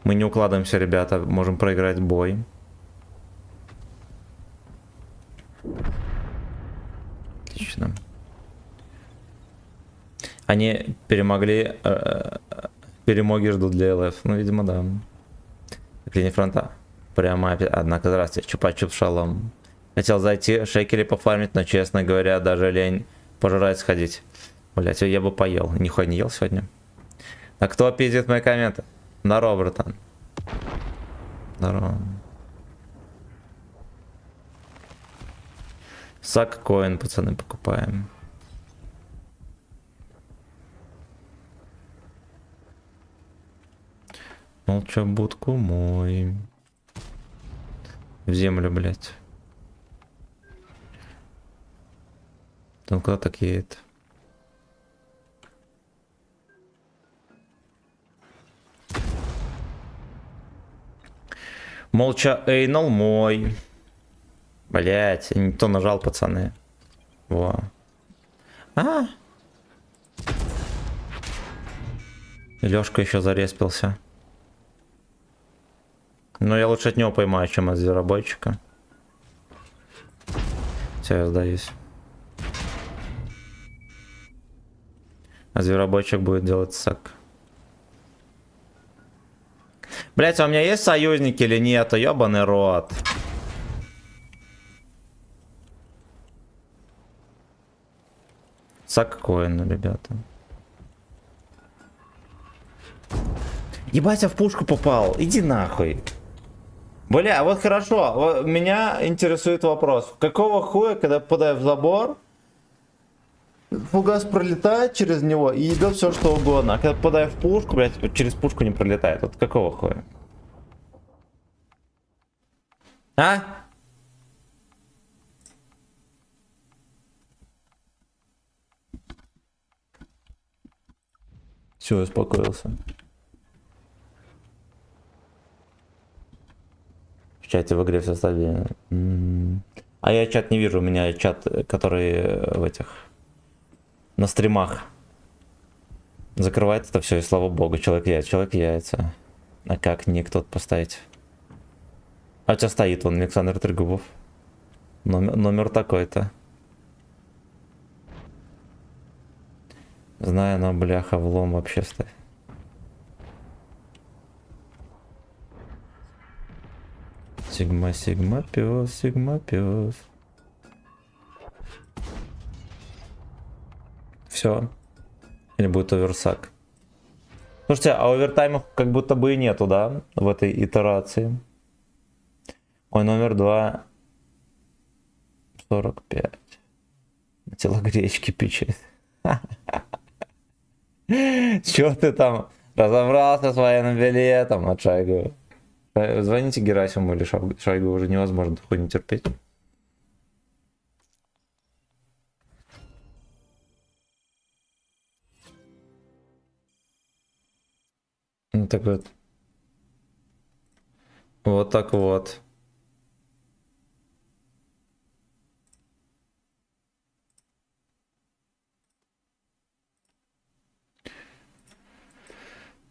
Мы не укладываемся, ребята, можем проиграть бой. Отлично. Они перемогли, перемоги ждут для ЛФ. Ну, видимо, да. Линия фронта. Прямо, однако, здравствуйте, чупа-чуп шалом. Хотел зайти, шекели пофармить, но, честно говоря, даже лень пожрать сходить. Блять, я бы поел. Нихуя не ел сегодня. А кто пиздит мои комменты? Здорово, братан. Здорово. Сак коин, пацаны, покупаем. Молча будку мой. В землю, блять. Он куда так едет? Молча эйнал мой. Блять, не то нажал, пацаны. Во. Лёшка еще зареспился. Но я лучше от него поймаю, чем от зверобойчика. Все, я сдаюсь. А зверобойчик будет делать сак. Блять, а у меня есть союзники или нет? Ёбаный рот. Сак коин, ребята. Ебать, я в пушку попал. Иди нахуй. Бля, вот хорошо. Меня интересует вопрос. Какого хуя, когда попадаю в забор, фугас пролетает через него и идет все что угодно. А когда попадаю в пушку, блядь, через пушку не пролетает. Вот какого хуя? А? Все, успокоился. В чате в игре все стабильно. А я чат не вижу, у меня чат, который в этих... На стримах. Закрывает это все, и слава богу, человек яйца. А как ник тут поставить? А у тебя стоит вон Александр Трегубов. Номер такой-то. Знаю, но бляха влом вообще ставь. Сигма, сигма, пес, сигма, пес. Все. Или будет оверсак. Слушайте, а овертаймов как будто бы и нету, да? В этой итерации. Ой, номер 2. 45. Тело гречки печет. Чё ты там разобрался с военным билетом от Шойгу? Звоните Герасиму или Шойгу, уже невозможно такой не терпеть. Ну так вот. Вот так вот.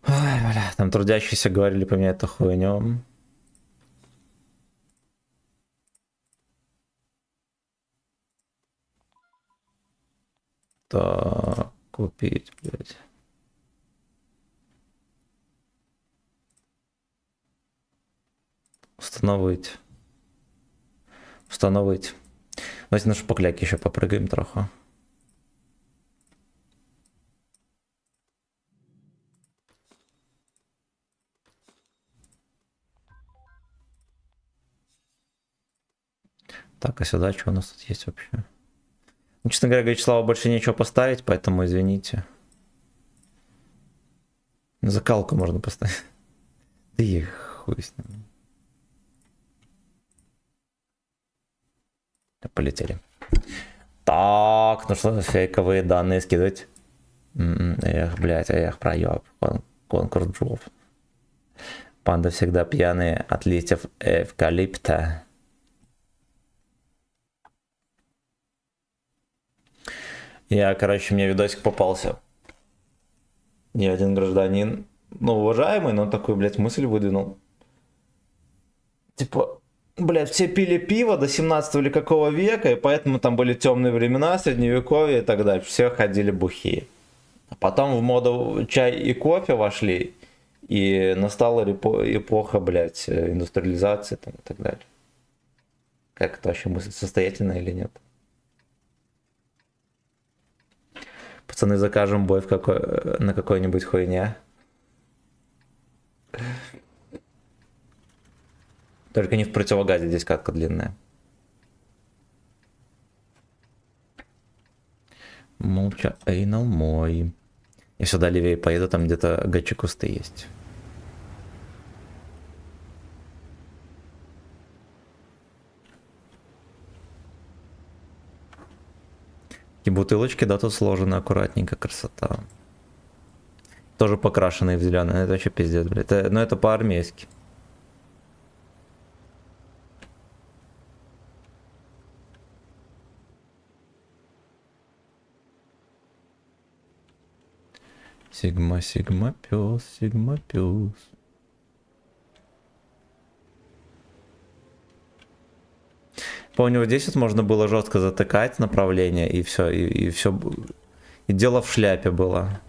Ой, бля, там трудящиеся говорили поменять эту хуйню. Так, купить, блядь. Установить. Установить. Давайте на шпакляке еще попрыгаем трохи. Так, а сюда что у нас тут есть вообще? Ну, честно говоря, Вячеслава больше нечего поставить, поэтому извините. Закалку можно поставить. Да и хуй с ним. Полетели. Так, ну что, фейковые данные скидывать? Эх, блядь, эх, проеб. Конкурс джов. Панда всегда пьяные от листьев эвкалипта. Короче, мне видосик попался. И один гражданин, ну, уважаемый, но такой, блядь, мысль выдвинул. Типа, блядь, все пили пиво до 17 или какого века, и поэтому там были темные времена, средневековье и так далее. Все ходили бухие. А потом в моду чай и кофе вошли, и настала эпоха, блядь, индустриализации там, и так далее. Как это вообще мысль, состоятельная или нет? Пацаны, закажем бой на какой-нибудь хуйне. Только не в противогазе, здесь катка длинная. Молча, эйнал мой. Я сюда левее поеду, там где-то гачи кусты есть. И бутылочки, да, тут сложены аккуратненько, красота. Тоже покрашенные в зеленый, это вообще пиздец, блядь. Но это по-армейски. Сигма, сигма, пес, сигма, пес. Помню, вот здесь вот можно было жестко затыкать направление, и все, и все. И дело в шляпе было.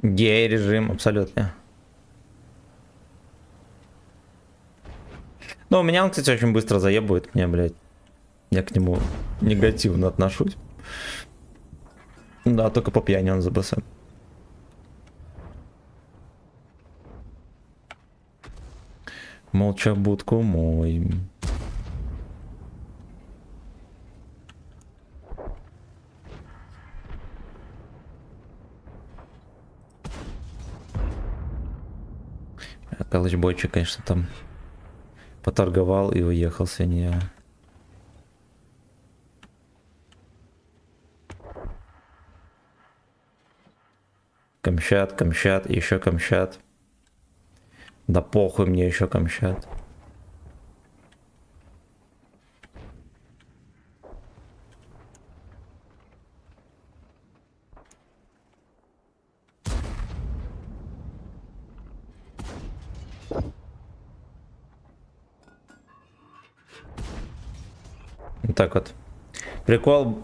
Гей-режим, абсолютно. Ну, у меня он, кстати, очень быстро заебывает меня, блядь. Я к нему негативно отношусь. Да, только по пьяни он за БС. Молча будку мой. Калычбойчик, конечно, там поторговал и уехал, свинья. Камчат, Камчат, еще Камчат. Да похуй мне еще Камчат. Так вот. Прикол.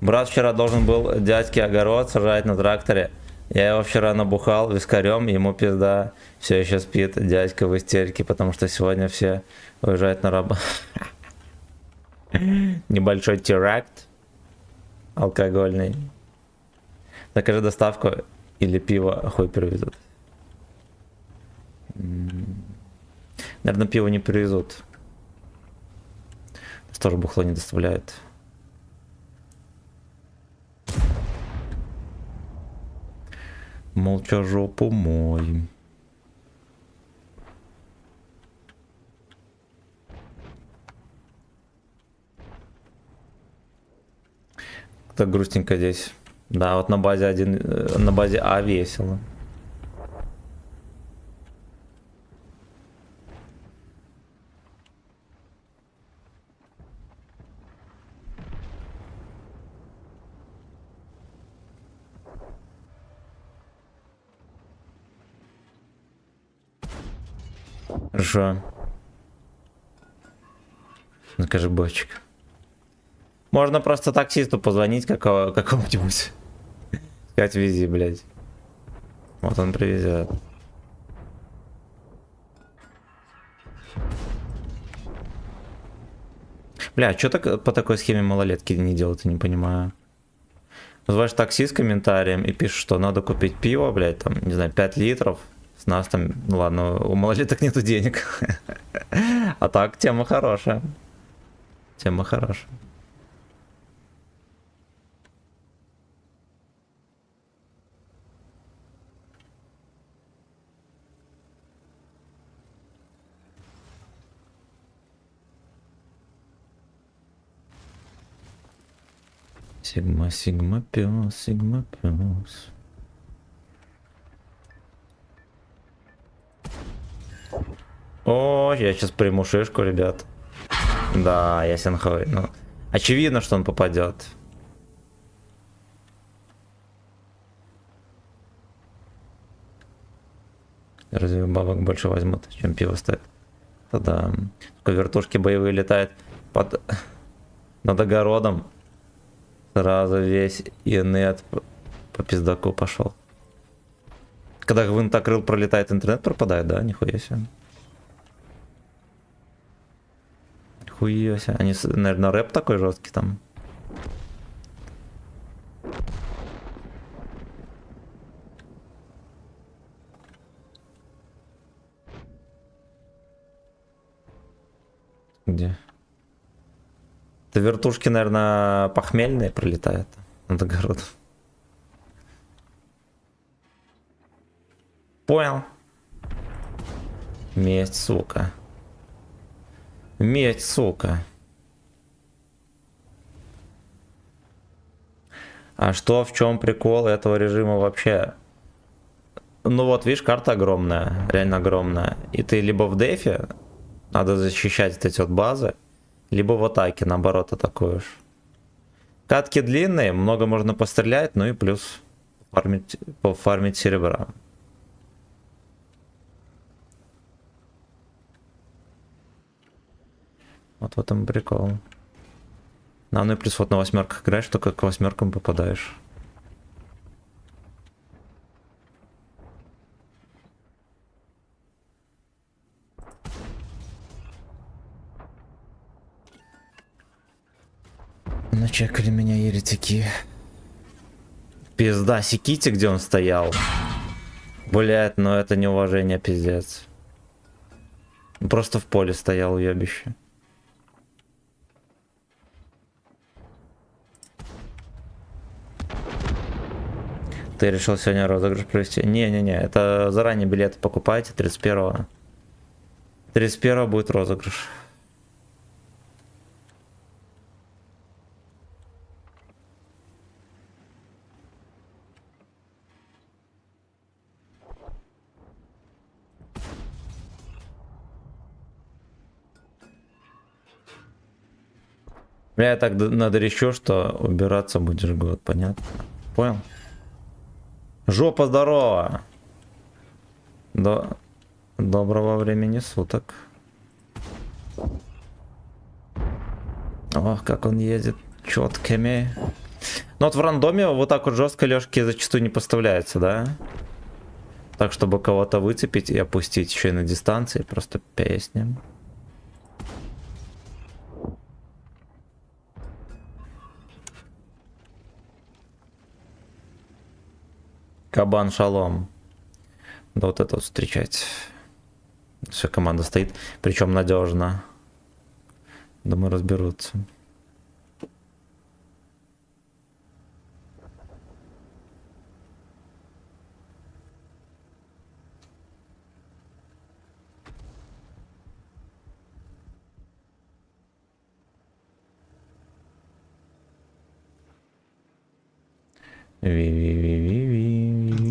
Брат вчера должен был дядьке огород сажать на тракторе. Я его вчера набухал вискарем, ему пизда. Все еще спит, дядька в истерике, потому что сегодня все уезжают на работу. Небольшой теракт алкогольный. Закажи доставку или пиво хуй привезут. Наверное, пиво не привезут. Тоже бухло не доставляет. Молча жопу мой. Так грустненько здесь. Да, вот на базе на базе А весело. Хорошо. Закажи бочек. Можно просто таксисту позвонить какому-нибудь. Сказать, вези, блядь. Вот он привезет. Бля, что так по такой схеме малолетки не делают, я не понимаю. Называешь такси с комментарием и пишешь, что надо купить пиво, блядь, там, не знаю, 5 литров. С нас там, ну ладно, у малолеток нету денег. А так, тема хорошая. Тема хорошая. Сигма, сигма, пес, сигма, пес. О, я сейчас приму шишку, ребят. Да, я сенхой. Ну, очевидно, что он попадет. Разве бабок больше возьмут, чем пиво стоит? Да. Только вертушки боевые летают над огородом. Сразу весь инет по пиздаку пошел. Когда гвинтокрыл пролетает, интернет пропадает, да? Нихуя себе. Нихуя себе. Они, наверное, рэп такой жесткий там. Где? Это вертушки, наверное, похмельные пролетают над огородом. Понял. Месть, сука. Месть, сука. А что, в чем прикол этого режима вообще? Ну вот, видишь, карта огромная, реально огромная. И ты либо в дефе, надо защищать эти вот базы, либо в атаке, наоборот, атакуешь. Катки длинные, много можно пострелять, ну и плюс пофармить серебра. Вот в этом прикол. Ну и плюс вот на восьмерках играешь, только к восьмеркам попадаешь. Начекали меня еретики. Пизда, секите, где он стоял. Блять, но это неуважение, пиздец. Просто в поле стоял, уебище. Ты решил сегодня розыгрыш провести? Не-не-не, это заранее билеты покупайте, 31-го. 31-го будет розыгрыш. Я так надо еще, что убираться будешь год, понятно? Понял? Жопа здорова! Доброго времени суток. Ох, как он едет четкими. Ну вот в рандоме вот так вот жестко лёжки зачастую не поставляется, да? Так, чтобы кого-то выцепить и опустить еще и на дистанции, просто песням. Кабан шалом. Да вот это вот встречать. Все, команда стоит. Причем надежно. Думаю, разберутся.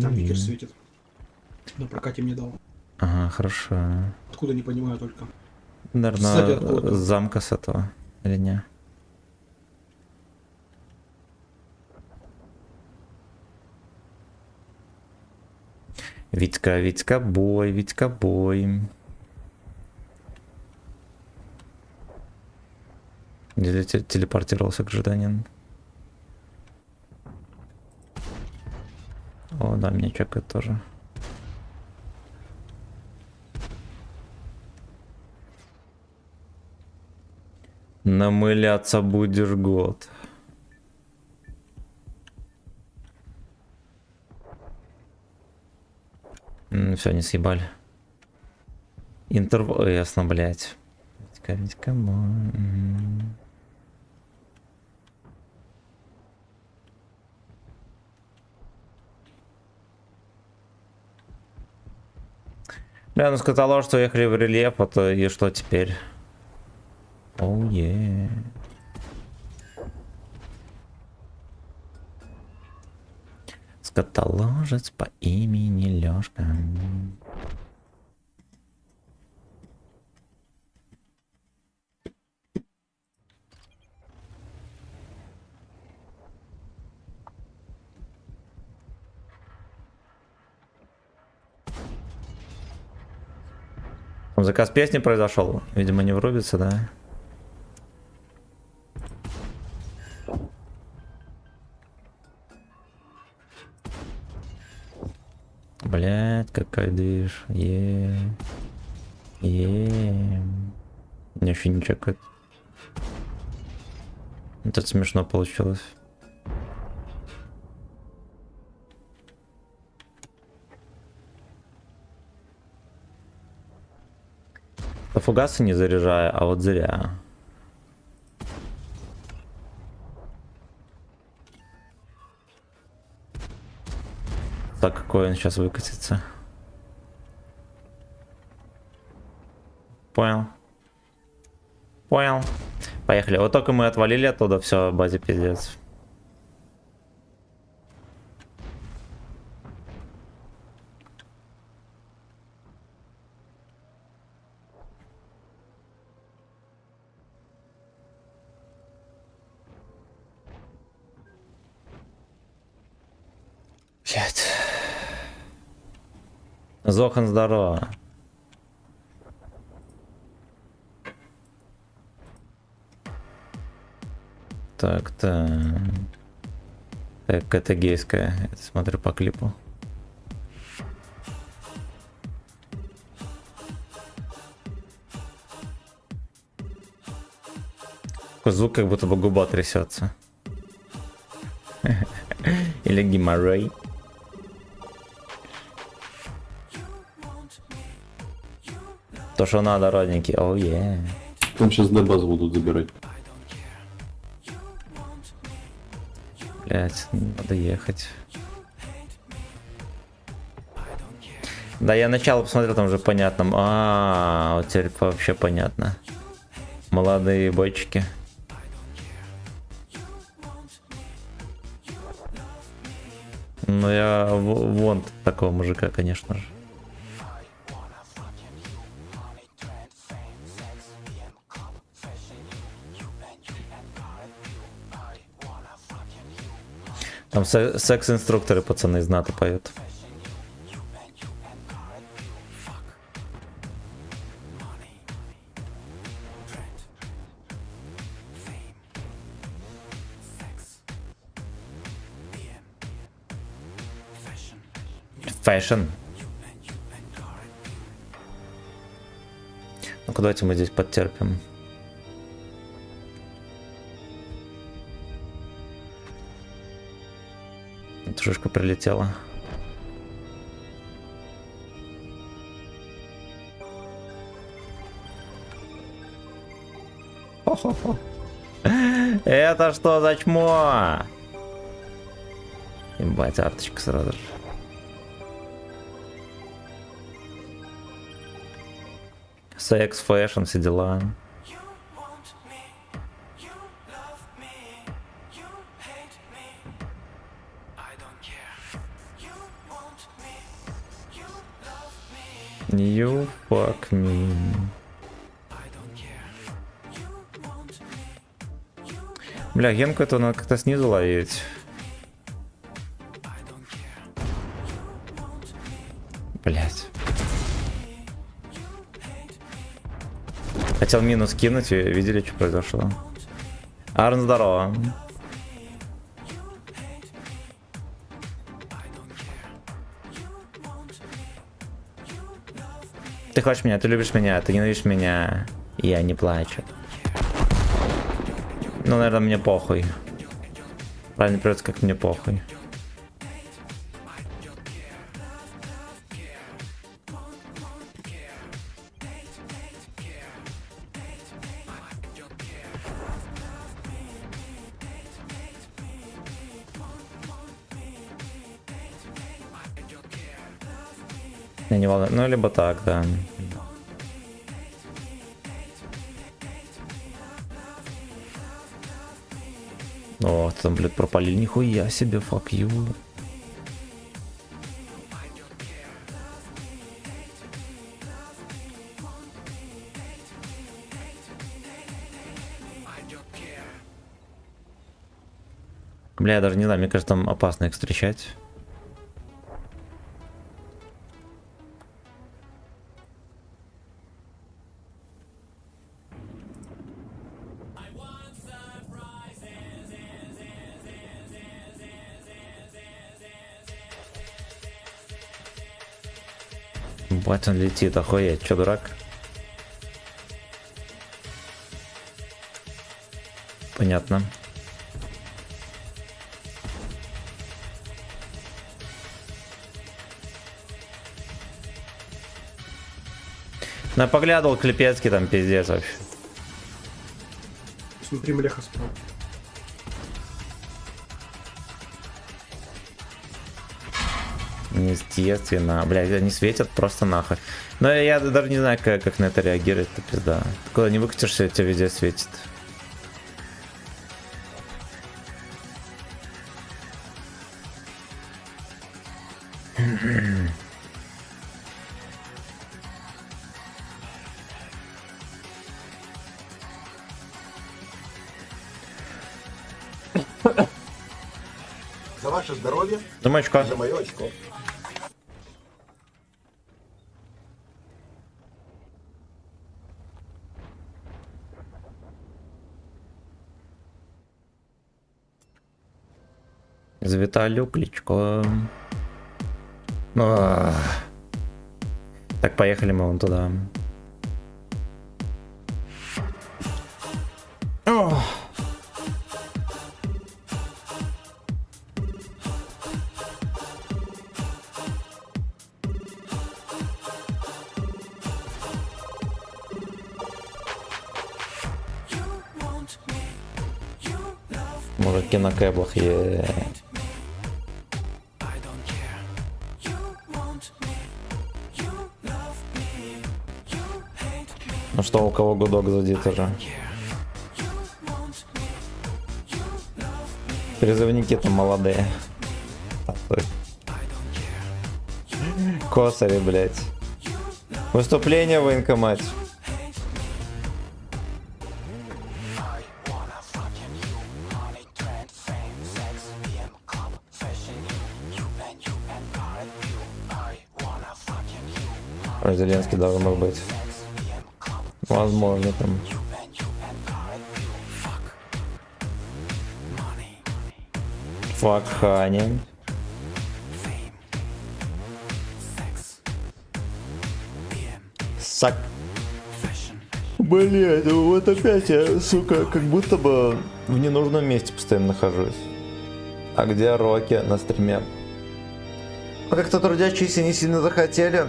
Там Викер светит. На прокате мне дал. Ага, хорошо. Откуда, не понимаю только. Сзади Наверное, откуда-то. с замка с этого. Или не? Витька, Витька бой, Витька бой. Где телепортировался гражданин? О, да, меня чекают тоже. Намыляться будешь год. Все, не съебали. Интервал, ясно, блять. Бля, ну сказала, что ехали в рельеф, а то и что теперь? Оу, е. Скотоложец по имени Лёшка. Там заказ песни произошел. Видимо, не врубится, да? Блять, какой движ. Мне еще не чекает. Это смешно получилось. Фугасы не заряжаю, а вот зря. Так, какой он сейчас выкатится. Понял. Понял. Поехали. Вот только мы отвалили оттуда, все, базе пиздец. Блять. Зохан, здорово. Так-то. Так, это гейская. Это смотрю по клипу. Такой звук, как будто бы губа трясется. Или геморрой. То, что надо, родненький. Оу, е. Там сейчас до базы будут забирать. Блять, надо ехать. Да, я начало посмотрел, там уже понятно. Вот теперь вообще понятно. Молодые бойчики. Ну я вон такого мужика, конечно же. Там секс-инструкторы, пацаны, из НАТО поют. Фэшн. Ну-ка, давайте мы здесь подтерпим. Шишка прилетела. Хо-хо-хо. Это что за чмо? Ебать, арточка сразу же. Секс, фэшн, все дела. You fuck me. Бля, генку эту надо как-то снизу ловить. Блять. Хотел минус кинуть, и видели, что произошло. Арн, здорово. Ты хочешь меня, ты любишь меня, ты ненавидишь меня. Я не плачу. Ну, наверное, мне похуй. Правильно придется, как мне похуй. Я не волнуюсь. Ну, либо так, да. О, там, блядь, пропалили. Нихуя себе, fuck you. Бля, я даже не знаю, мне кажется, там опасно их встречать. Бать, он летит, охуеть, чё, дурак? Понятно. Ну, я поглядывал, Клепецкий там пиздец вообще. Смотри, Млеха справа. Естественно. Блядь, они светят просто нахуй. Но я даже не знаю, как на это реагировать, это пизда. Куда не выкатишься, тебя везде светит. За ваше здоровье Думаю, очко. и за мое очко. За Виталию Кличко. Ах. Так, поехали мы вон туда. Ох. Мужики на кэблах е. Ну что, у кого гудок задит уже? Призывники там молодые. Косари, блять. Выступление в военкомате. Зеленский должен быть. Возможно там. Фак Хани. Сак. Блять, вот опять я, сука, как будто бы в ненужном месте постоянно нахожусь. А где Рокки на стриме? А как-то трудящиеся не сильно захотели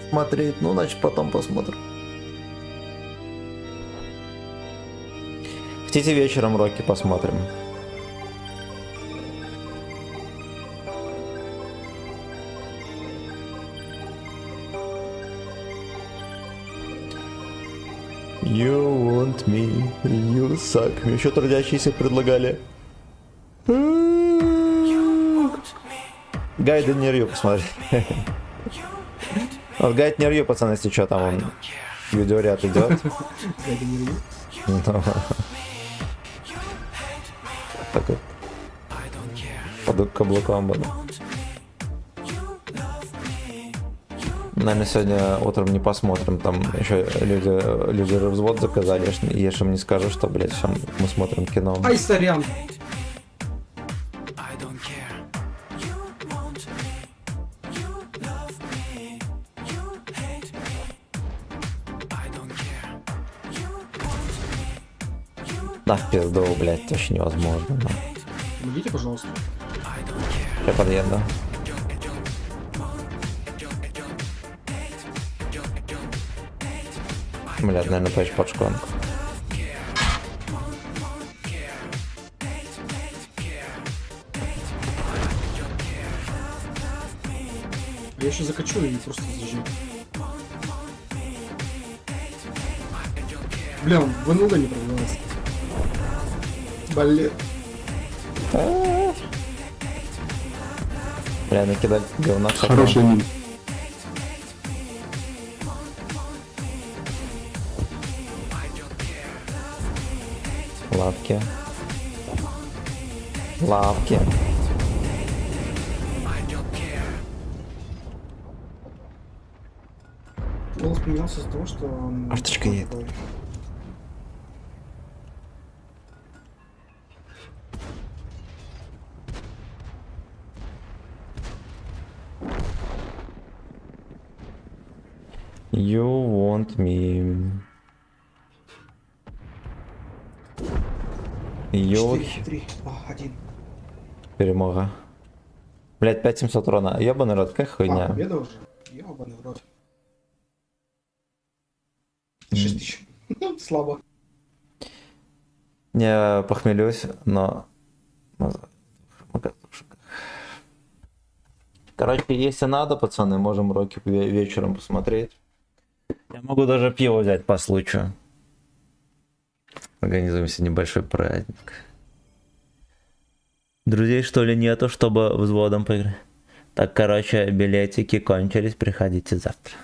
смотреть, ну, значит, потом посмотрим. Хотите вечером Рокки посмотрим? You want me, you suck. Мне еще трудящиеся предлагали. Гайд не Рью, посмотри. Вот Гайд не Рью, пацаны, если что, там он видеоряд идет. Так вот. Под каблуком буду. Наверное, сегодня утром не посмотрим. Там еще люди развод заказали. Я ж им не скажу, что, блядь, сейчас мы смотрим кино. Ай, сорян. Да в пизду, блядь, вообще невозможно. Да. Помогите, пожалуйста. Я подъеду. Блядь, наверное, пойдешь под шконку. Я еще закачу и просто зажжу. Бля, он в НЛД не пробивается. Блин. Бля, накидать говна. Хороший мин. Лапки. Лапки. Голос поменялся из-за того, что он... Арточка едет. такой. You want me. You 4, 3, 2, 1. перемога. Блять, 5700 урона. Ёбаный рот, какая хуйня. Победа уже. Ёбаный в рот. 6000. Слабо. Не похмелюсь, но... Короче, если надо, пацаны, можем уроки вечером посмотреть. Я могу даже пиво взять по случаю. Организуем себе небольшой праздник. Друзей, что ли, нету, чтобы взводом поиграть? Так, короче, билетики кончились, приходите завтра.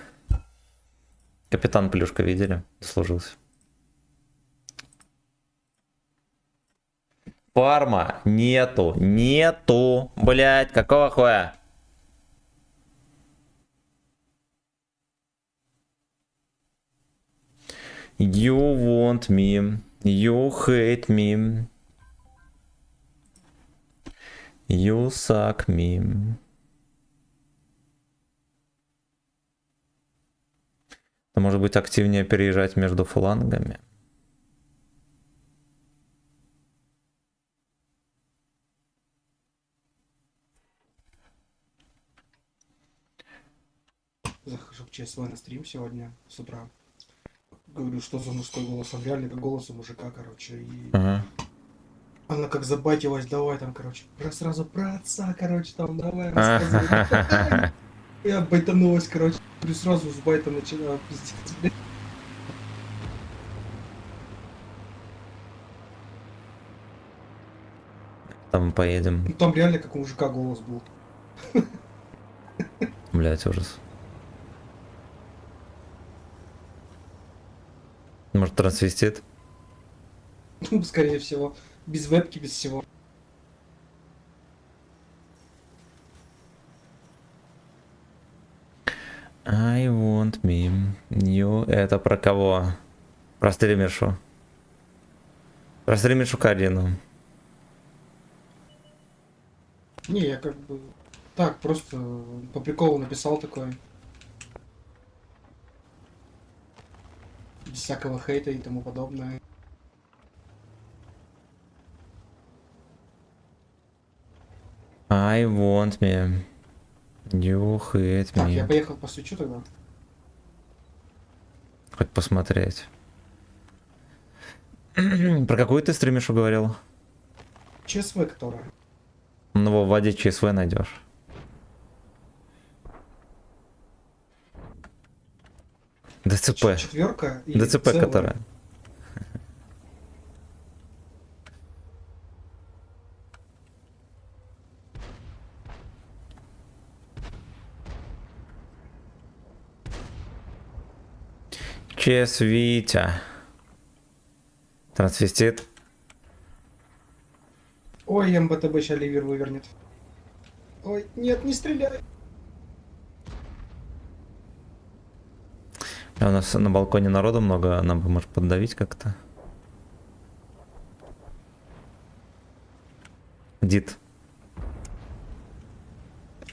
Капитан Плюшка видели? Дослужился. Фарма нету, нету. Блять, какого хуя? You want me. You hate me. You suck me. А может быть активнее переезжать между флангами? Захожу в ЧСВ на стрим сегодня с утра. Говорю, что за мужской голос. Он реально как голос у мужика, короче. И Ага. она как забатилась, давай там, короче. Сразу про отца, короче, там, давай рассказывай. Я байтанулась, короче. Говорю, сразу с байта начинаю пиздец, блядь. Там поедем. Ну, там реально как у мужика голос был. Блять, ужас. Может, трансвестит? Ну, скорее всего. Без вебки, без всего. I want me. You. Это про кого? Про стримершу. Про стримершу Карину. Не, я как бы... Так, просто по приколу написал такое. Без всякого хейта и тому подобное. I want me. You hate Так, я me. поехал посвечу тогда. Хоть посмотреть. Про какую ты стримершу говорил? ЧСВ, которая. Ну, в воде ЧСВ найдешь. ДЦП. Четверка и ДЦП, ЦВ. которая. ЧС Витя. Трансвестит. Ой, МБТБ сейчас ливер вывернет. Ой, нет, не стреляй. У нас на балконе народу много, нам бы может поддавить как-то. Дид.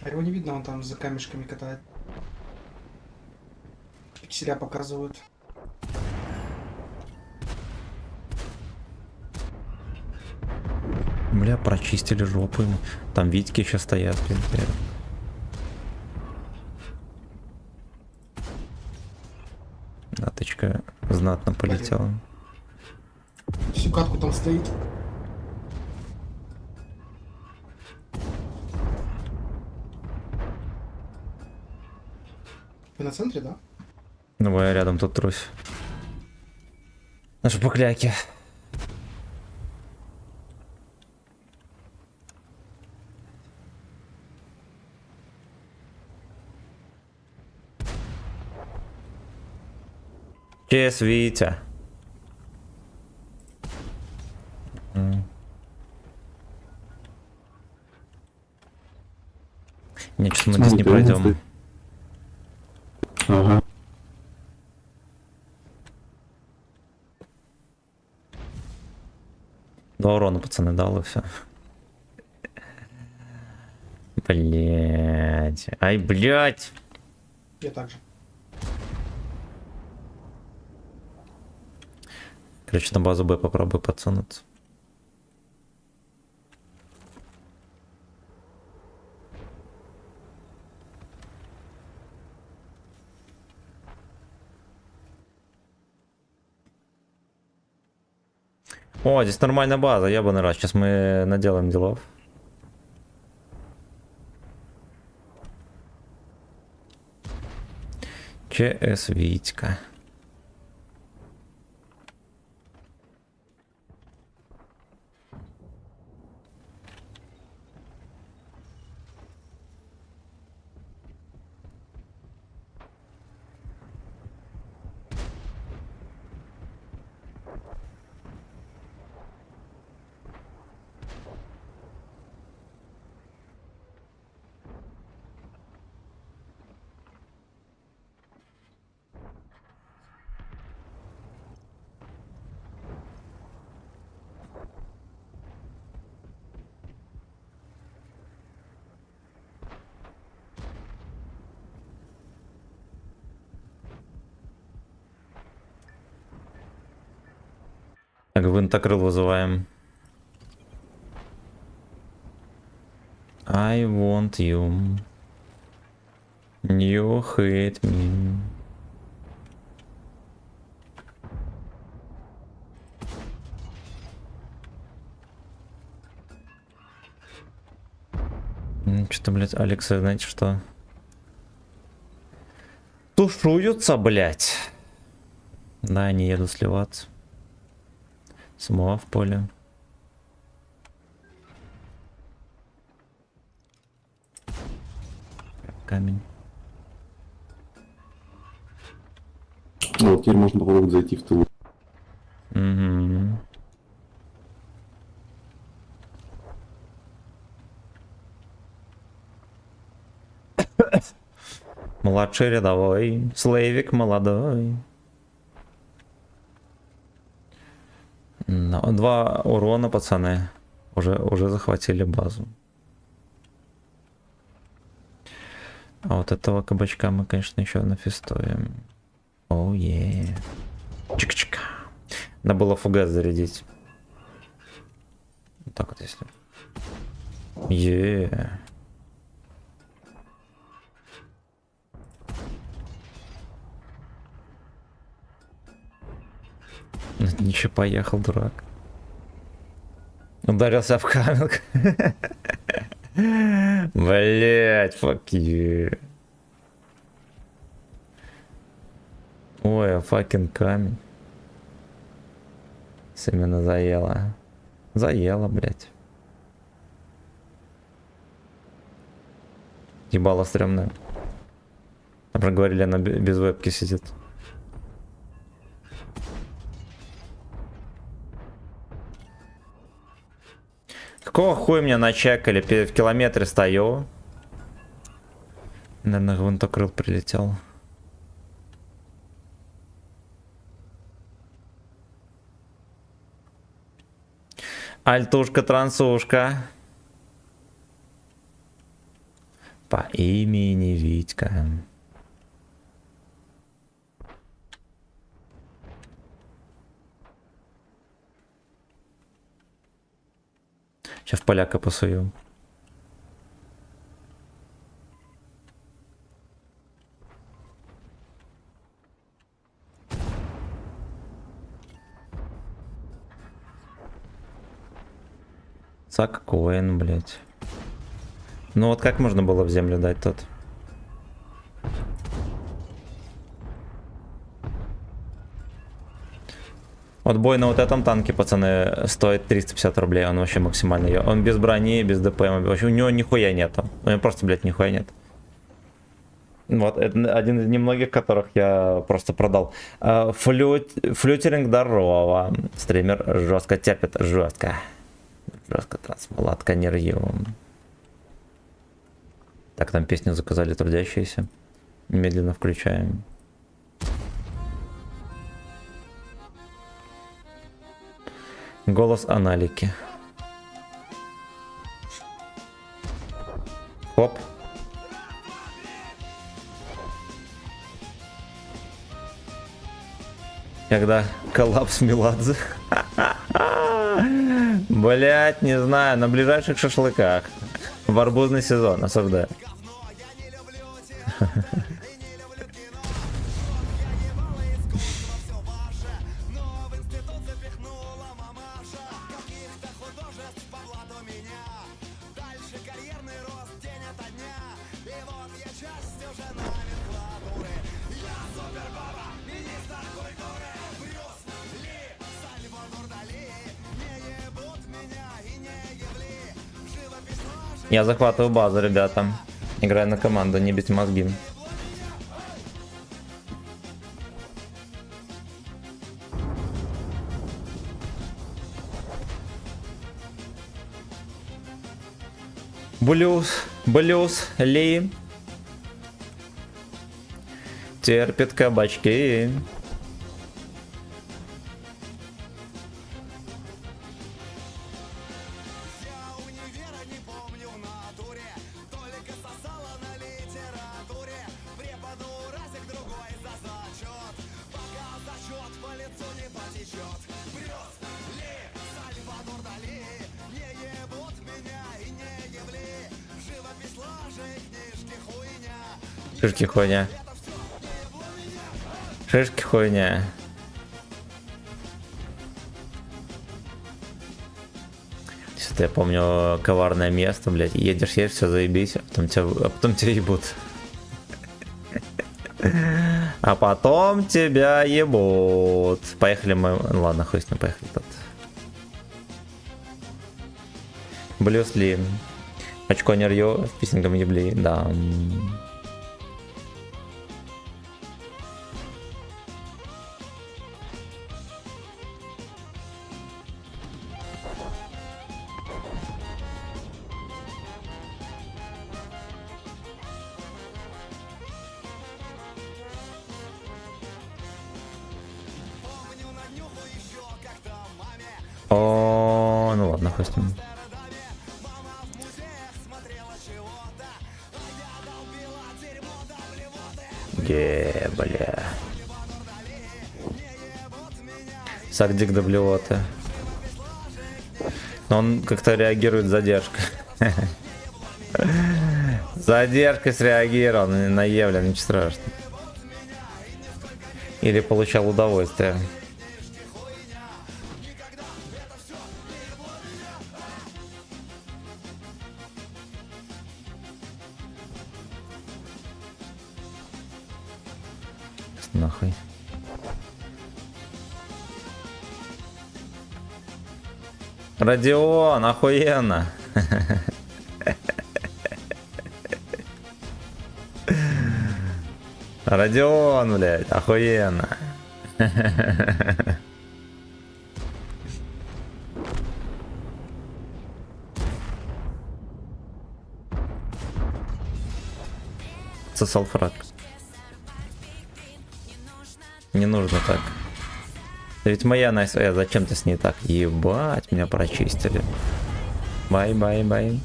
А его не видно, он там за камешками катает. Пикселя показывают. Бля, прочистили жопу ему. Там Витьки еще стоят, блин. Рядом. Наточка знатно полетела. Всю катку там стоит. Вы на центре, да? Ну, я рядом тут трусь. Наши покляки. Чес, Витя. Не, что мы здесь не пройдем. Ага. Два урона, пацаны, дал и все. Блять. Ай, блять. Я также. Короче, на базу Б попробую подсунуться. О, здесь нормальная база, ебаный раз. Сейчас мы наделаем делов. ЧС Витька. Так, винтокрыл вызываем. I want you. You hate me. Что-то, блядь, Алекса, знаете что? Тушуются, блядь. Да, они едут сливаться. Самого в поле. Камень. Вот, теперь можно попробовать зайти в тыл. Угу. Младший рядовой, слейвик молодой. Ну, 2 урона, пацаны. Уже захватили базу. А вот этого кабачка мы, конечно, еще нафестуем. Оу, е. Чик-чика. Надо было фугас зарядить. Вот так вот, если. Е. Ничего, поехал, дурак. Ударился в камень. Блять, fuck you. Ой, а fucking камень. Семена заела. Заела, блять. Ебало стрёмное. А проговорили, она без вебки сидит. Какого хуя меня начекали? В километре стою. Наверное, гвинтокрыл прилетел. Альтушка, трансушка. По имени Витька. Сейчас в поляка посую. Сак Коэн, блядь. Ну вот как можно было в землю дать тот? Вот бой на вот этом танке, пацаны, стоит 350 рублей. Он вообще максимальный. Он без брони, без ДПМ. Вообще у него нихуя нету. У него просто, блядь, нихуя нет. Вот, это один из немногих, которых я просто продал. Флютеринг здорово. Стример жестко тяпит. Жестко. Жестко трансмуладка не рью. Так, там песню заказали трудящиеся. Медленно включаем. Голос аналики. Хоп. Когда коллапс Меладзе. Блять, не знаю, на ближайших шашлыках. В арбузный сезон, осуждаю. Я захватываю базу, ребята. Играю на команду, не бить мозги. Блюз, Ли. Терпит кабачки. Шишки хуйня. Шишки хуйня. Что-то я помню коварное место, блядь. Едешь, все заебись, а потом тебя ебут. А потом тебя ебут. Поехали мы. Ну ладно, хуй с ним, поехали тут. Блюз Ли. Очко не рью, писингом ебли, да. О, ну ладно, хуй с ним. Бля. Сардик до блевоты. Но он как-то реагирует с задержкой. Задержкой среагировал, наявлен, ничего страшного. Или получал удовольствие. Нахуй. Родион, охуенно. Родион, блядь, охуенно. Сосал фраг. Не нужно так. Да ведь моя найс... зачем ты с ней так? Ебать, меня прочистили. Бай-бай-бай.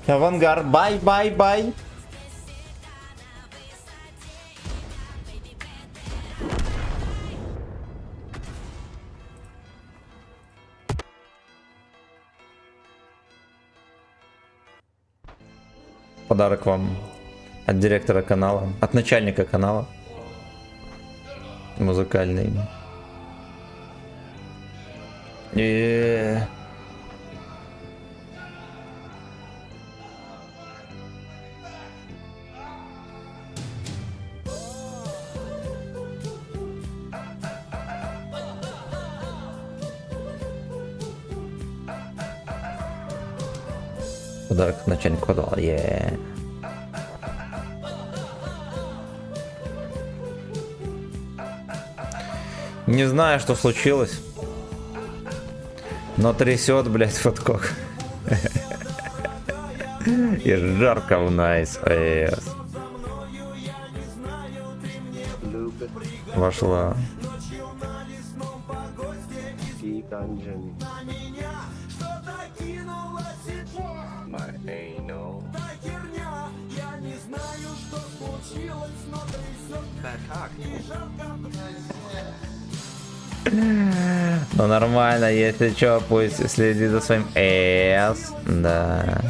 Авангард, бай-бай-бай. Подарок вам от директора канала, от начальника канала. Музыкальный. И... Подарок от начальника канала. Не знаю, что случилось, но трясет, блять, фоткок. И жарко в Nice AS. Вошла. Ну нормально, если чё, пусть следит за своим AS. Да.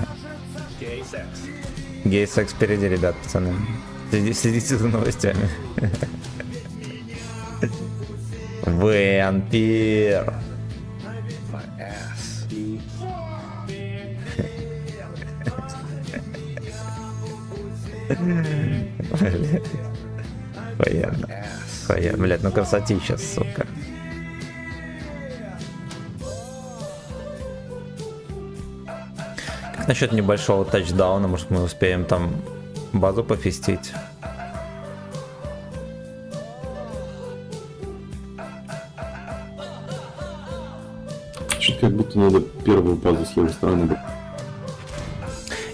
Гей-секс впереди, ребят, пацаны. Следите за новостями. Вампир. Понятно. Понятно. Блять, ну красотища, сука. Как насчет небольшого тачдауна? Может, мы успеем там базу пофистить? Чуть как будто надо первую базу с левой стороны.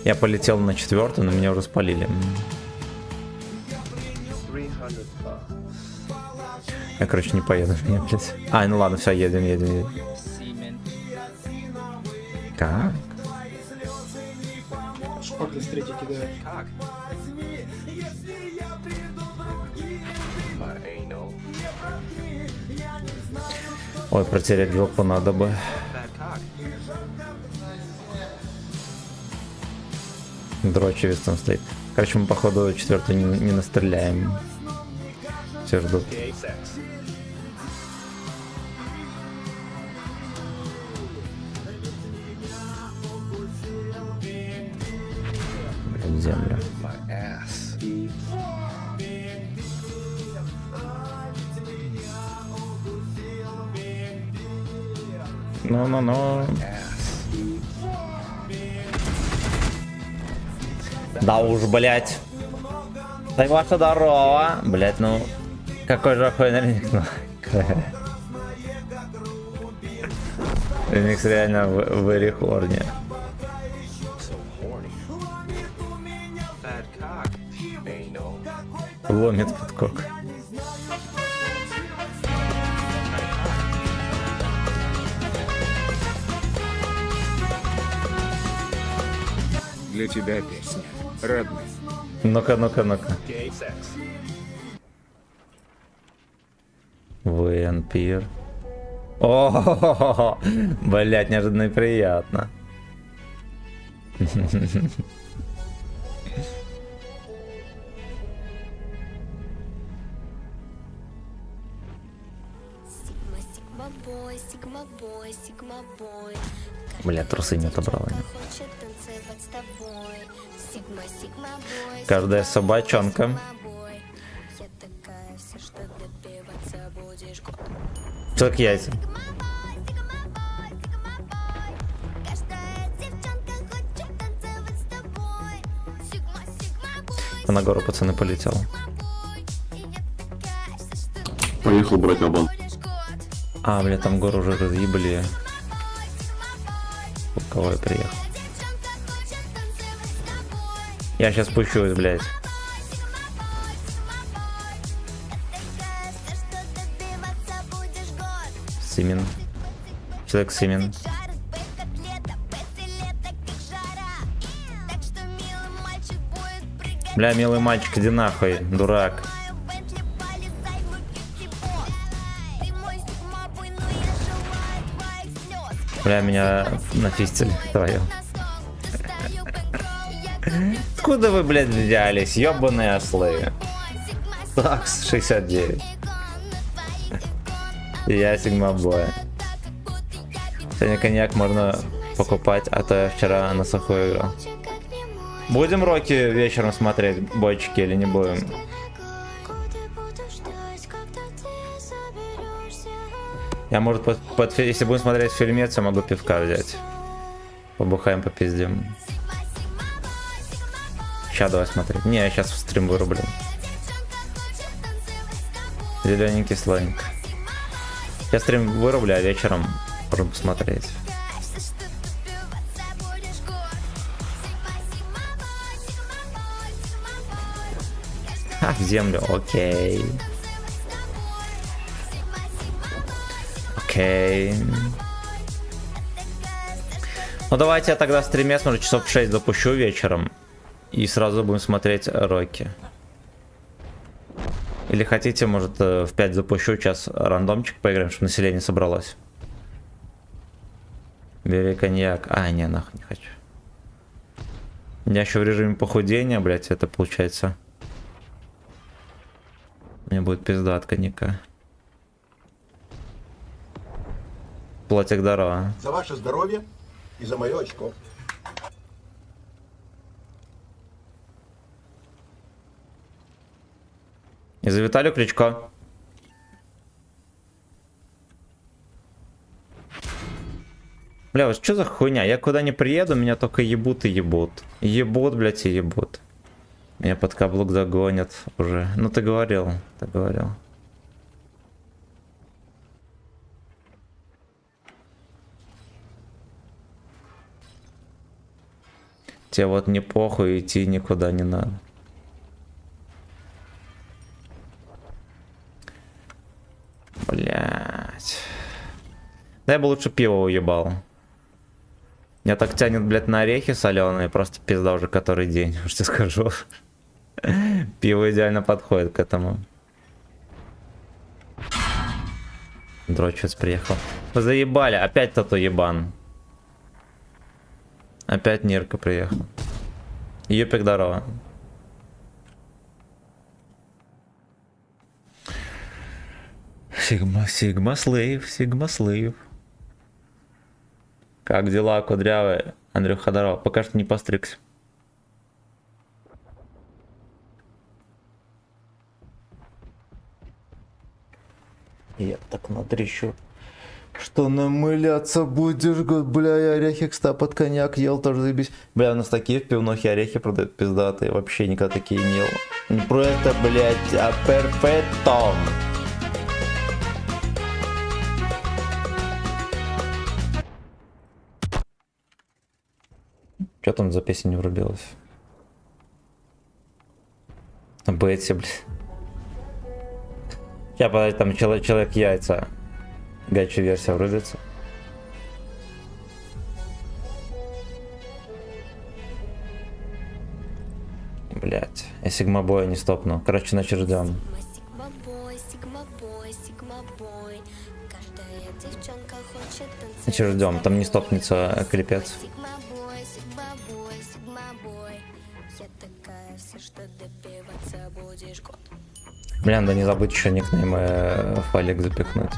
Я полетел на 4-ю, но меня уже спалили. Я, короче, не поеду. Мне, блядь. А, ну ладно, все, едем. Как? Шпакли с третьей кидает. Ой, протереть жопу надо бы. Дрочевец там стоит. Короче, мы походу 4-ю не настреляем. Все ждут. Блин, земля. Ну. Да уж, блять. Дай ваша здорово. Блять, ну. Какой же охуенный ремикс. Ремикс реально в рекорде. Ломит подкок. Для тебя песня, родной. Ну-ка. Вампир. О, блять, неожиданно и приятно. Бля, трусы не отобрала. Каждая собачонка. Человек яйца. На гору, пацаны, полетел. Поехал брать Абан. А, бля, там гору уже разъебали. У кого я приехал? Я сейчас спущусь, блядь. Симен. Человек Симен. Бля, милый мальчик, иди нахуй, дурак. Бля, меня нафистили твою. Откуда вы, блядь, взялись, ёбаные ослы? Такс 69. Я Сигма Бой. Сегодня коньяк можно покупать, а то я вчера на сухую играл. Будем Рокки вечером смотреть, бойчики, или не будем? Я, может, если будем смотреть фильмец, я могу пивка взять. Побухаем, попиздим. Сейчас давай смотреть. Не, я сейчас в стрим вырублю. Зелененький слоник. Я стрим вырублю, а вечером можем посмотреть. А, в землю, окей. Окей. Ну давайте я тогда в стриме, может, часов в 6 запущу вечером. И сразу будем смотреть Рокки. Или хотите, может, в 5 запущу, сейчас рандомчик поиграем, чтобы население собралось. Бери коньяк. А, не, нахуй не хочу. Я еще в режиме похудения, блять, это получается. Мне будет пизда от коньяка. Плотик здорово. За ваше здоровье и за мое очко. И за Виталию Кличко. Бля, вот что за хуйня? Я куда не приеду, меня только ебут и ебут. Ебут, блядь, и ебут. Меня под каблук догонят уже. Ну ты говорил, ты говорил. Тебе вот не похуй, идти никуда не надо. Блять. Да я бы лучше пиво уебал. Меня так тянет, блядь, на орехи соленые, просто пизда уже который день, что скажу. Пиво идеально подходит к этому. Дрочец приехал. Вы заебали, опять тату ебан. Опять Нирка приехал. Юпик, здорово. Сигма Слейв. Как дела, кудрявые? Андрюха, здорово. Пока что не постригся. Я так натрещу. Что намыляться будешь, год, бля, я орехи, кстати, под коньяк ел, тоже заебись. Бля, у нас такие в пивнухе орехи продают пиздатые, вообще никогда такие не ел. Не просто, блядь, а перфектом. Что там за песня не врубилась? Бетси, блядь. Сейчас, подожди, там человек яйца. Гачи версия врубится. Блять, я Сигма Боя не стопну. Короче, значит ждем. Значит ждем, там не стопнется клепец. Бля, надо не забыть еще никнеймы в файлик запихнуть.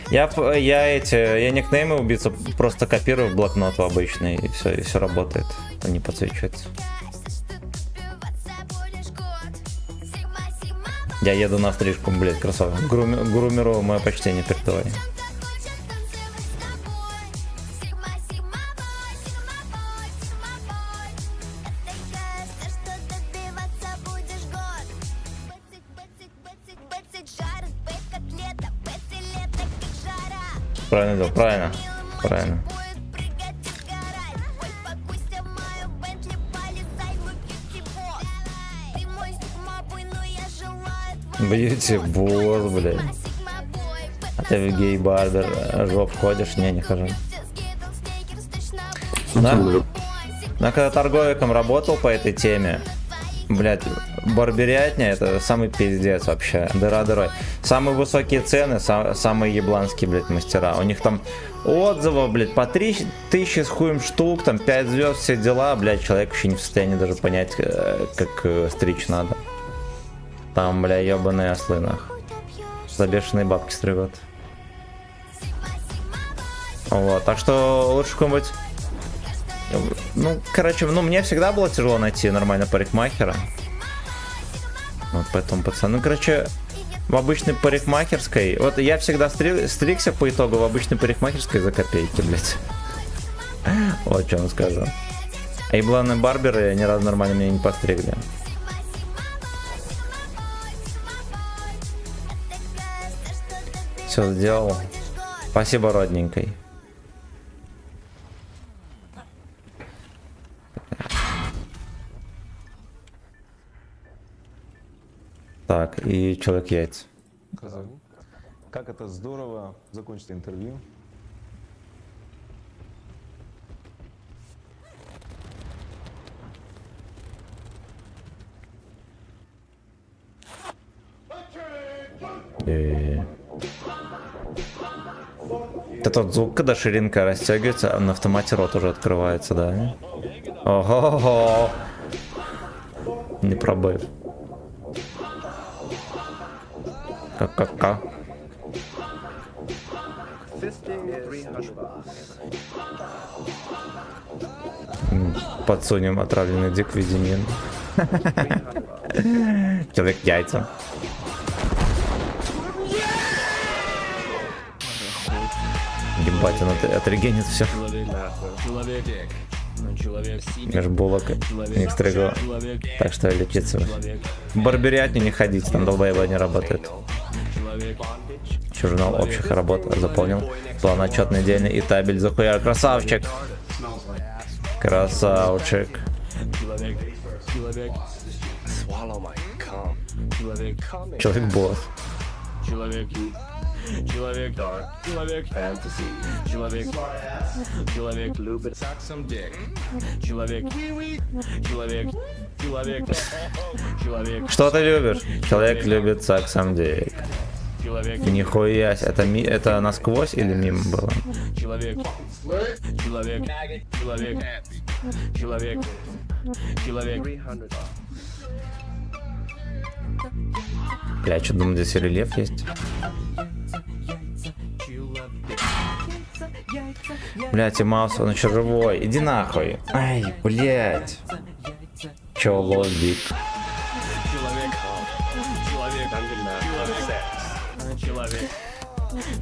Я никнеймы убийца просто копирую в блокнот в обычный, и все работает. Он не подсвечивается. Я еду на стрижку, блять, красава. Грумеру мое почтение передавай. Правильно делал, правильно. Бьюти босс, блядь. А ты в гей-барбер жоп ходишь? Не хожу. Да? Я когда торговиком работал по этой теме, Блять, барберятня это самый пиздец вообще, дыра дырой. Самые высокие цены, самые ебланские, блять, мастера. У них там отзывов, блять, по 3000 с хуем штук, там 5 звезд, все дела, блять, человек вообще не в состоянии даже понять, как стричь надо. Там, бля, ебаные ослы, нах. За бешеные бабки стригут. Вот, так что лучше какой-нибудь... Ну, короче, ну, мне всегда было тяжело найти нормально парикмахера. Вот поэтому, пацаны, ну, короче, в обычной парикмахерской... Вот я всегда стригся по итогу в обычной парикмахерской за копейки, блядь. Вот что вам скажу. А ебланы барберы ни разу нормально меня не постригли. Все сделал. Спасибо, родненькой. Так, и человек яйца. Как это здорово закончить интервью. Это тот звук, когда ширинка растягивается, а на автомате рот уже открывается, да? Ого-го! Не пробив. Ка-ка-ка. Подсунем отравленный дик в виде мин. Человек яйца. Ебать, он отрегенит все. Межбулок не стригла. Так что лечиться. В барберятню не ходите, там долбоеба не работает. Журнал общих работ заполнил. План отчет недельный и табель захуяр. Красавчик. Красавчик. Человек-босс. Человек фэнтези, человек любит саксом дик, человек. Что ты любишь? Человек любит саксом дик. Нихуя, это насквозь или мимо было? Человек. Бля, что думаю, здесь рельеф есть? Блять, и Маус, он еще живой. Иди нахуй. Ай, блять. Чё, лобик?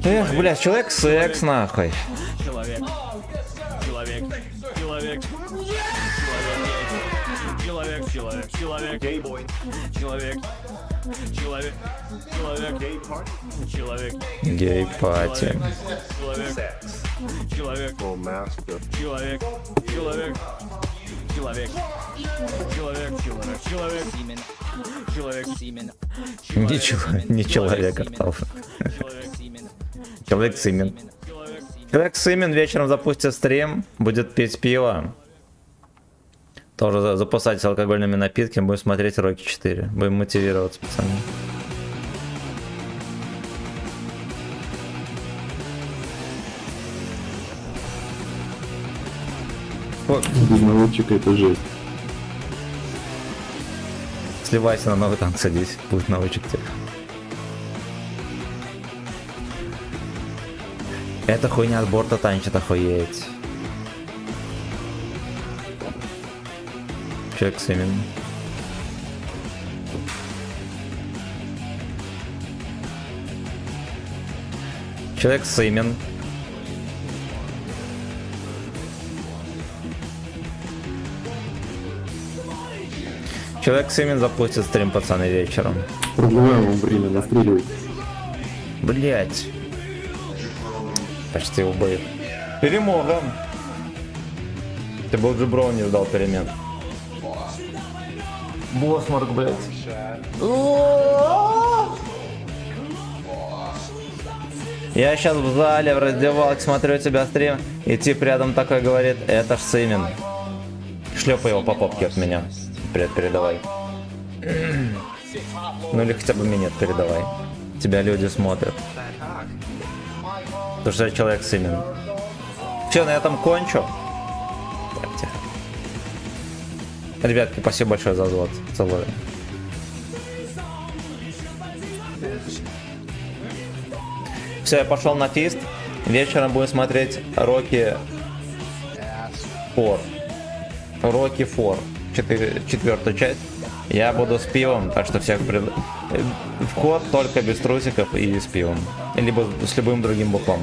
Эх, блять, человек секс, нахуй. Гей-пати. Не человек, а человек Симен. Человек Симен вечером запустит стрим, будет пить пиво. Тоже запасать алкогольными напитками, будем смотреть Рокки 4. Будем мотивироваться, пацаны. Без наводчика это жесть. Сливайся на новый танк, садись, будет наводчик тебе. Эта хуйня от борта танчит, охуеть. Человек с именем. Человек с имен. Человек с имен запустит стрим, пацаны, вечером. Продлеваем вам время, настреливай. Блять. Почти убыл. Перемога. Ты был джеброн, не ждал перемен. Босмарк, блять. Я сейчас в зале, в раздевалке смотрю тебя стрим, и тип рядом такой говорит, это ж Симин. Шлепай его по попке от меня. Привет, передавай. Ну или хотя бы минет передавай. Тебя люди смотрят. Потому что я человек с именем. Все, на этом кончу. Так, тихо. Ребятки, спасибо большое за взвод. Целую. Все, я пошел на фист. Вечером будем смотреть Rocky 4. Rocky 4. Четвертую часть. Я буду с пивом, так что всех вход только без трусиков и с пивом. Либо с любым другим бухлом.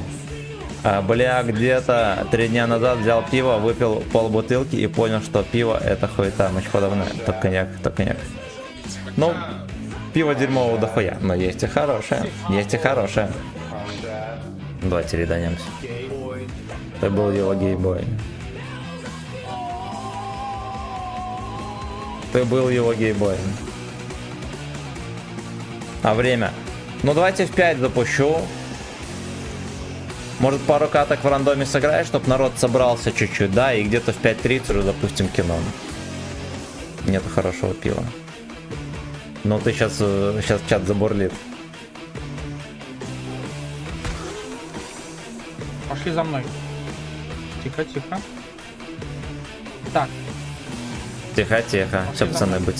Бля, где-то 3 дня назад взял пиво, выпил полбутылки и понял, что пиво это хуета, мочь подавная. То коньяк. Ну, пиво дерьмового дохуя, но есть и хорошее. Давайте реданемся. Это был его гейбой. Ты был его гейбоем. А время? Ну давайте в 5 запущу. Может пару каток в рандоме сыграешь, чтобы народ собрался чуть-чуть, да, и где-то в 5:30 уже запустим кино. Нету хорошего пива. Ну ты сейчас чат забурлит. Пошли за мной. Тихо. Так. Тихо. Все, пацаны, будьте